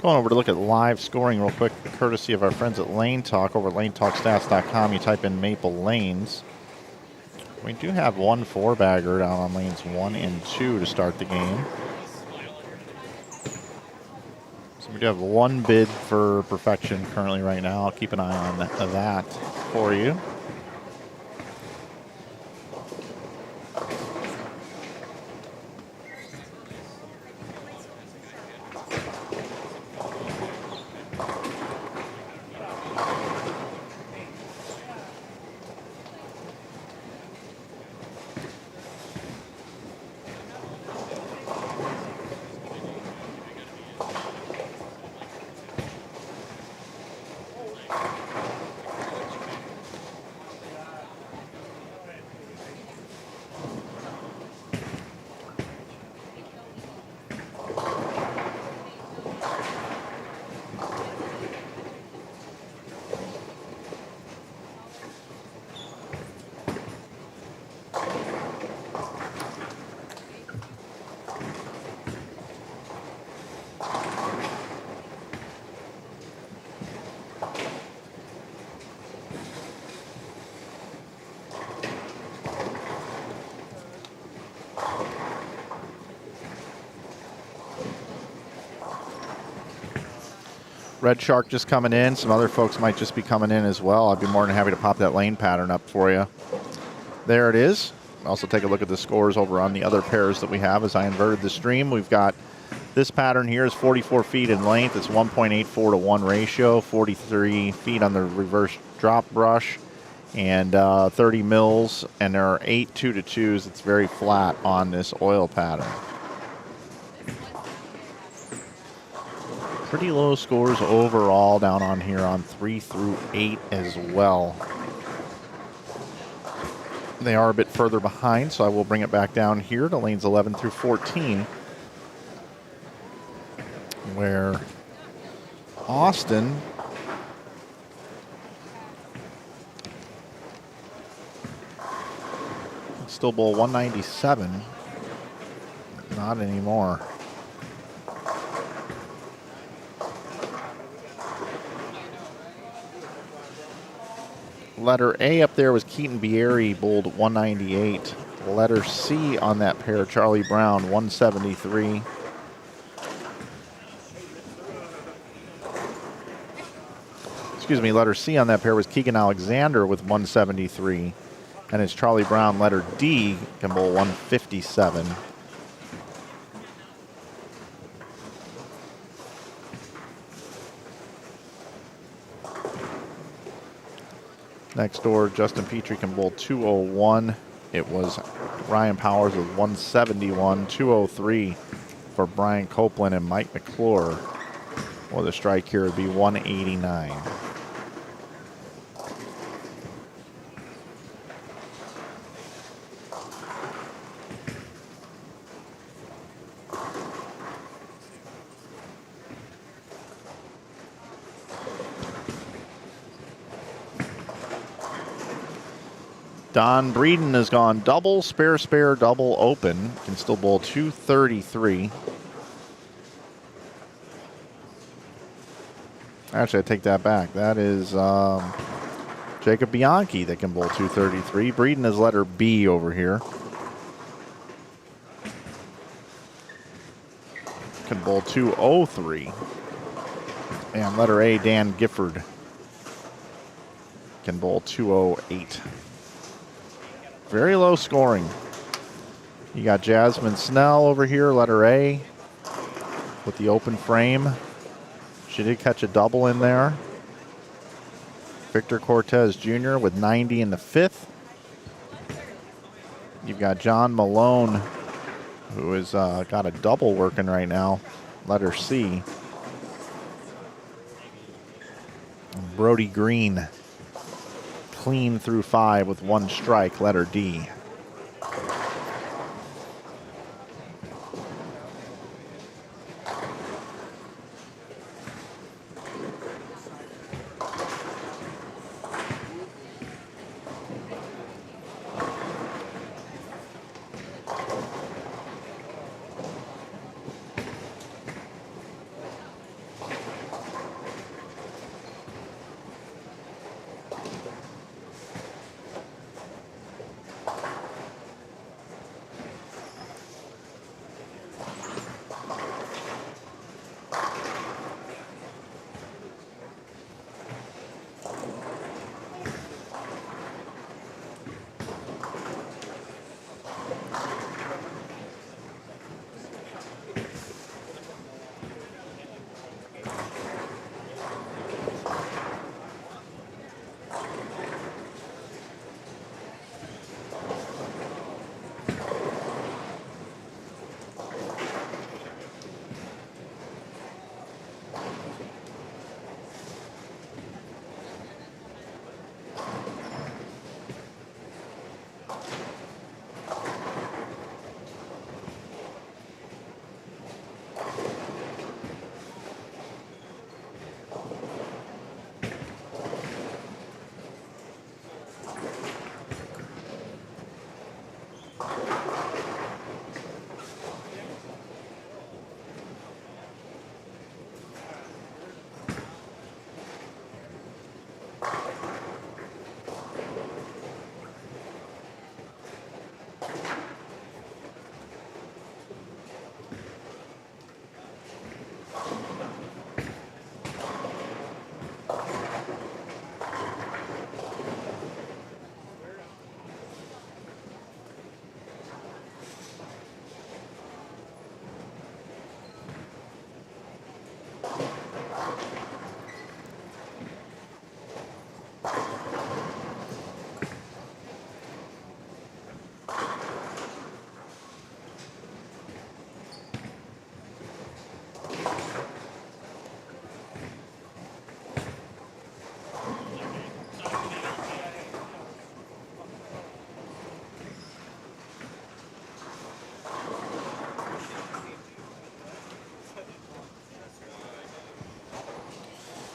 Going over to look at live scoring real quick, courtesy of our friends at Lane Talk over at lanetalkstats.com. You type in Maple Lanes. We do have one 4-bagger down on lanes 1 and 2 to start the game. So we do have one bid for perfection currently right now. I'll keep an eye on that for you. Red Shark just coming in. Some other folks might just be coming in as well. I'd be more than happy to pop that lane pattern up for you. There it is. Also take a look at the scores over on the other pairs that we have as I inverted the stream. We've got this pattern here is 44 feet in length. It's 1.84 to 1 ratio, 43 feet on the reverse drop brush, and 30 mils, and there are 8 2-2s. It's very flat on this oil pattern. Pretty low scores overall down on here on 3 through 8 as well. They are a bit further behind, so I will bring it back down here to lanes 11 through 14, where Austin still bowl 197. Not anymore. Letter A up there was Keaton Bieri, bowled 198. Letter C on that pair, Charlie Brown, 173. Excuse me, letter C on that pair was Keegan Alexander with 173. And it's Charlie Brown, letter D, can bowl 157. Next door, Justin Petrie can bowl 201. It was Ryan Powers with 171, 203 for Brian Copeland and Mike McClure. Well, the strike here would be 189. Don Breeden has gone double, spare, double, open. Can still bowl 233. Actually, I take that back. That is Jacob Bianchi that can bowl 233. Breeden is letter B over here. Can bowl 203. And letter A, Dan Gifford, can bowl 208. Very low scoring. You got Jasmine Snell over here, letter A, with the open frame. She did catch a double in there. Victor Cortez Jr. with 90 in the 5th. You've got John Malone, who has got a double working right now, letter C. And Brody Green, clean through 5 with 1 strike, letter D.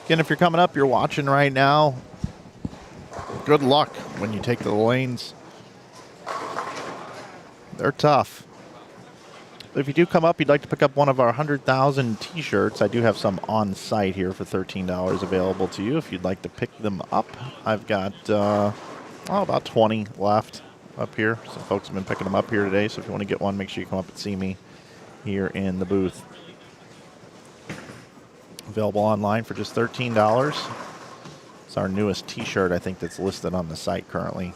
Again, if you're coming up, you're watching right now, good luck when you take the lanes. They're tough. But if you do come up, you'd like to pick up one of our 100,000 t-shirts, I do have some on site here for $13 available to you if you'd like to pick them up. I've got about 20 left up here. Some folks have been picking them up here today, so if you want to get one, make sure you come up and see me here in the booth. Available online for just $13. It's our newest t-shirt, I think, that's listed on the site currently.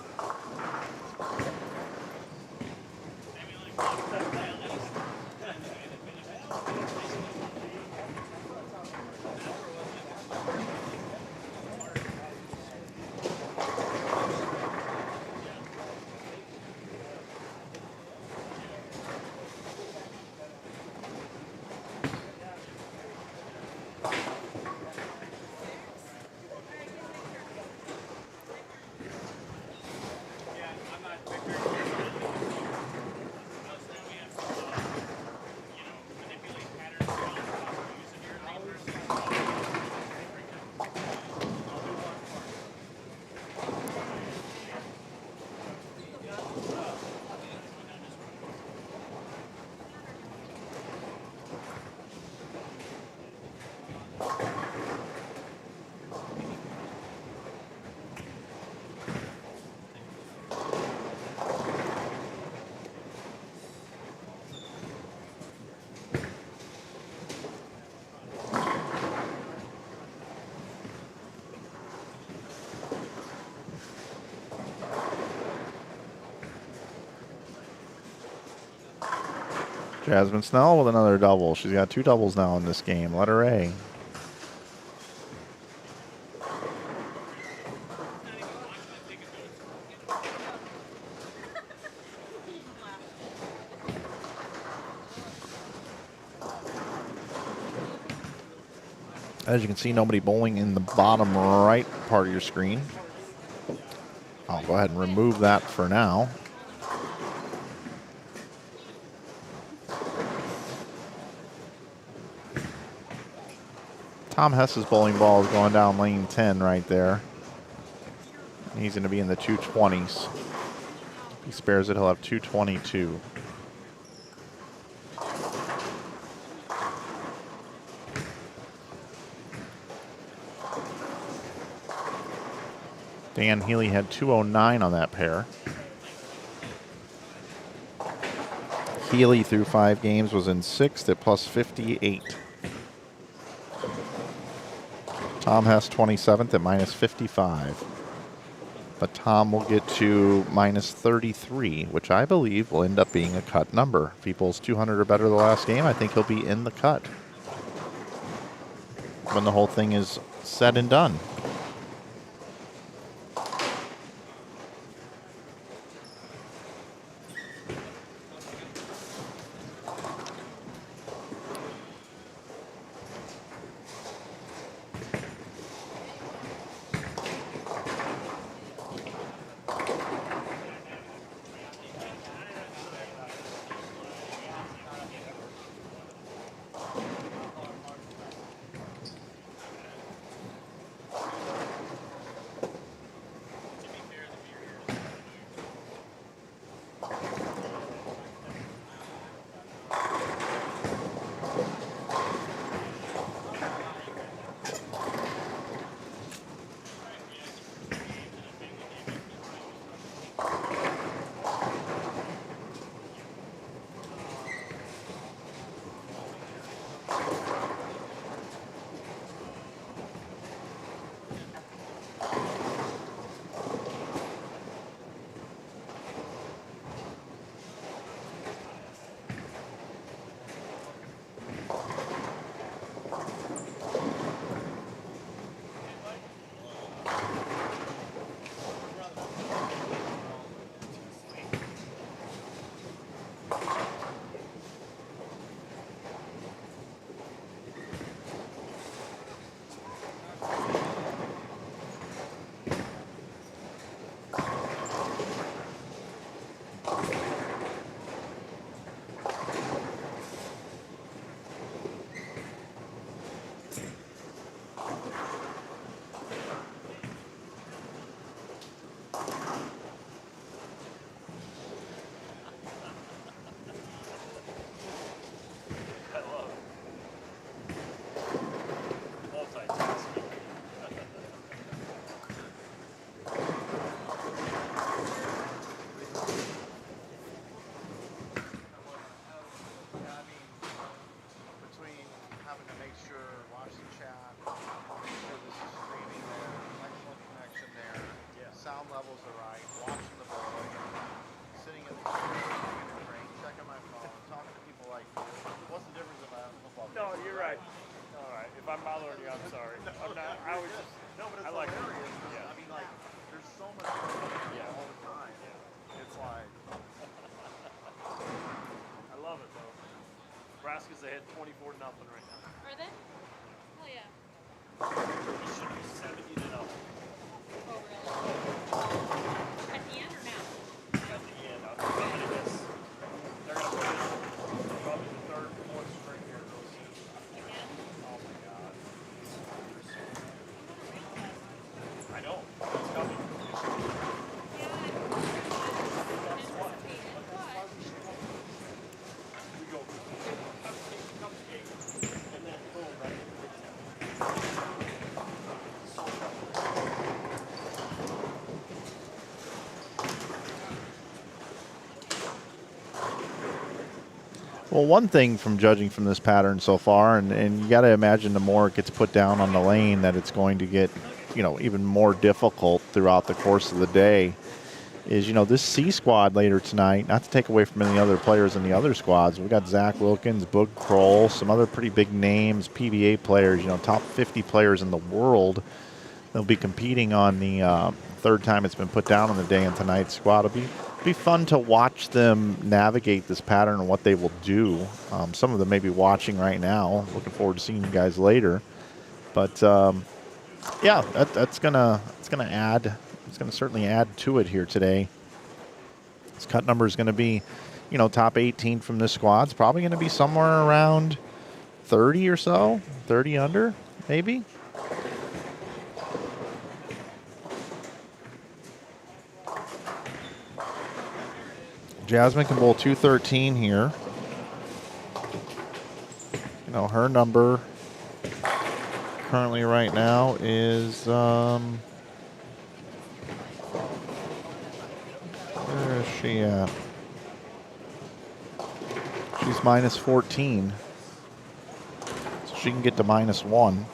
Jasmine Snell with another double. She's got 2 doubles now in this game. Letter A. As you can see, nobody bowling in the bottom right part of your screen. I'll go ahead and remove that for now. Tom Hess's bowling ball is going down lane 10 right there. He's going to be in the 220s. If he spares it, he'll have 222. Dan Healy had 209 on that pair. Healy through 5 games was in 6th at plus 58. Tom Hess 27th at minus 55. But Tom will get to minus 33, which I believe will end up being a cut number. If he pulls 200 or better the last game, I think he'll be in the cut when the whole thing is said and done. Nebraska's ahead 24-0 right now. Are they? Hell yeah. It should be 70-0. Oh, really? At the end or now? At the end, I'm going to guess. They're going to put it probably the third, fourth string here real soon. Again? Oh my God. I know. It's coming. Well, one thing from judging from this pattern so far, and you got to imagine the more it gets put down on the lane that it's going to get, even more difficult throughout the course of the day, is, this C squad later tonight, not to take away from any other players in the other squads. We got Zach Wilkins, Boog Kroll, some other pretty big names, PBA players, top 50 players in the world. They'll be competing on the third time it's been put down on the day, and tonight's squad will be fun to watch them navigate this pattern and what they will do. Some of them may be watching right now. Looking forward to seeing you guys later. But yeah, it's gonna add. It's gonna certainly add to it here today. This cut number is going to be, you know, top 18 from this squad. It's probably going to be somewhere around 30 or so, 30 under, maybe. Jasmine can bowl 213 here. You know, her number currently right now is where is she at? She's minus 14. So she can get to -1.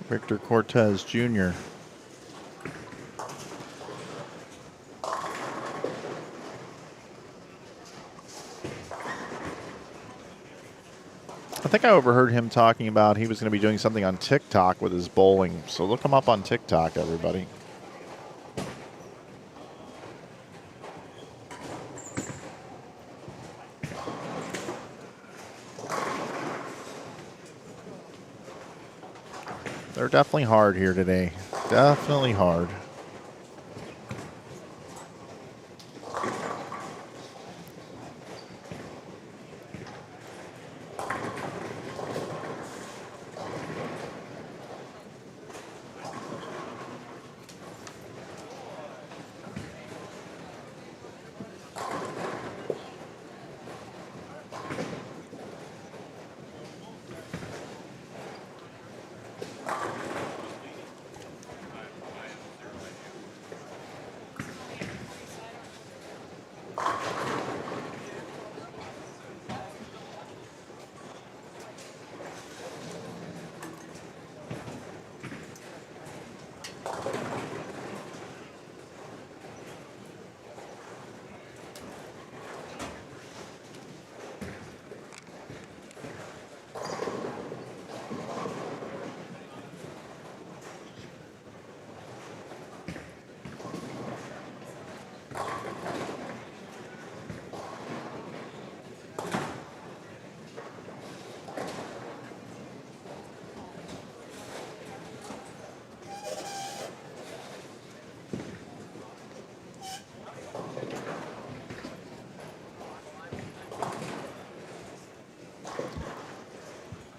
Victor Cortez Jr. I think I overheard him talking about he was going to be doing something on TikTok with his bowling. So look him up on TikTok, everybody. They're definitely hard here today. Definitely hard.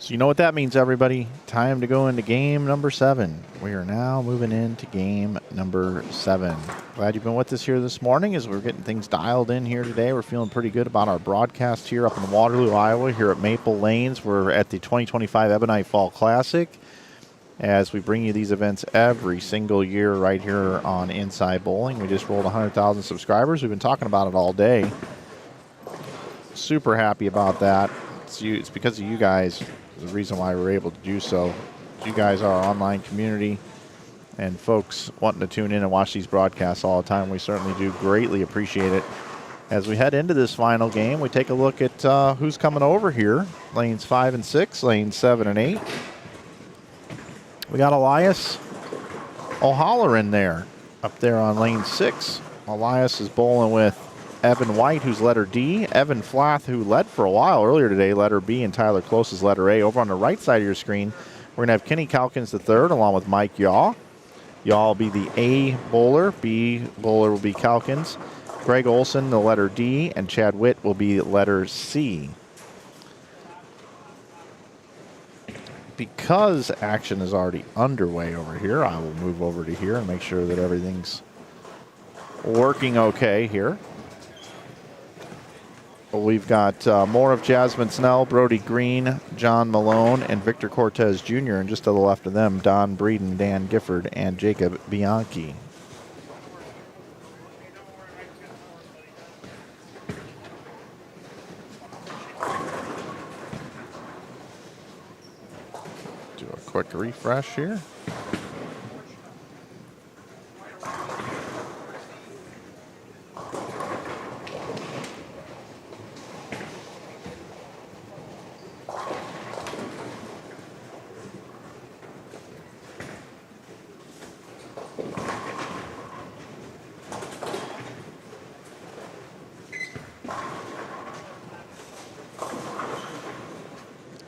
So you know what that means, everybody. Time to go into game number 7. We are now moving into game number 7. Glad you've been with us here this morning as we're getting things dialed in here today. We're feeling pretty good about our broadcast here up in Waterloo, Iowa, here at Maple Lanes. We're at the 2025 Ebonite Fall Classic as we bring you these events every single year right here on Inside Bowling. We just rolled 100,000 subscribers. We've been talking about it all day. Super happy about that. It's because of you guys. The reason why we're able to do so. You guys are our online community and folks wanting to tune in and watch these broadcasts all the time. We certainly do greatly appreciate it. As we head into this final game, we take a look at who's coming over here. Lanes 5 and 6, lanes 7 and 8. We got Elias O'Halloran there, up there on lane 6. Elias is bowling with Evan White, who's letter D. Evan Flath, who led for a while earlier today, letter B. And Tyler Close is letter A. Over on the right side of your screen, we're going to have Kenny Calkins III along with Mike Yaw. Yaw will be the A bowler. B bowler will be Calkins. Greg Olson, the letter D. And Chad Witt will be letter C. Because action is already underway over here, I will move over to here and make sure that everything's working okay here. We've got more of Jasmine Snell, Brody Green, John Malone, and Victor Cortez Jr. And just to the left of them, Don Breeden, Dan Gifford, and Jacob Bianchi. Quick refresh here.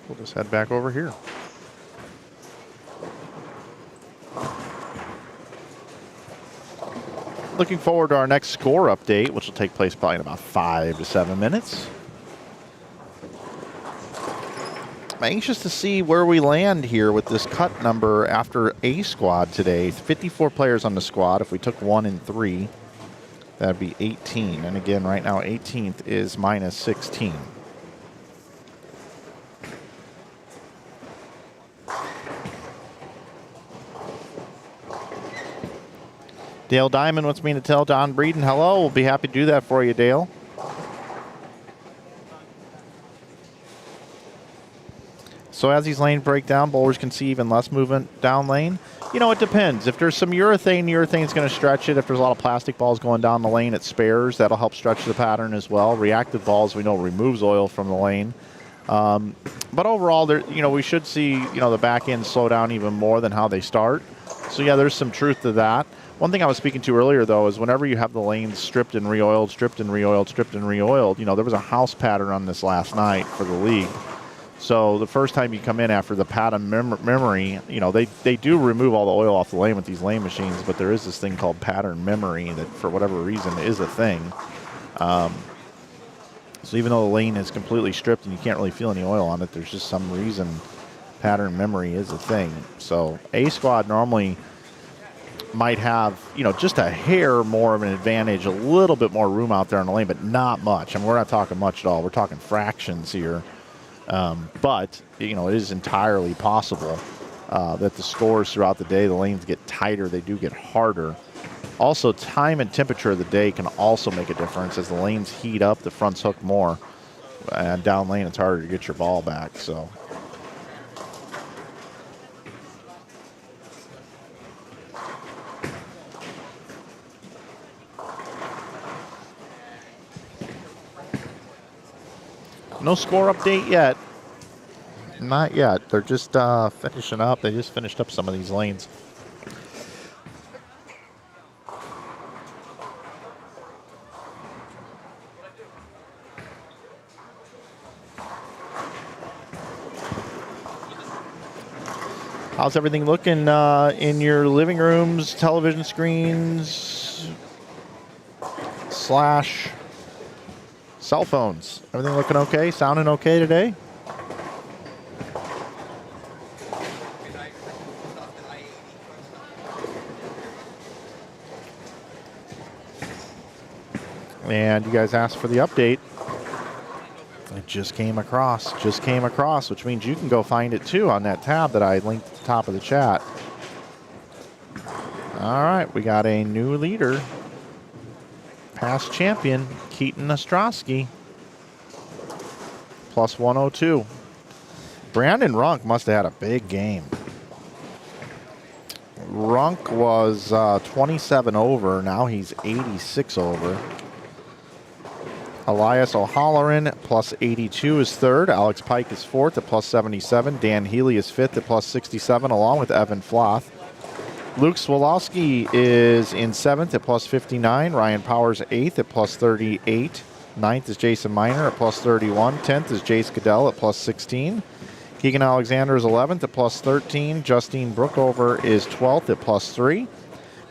We'll just head back over here. Looking forward to our next score update, which will take place probably in about 5 to 7 minutes. I'm anxious to see where we land here with this cut number after A squad today. 54 players on the squad. If we took 1 and 3, that'd be 18. And again, right now, 18th is minus 16. Dale Diamond wants me to tell Don Breeden hello. We'll be happy to do that for you, Dale. So as these lanes break down, bowlers can see even less movement down lane. You know, it depends. If there's some urethane's going to stretch it. If there's a lot of plastic balls going down the lane, it spares. That'll help stretch the pattern as well. Reactive balls, we know, removes oil from the lane. But overall, there, you know, we should see, you know, the back end slow down even more than how they start. So yeah, there's some truth to that. One thing I was speaking to earlier, though, is whenever you have the lanes stripped and re-oiled, stripped and re-oiled, stripped and re-oiled, you know, there was a house pattern on this last night for the league. So the first time you come in after the pattern memory, you know, they do remove all the oil off the lane with these lane machines, but there is this thing called pattern memory that, for whatever reason, is a thing. So even though the lane is completely stripped and you can't really feel any oil on it, there's just some reason pattern memory is a thing. So A squad normally might have, you know, just a hair more of an advantage, a little bit more room out there on the lane, but not much. I mean, we're not talking much at all. We're talking fractions here. But, you know, it is entirely possible that the scores throughout the day, the lanes get tighter, they do get harder. Also, time and temperature of the day can also make a difference. As the lanes heat up, the fronts hook more. And down lane, it's harder to get your ball back, so. No score update yet. Not yet. They're just finishing up. They just finished up some of these lanes. How's everything looking in your living rooms, television screens, / cell phones? Everything looking okay? Sounding okay today? And you guys asked for the update. It just came across, which means you can go find it too on that tab that I linked at the top of the chat. All right, we got a new leader. Past champion, Keaton Ostrowski. Plus 102. Brandon Runk must have had a big game. Runk was 27 over. Now he's 86 over. Elias O'Halloran, plus 82, is third. Alex Pike is fourth at plus 77. Dan Healy is fifth at plus 67, along with Evan Floth. Luke Swolowski is in seventh at plus 59. Ryan Powers eighth at plus 38. Ninth is Jason Miner at plus 31. 10th is Jace Goodell at plus 16. Keegan Alexander is 11th at plus 13. Justine Brookover is 12th at plus 3.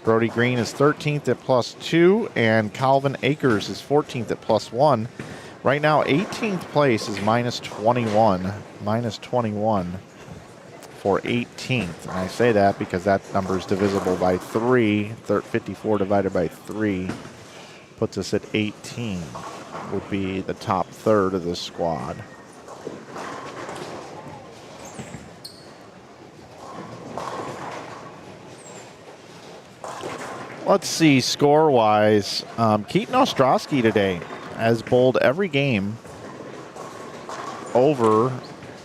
Brody Green is 13th at plus 2, and Calvin Akers is 14th at plus 1. Right now, 18th place is minus 21. Minus 21 for 18th. And I say that because that number is divisible by 3. 54 divided by 3 puts us at 18. Would be the top third of the squad. Let's see, score-wise, Keaton Ostrowski today has bowled every game over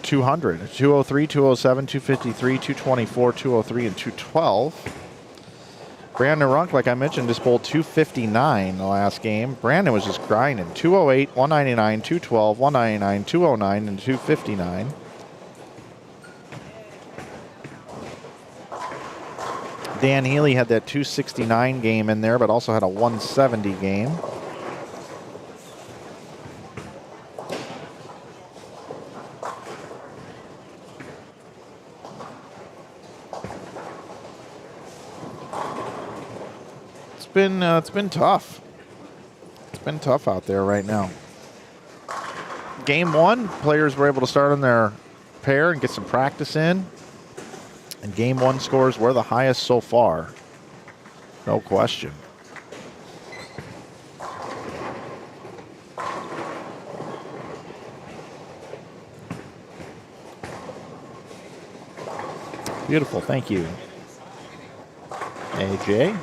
200, 203, 207, 253, 224, 203, and 212. Brandon Runk, like I mentioned, just bowled 259 the last game. Brandon was just grinding. 208, 199, 212, 199, 209, and 259. Dan Healy had that 269 game in there, but also had a 170 game. It's been tough. It's been tough out there right now. Game one, players were able to start on their pair and get some practice in. And game one scores were the highest so far. No question. Beautiful, thank you. AJ.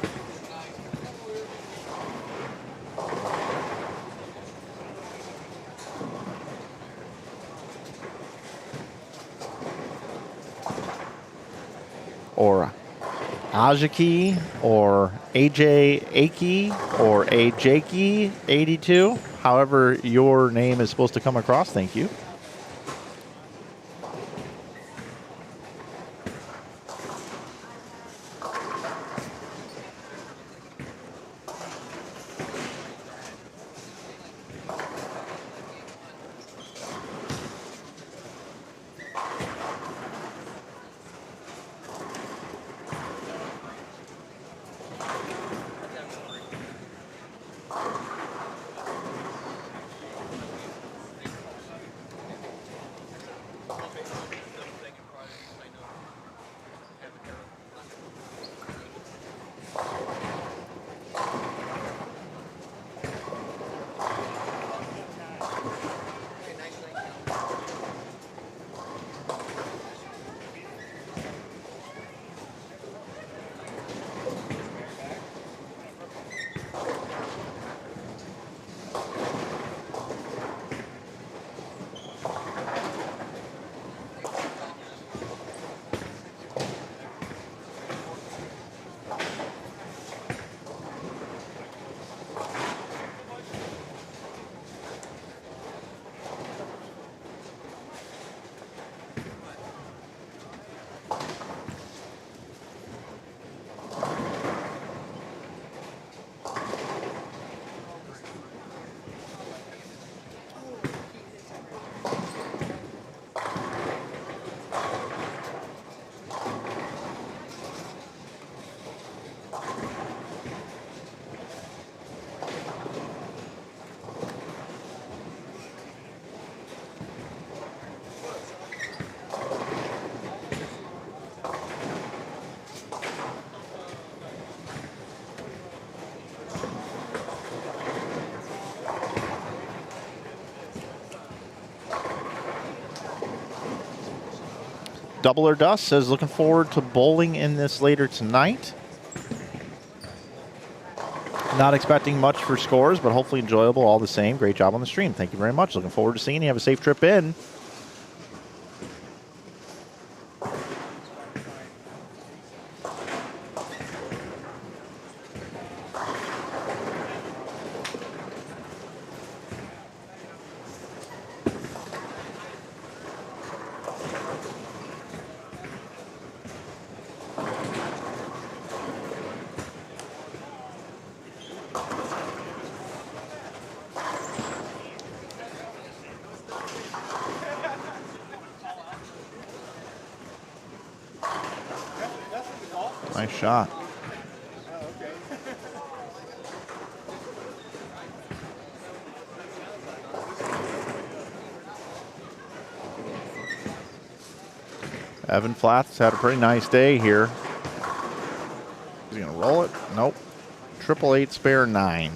Or Ajaki, or AJ Aki, or AJki 82, however your name is supposed to come across, thank you. Double or Dust says looking forward to bowling in this later tonight. Not expecting much for scores, but hopefully enjoyable all the same. Great job on the stream. Thank you very much. Looking forward to seeing you. Have a safe trip in. Nice shot. Evan Flath's had a pretty nice day here. Is he gonna roll it? Nope. 888 spare 9.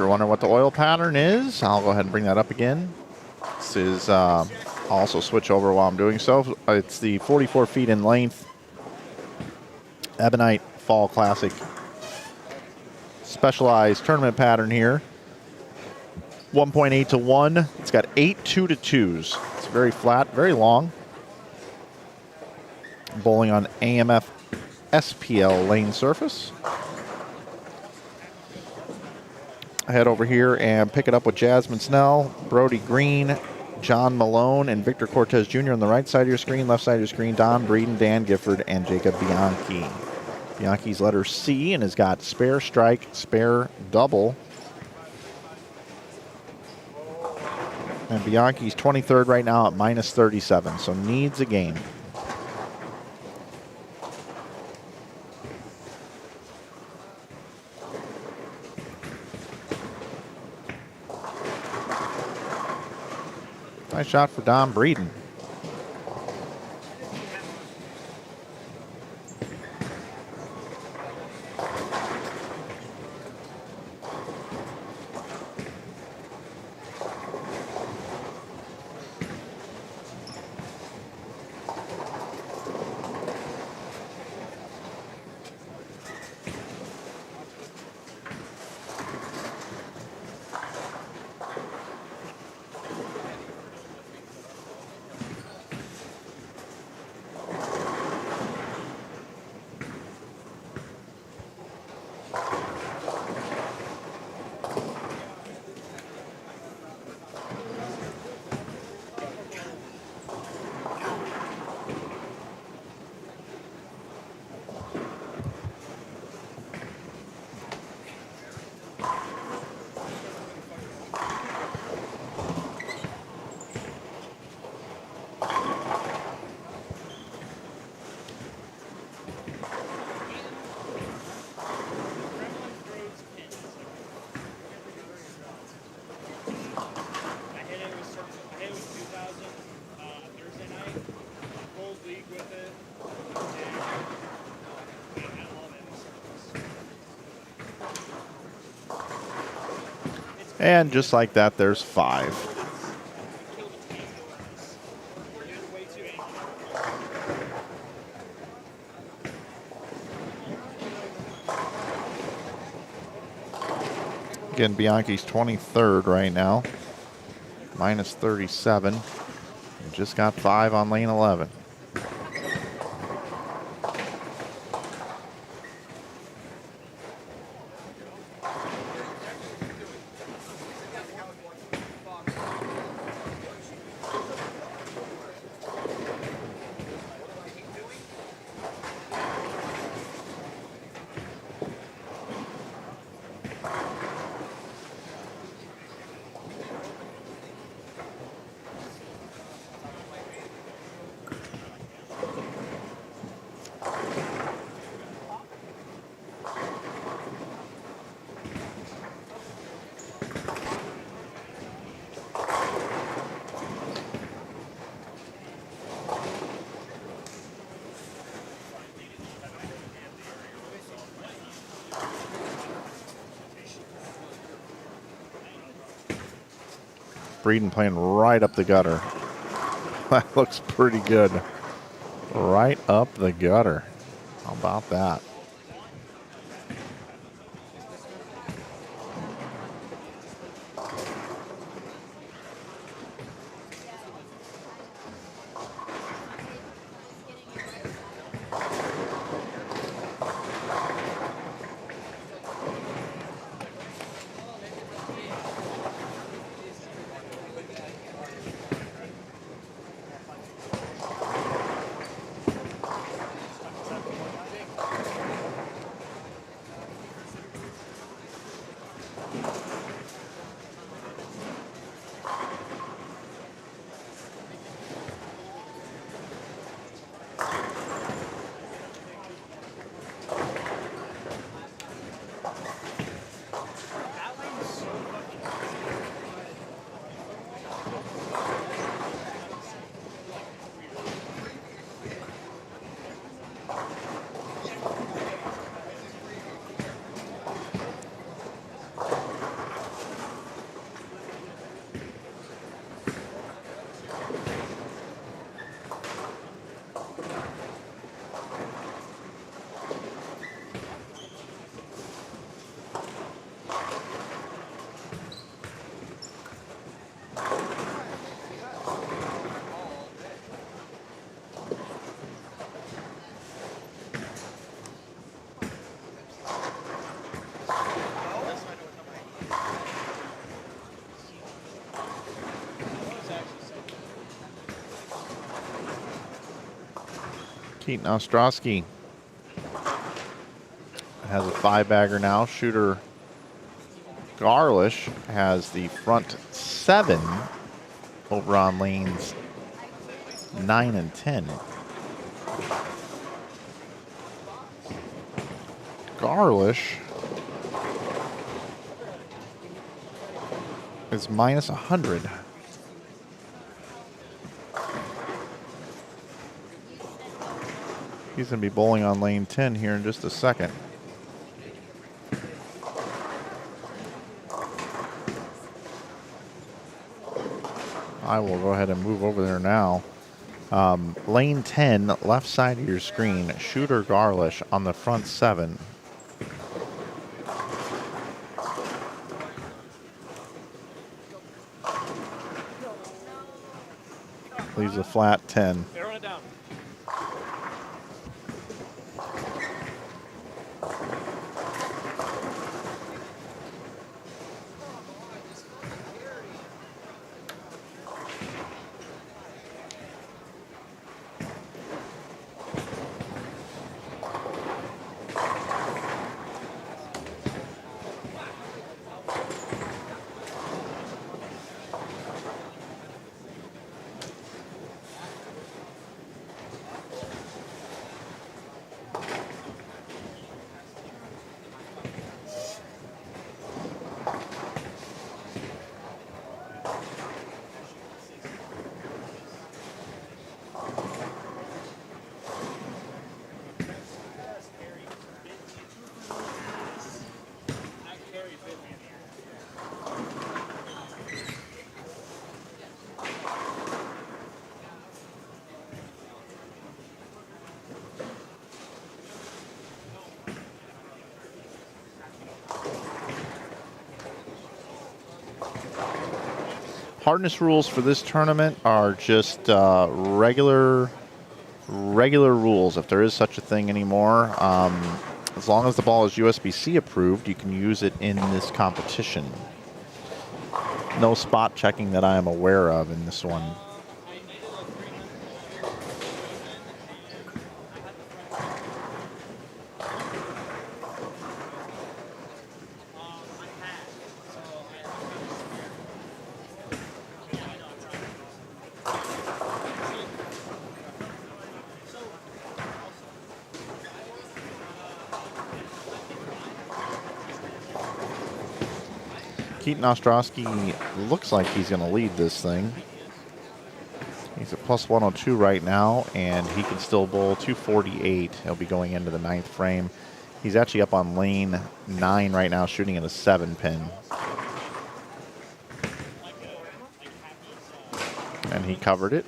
you're wondering what the oil pattern is, I'll go ahead and bring that up again. This is, I'll also switch over while I'm doing so. It's the 44 feet in length Ebonite Fall Classic specialized tournament pattern here. 1.8 to 1. It's got 8 2-2s. It's very flat, very long. Bowling on AMF SPL lane surface. I head over here and pick it up with Jasmine Snell, Brody Green, John Malone, and Victor Cortez Jr. on the right side of your screen. Left side of your screen, Don Breeden, Dan Gifford, and Jacob Bianchi. Bianchi's letter C and has got spare strike, spare double. And Bianchi's 23rd right now at minus 37, so needs a game. Nice shot for Don Breeden. And just like that, there's 5. Again, Bianchi's 23rd right now, minus 37. We just got 5 on lane 11. Breeden playing right up the gutter. That looks pretty good. Right up the gutter. How about that? Keaton Ostrowski has a 5-bagger now. Shooter Garlish has the front 7 over on lanes 9 and 10. Garlish is minus 100. He's going to be bowling on lane 10 here in just a second. I will go ahead and move over there now. Lane 10, left side of your screen, Shooter Garlish on the front 7. Leaves a flat 10. Arrow it down. Hardness rules for this tournament are just regular rules, if there is such a thing anymore. As long as the ball is USB-C approved, you can use it in this competition. No spot checking that I am aware of in this one. Keaton Ostrowski looks like he's going to lead this thing. He's at plus 102 right now, and he can still bowl 248. He'll be going into the 9th frame. He's actually up on lane 9 right now, shooting at a 7-pin. And he covered it.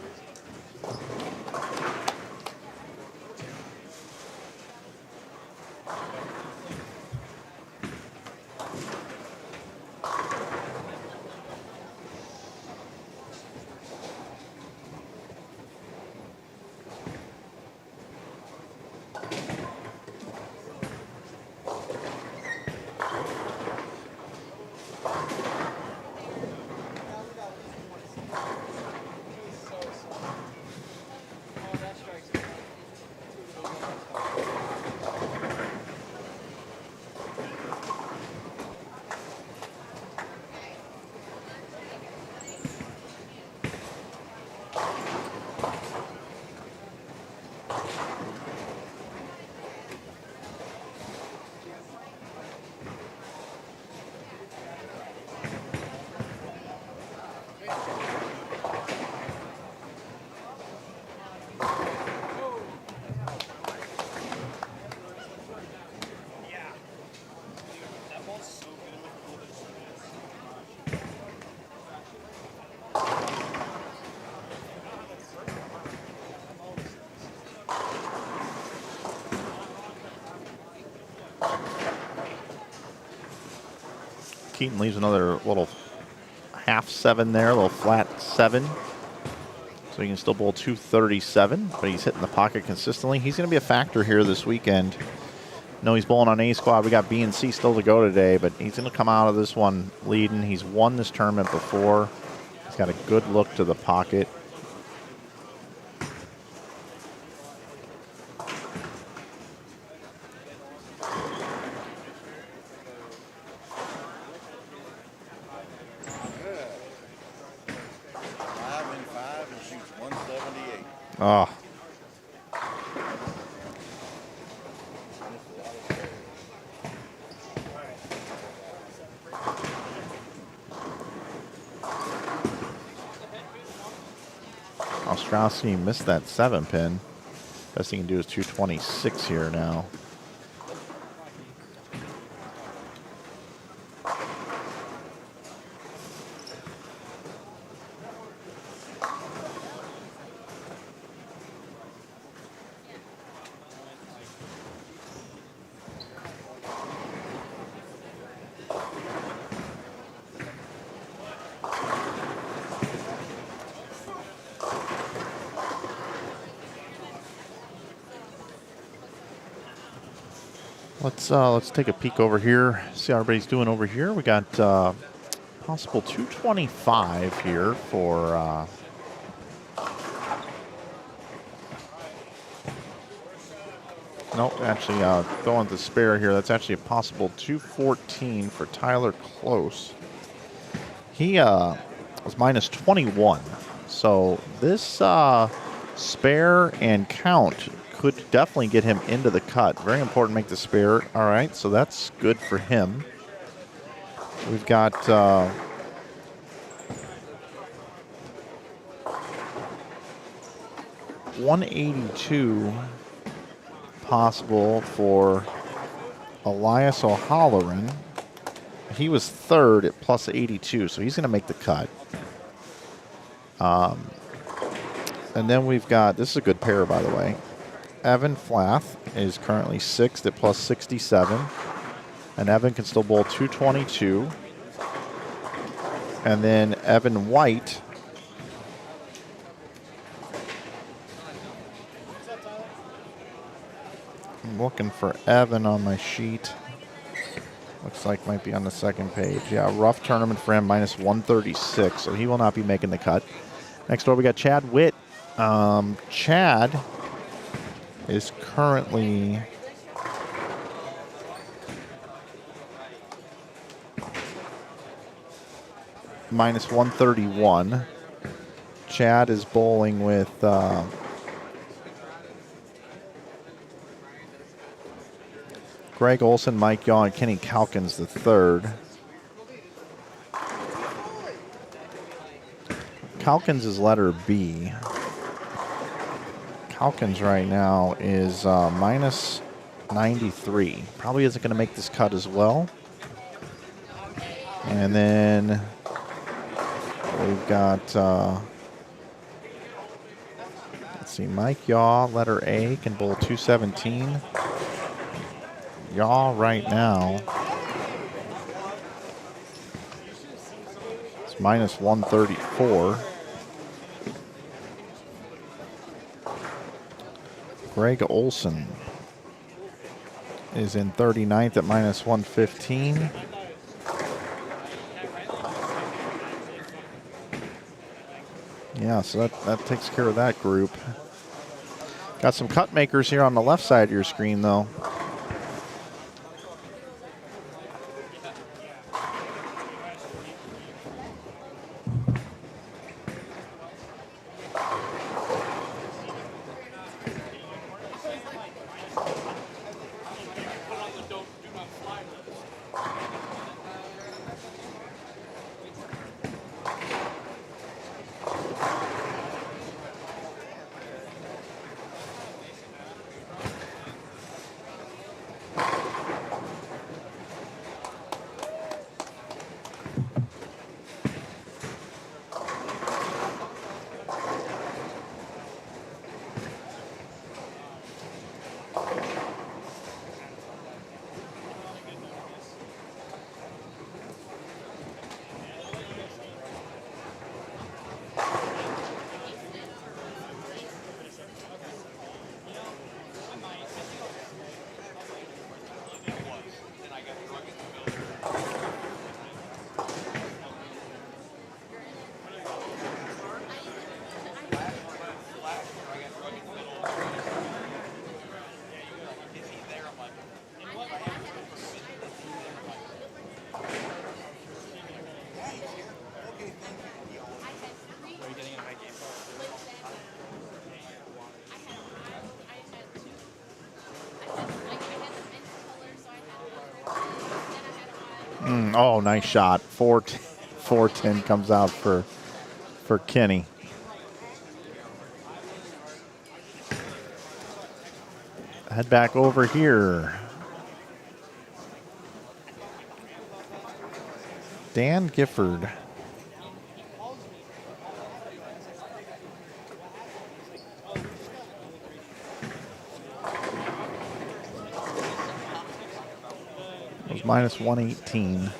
Keaton leaves another little half 7 there, a little flat 7. So he can still bowl 237, but he's hitting the pocket consistently. He's going to be a factor here this weekend. No, he's bowling on A squad. We got B and C still to go today, but he's going to come out of this one leading. He's won this tournament before. He's got a good look to the pocket. Oh. Ostrowski missed that 7 pin. Best he can do is 226 here now. Let's take a peek over here, see how everybody's doing over here. We got possible 225 here for nope, actually going to spare here. That's actually a possible 214 for Tyler Close. He was minus 21. So this spare and count could definitely get him into the cut. Very important to make the spare. All right, so that's good for him. We've got 182 possible for Elias O'Halloran. He was third at plus 82, so he's going to make the cut. And then we've got, this is a good pair, by the way. Evan Flath is currently 6th at plus 67. And Evan can still bowl 222. And then Evan White. I'm looking for Evan on my sheet. Looks like might be on the second page. Yeah, rough tournament for him, minus 136. So he will not be making the cut. Next door we got Chad Witt. Chad is currently minus 131. Chad is bowling with Greg Olson, Mike Yaw, and Kenny Calkins the third. Calkins is letter B. Calkins right now is minus 93. Probably isn't going to make this cut as well. And then we've got, let's see, Mike Yaw, letter A, can bowl 217. Yaw right now is minus 134. Greg Olson is in 39th at minus 115. Yeah, so that takes care of that group. Got some cut makers here on the left side of your screen, though. Oh, nice shot. 410 comes out for Kenny. Head back over here. Dan Gifford. It was minus 118.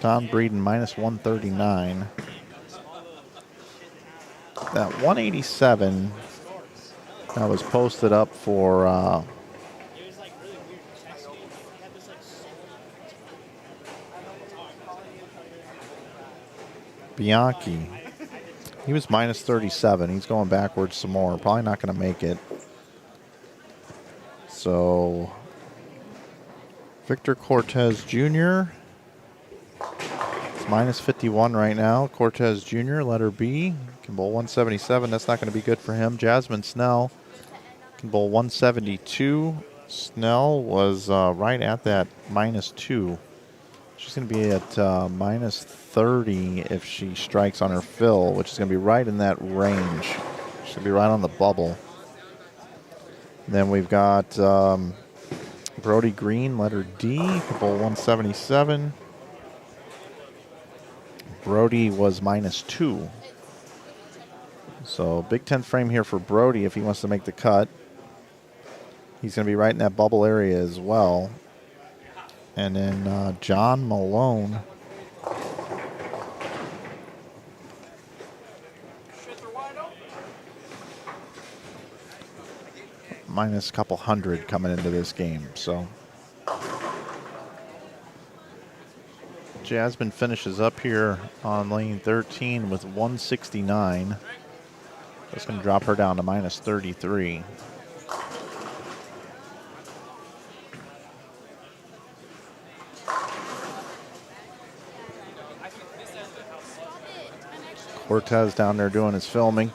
Tom Breeden minus 139. That 187 that was posted up for Bianchi. He was minus 37. He's going backwards some more. Probably not going to make it. So Victor Cortez Jr. It's minus 51 right now. Cortez Jr., letter B, can bowl 177. That's not going to be good for him. Jasmine Snell can bowl 172. Snell was right at that minus 2. She's going to be at minus 30 if she strikes on her fill, which is going to be right in that range. Should be right on the bubble. Then we've got Brody Green, letter D, can bowl 177. Brody was minus 2. So big 10th frame here for Brody if he wants to make the cut. He's going to be right in that bubble area as well. And then John Malone. Minus a couple hundred coming into this game. So Jasmine finishes up here on lane 13 with 169. That's going to drop her down to minus 33. Cortez down there doing his filming.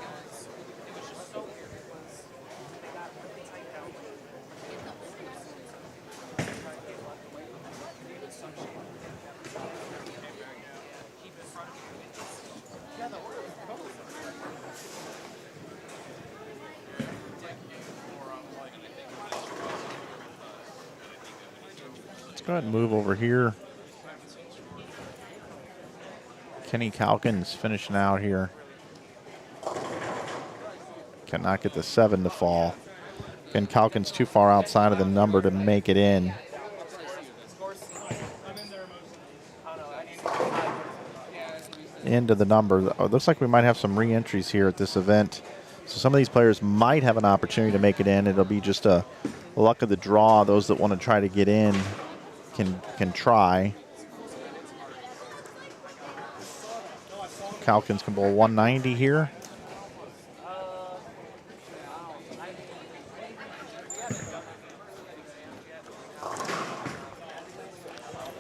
Let's go ahead and move over here. Kenny Calkins finishing out here. Cannot get the 7 to fall. Again, Calkins too far outside of the number to make it in. Into the number. Oh, looks like we might have some re-entries here at this event. So some of these players might have an opportunity to make it in. It'll be just a luck of the draw. Those that want to try to get in can try. Calkins can bowl 190 here.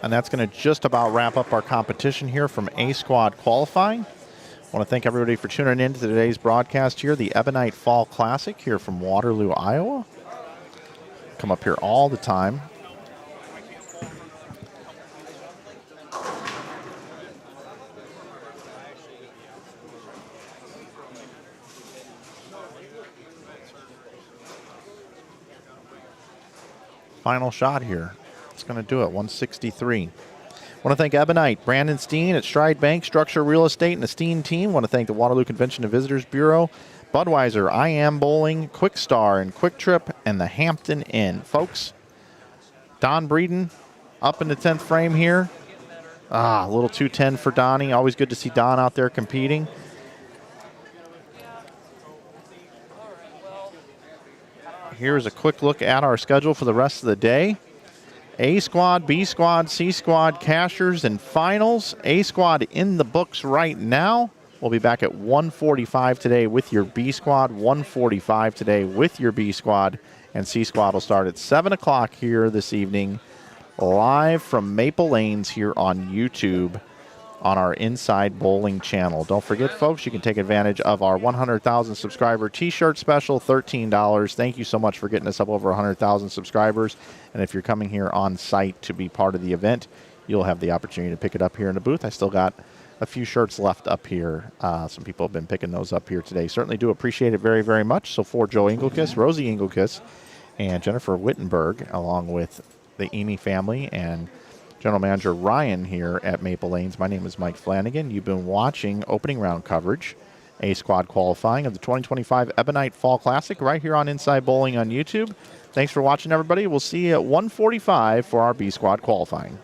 And that's going to just about wrap up our competition here from A Squad qualifying. I want to thank everybody for tuning in to today's broadcast here, the Ebonite Fall Classic here from Waterloo, Iowa. Come up here all the time. Final shot here. It's going to do it, 163. I want to thank Ebonite, Brandon Steen at Stride Bank, Structure Real Estate, and the Steen team. I want to thank the Waterloo Convention and Visitors Bureau, Budweiser, I Am Bowling, Kwik Star, and Kwik Trip, and the Hampton Inn. Folks, Don Breeden up in the 10th frame here. A little 210 for Donnie. Always good to see Don out there competing. Here's a quick look at our schedule for the rest of the day. A Squad, B Squad, C Squad, cashers, and finals. A Squad in the books right now. We'll be back at 1:45 today with your B Squad, 1:45 today with your B Squad, and C Squad will start at 7 o'clock here this evening, live from Maple Lanes here on YouTube. on our Inside Bowling channel. Don't forget, folks, you can take advantage of our 100,000 subscriber t-shirt special, $13. Thank you so much for getting us up over 100,000 subscribers. And if you're coming here on site to be part of the event, you'll have the opportunity to pick it up here in the booth. I still got a few shirts left up here. Some people have been picking those up here today. Certainly do appreciate it very, very much. So for Joe Engelkiss, Rosie Engelkiss, and Jennifer Wittenberg, along with the Amy family and General Manager Ryan here at Maple Lanes, my name is Mike Flanagan. You've been watching opening round coverage, A squad qualifying of the 2025 Ebonite Fall Classic right here on Inside Bowling on YouTube. Thanks for watching, everybody. We'll see you at 1:45 for our B squad qualifying.